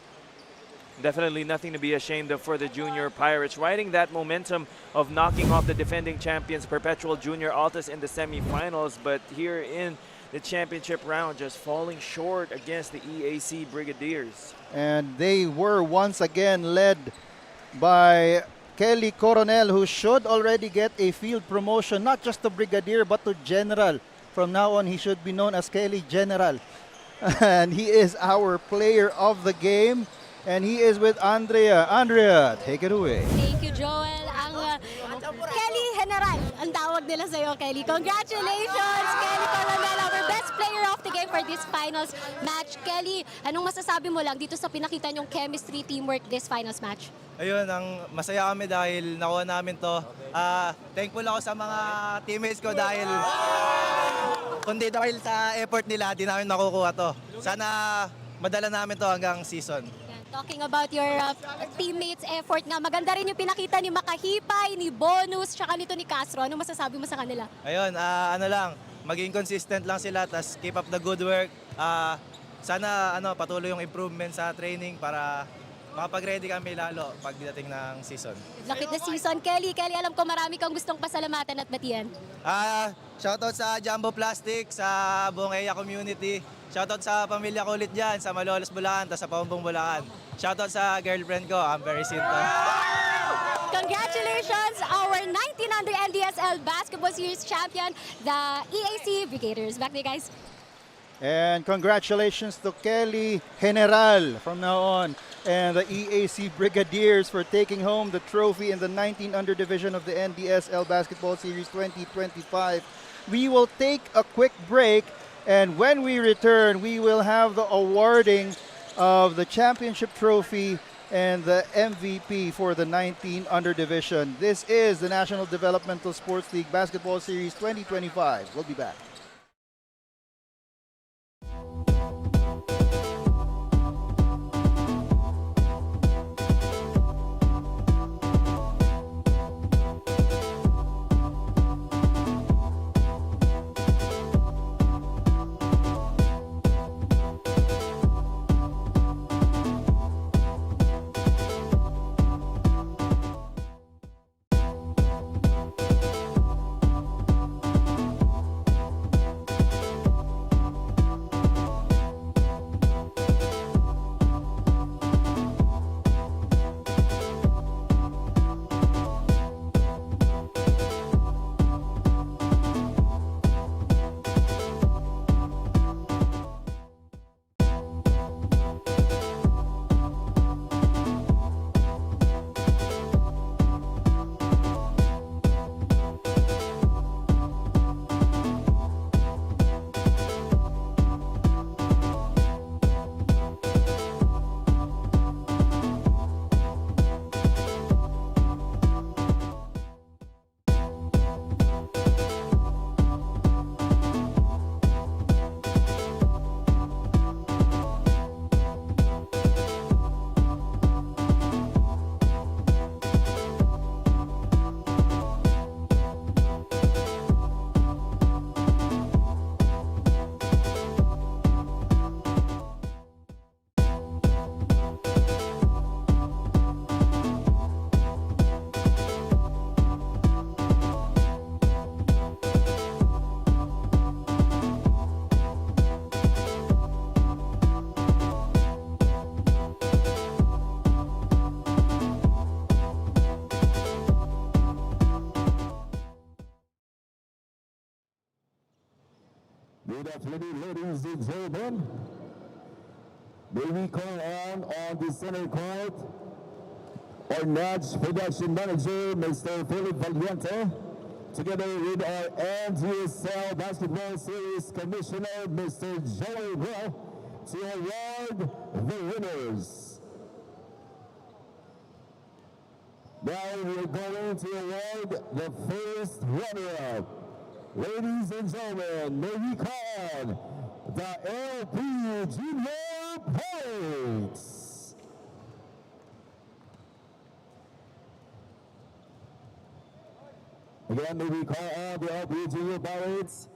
Definitely nothing to be ashamed of for the Junior Pirates, riding that momentum of knocking off the defending champions Perpetual Junior Altus in the semifinals, but here in the championship round just falling short against the EAC Brigadiers. And they were once again led by Kelly Coronel, who should already get a field promotion, not just to Brigadier but to General. From now on, he should be known as Kelly General. And he is our player of the game. And he is with Andrea. Andrea, take it away. Thank you, Joel. Kelly General, ang tawag nila sa'yo, Kelly. Congratulations, Kelly Coronel, our best player of the game for this finals match. Kelly, anong masasabi mo lang dito sa pinakita nyong chemistry teamwork this finals match? Ayun, masaya kami dahil nakuha namin to. Thankful ako sa mga teammates ko dahil kundi dahil sa effort nila, di namin nakukuha to. Sana madala namin to hanggang season. Talking about your teammates' effort nga, maganda rin yung pinakita ni Makahipay, ni Bonus, tsaka nito ni Castro. Ano masasabi mo sa kanila? Ayun, ano lang, maging consistent lang sila, tas keep up the good work. Sana patuloy yung improvement sa training para makapag-ready kami lalo pagdating ng season. Good luck with the season, Kelly. Kelly, alam ko marami kang gustong pasalamatan at batian. Shoutout sa Jumbo Plastic, sa buong EYA community. Shoutout sa pamilya ko ulit dyan, sa Malolos Bulacan, sa Paumbong Bulacan. Shoutout sa girlfriend ko, Amber Sinton. Congratulations, our 19 under NDSL Basketball Series champion, the EAC Brigaders. Back to you guys. And congratulations to Kelly General from now on and the EAC Brigadiers for taking home the trophy in the 19 under division of the NDSL Basketball Series 2025. We will take a quick break, and when we return, we will have the awarding of the championship trophy and the MVP for the 19 under division. This is the National Developmental Sports League Basketball Series 2025. We'll be back. Good afternoon, ladies and gentlemen. May we call on the center court our match production manager, Mr. Philip Valiente, together with our Ndsl Basketball Series Commissioner, Mr. Joey Bell, to award the winners. Now we're going to award the first runner-up. Ladies and gentlemen, may we call the LP Junior Pirates. Again, may we call on the LP Junior Pirates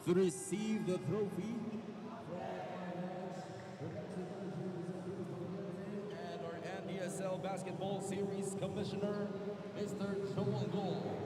to receive the trophy. And our Ndsl Basketball Series Commissioner, Mr. Joel Gold.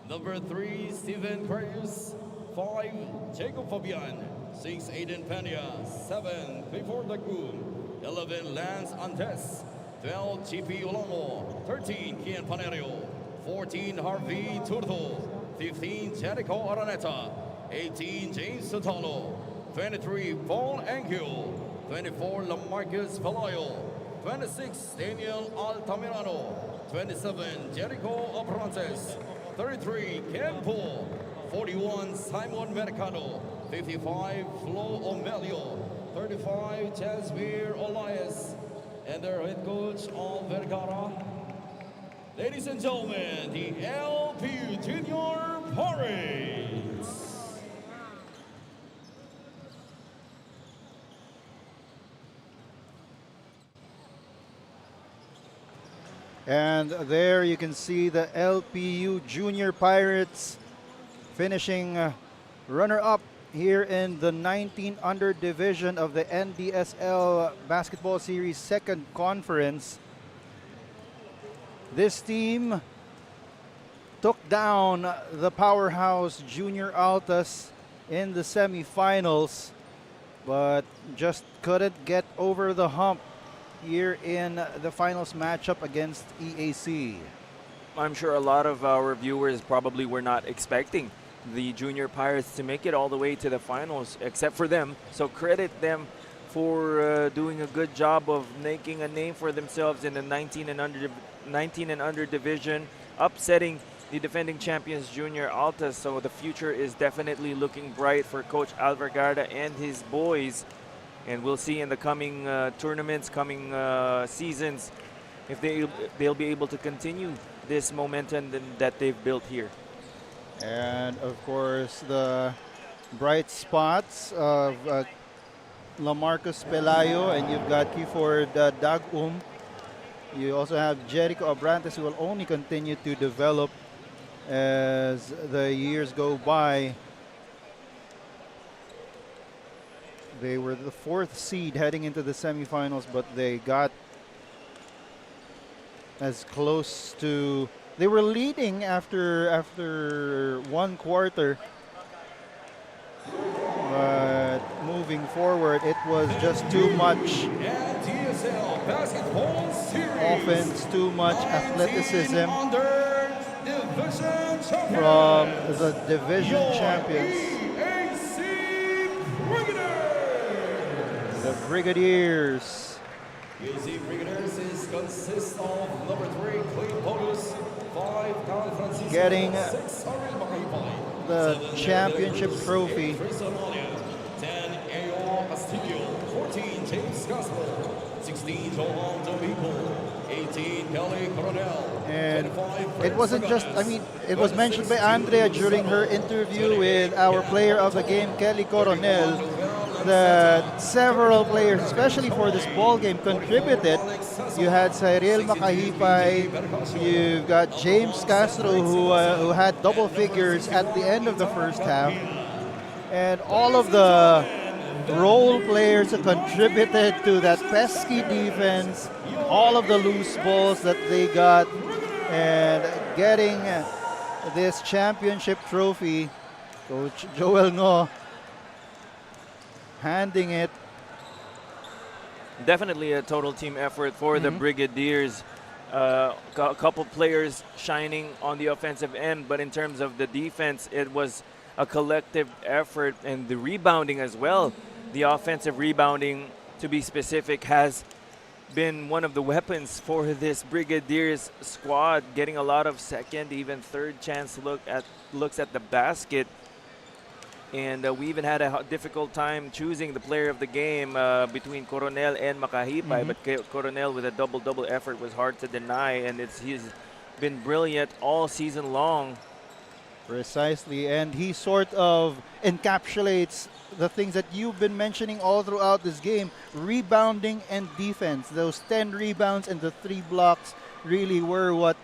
Number 3, Steven Cruz. 5, Jacob Fabian. 6, Aiden Pena. 7, Clifford Lagoon. 11, Lance Antes. 12, Chippy Olamo. 13, Kian Panerio. 14, Harvey Turto. 15, Jericho Araneta. 18, James Sotalo. 23, Paul Angel. 24, Lamarcus Palayo. 26, Daniel Altamirano. 27, Jericho Abrantes. 33, Ken Poole. 41, Simon Mercado. 55, Flo Omelio. 35, Jasmine Elias. And their head coach of Vergara. Ladies and gentlemen, the LP Junior Pirates. And there you can see the LPU Junior Pirates finishing runner-up here in the 19 under division of the NDSL Basketball Series second conference. This team took down the powerhouse Junior Altas in the semifinals, but just couldn't get over the hump here in the finals matchup against EAC. I'm sure a lot of our viewers probably were not expecting the Junior Pirates to make it all the way to the finals, except for them. So credit them for doing a good job of making a name for themselves in the 19 and under division, upsetting the defending champions Junior Altas. So the future is definitely looking bright for Coach Alvargarda and his boys. And we'll see in the coming tournaments, coming seasons, if they'll be able to continue this momentum that they've built here. And of course, the bright spots of Lamarcus Pelayo, and you've got Clifford Dagum. You also have Jericho Abrantes, who will only continue to develop as the years go by. They were the 4th seed heading into the semifinals, but they got as close to... They were leading after one quarter, but moving forward, it was just too much offense, too much athleticism from the division champions. The Brigadiers. Brigaders consists of number 3, Clean Bonus, 5, Don Francisco, Getting 6, the championship trophy. 10, Ayo Castillo, 14, James Gospel, 16, Johan Domingo, 18, Kelly Coronel, And it wasn't just, I mean, it was mentioned by Andrea during her interview with our player of the game, Kelly Coronel, that several players, especially for this ball game, contributed. You had Cyril Makahipay, you've got James Castro, who had double figures at the end of the first half, and all of the role players who contributed to that pesky defense, all of the loose balls that they got, and getting this championship trophy. Coach Joel Ngo handing it. Definitely a total team effort for the Brigadiers. A couple players shining on the offensive end, but in terms of the defense, it was a collective effort, and the rebounding as well. The offensive rebounding, to be specific, has been one of the weapons for this Brigadiers squad, getting a lot of second, even third chance looks at the basket. And we even had a difficult time choosing the player of the game between Coronel and Makahipay, but Coronel with a double-double effort was hard to deny, and he's been brilliant all season long. Precisely, and he sort of encapsulates the things that you've been mentioning all throughout this game: rebounding and defense. Those 10 rebounds and the 3 blocks really were what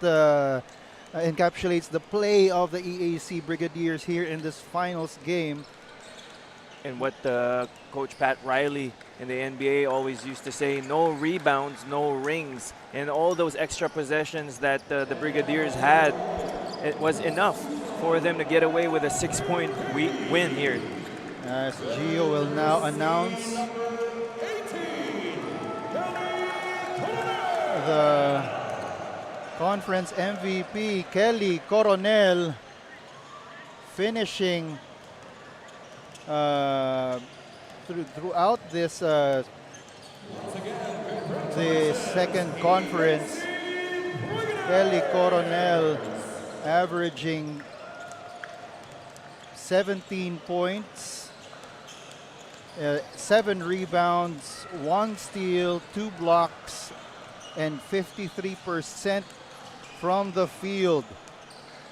encapsulates the play of the EAC Brigadiers here in this finals game. And what Coach Pat Riley in the NBA always used to say, no rebounds, no rings. And all those extra possessions that the Brigadiers had, it was enough for them to get away with a 6-point win here. As Gio will now announce the conference MVP, Kelly Coronel, finishing throughout this the second conference. Kelly Coronel averaging 17 points, 7 rebounds, 1 steal, 2 blocks, and 53% from the field.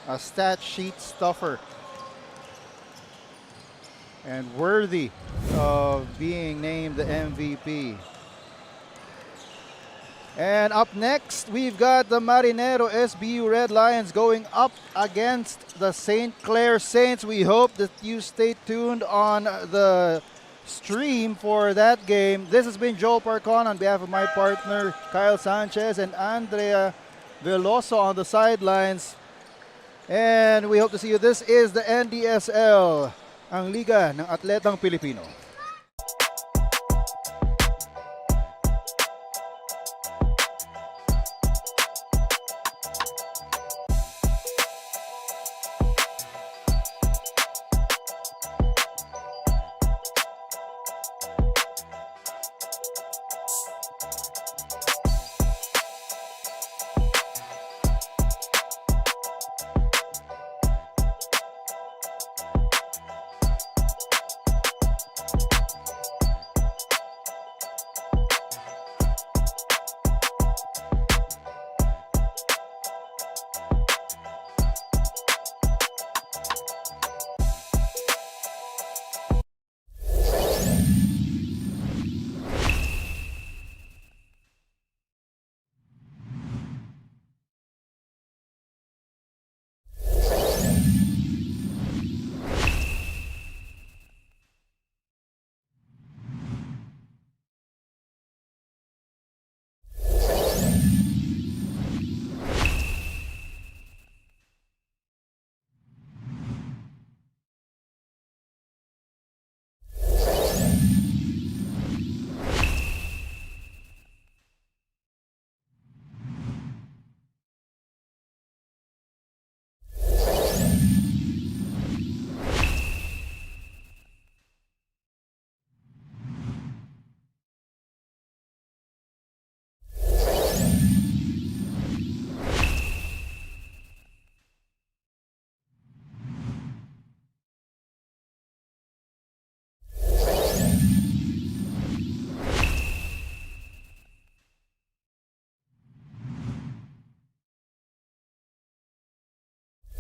A stat sheet stuffer. And worthy of being named the MVP. And up next, we've got the Marinero SBU Red Lions going up against the St. Clair Saints. We hope that you stay tuned on the stream for that game. This has been Joel Parcon on behalf of my partner, Kyle Sanchez, and Andrea Veloso on the sidelines. And we hope to see you. This is the NDSL, ang Liga ng Atletang Pilipino.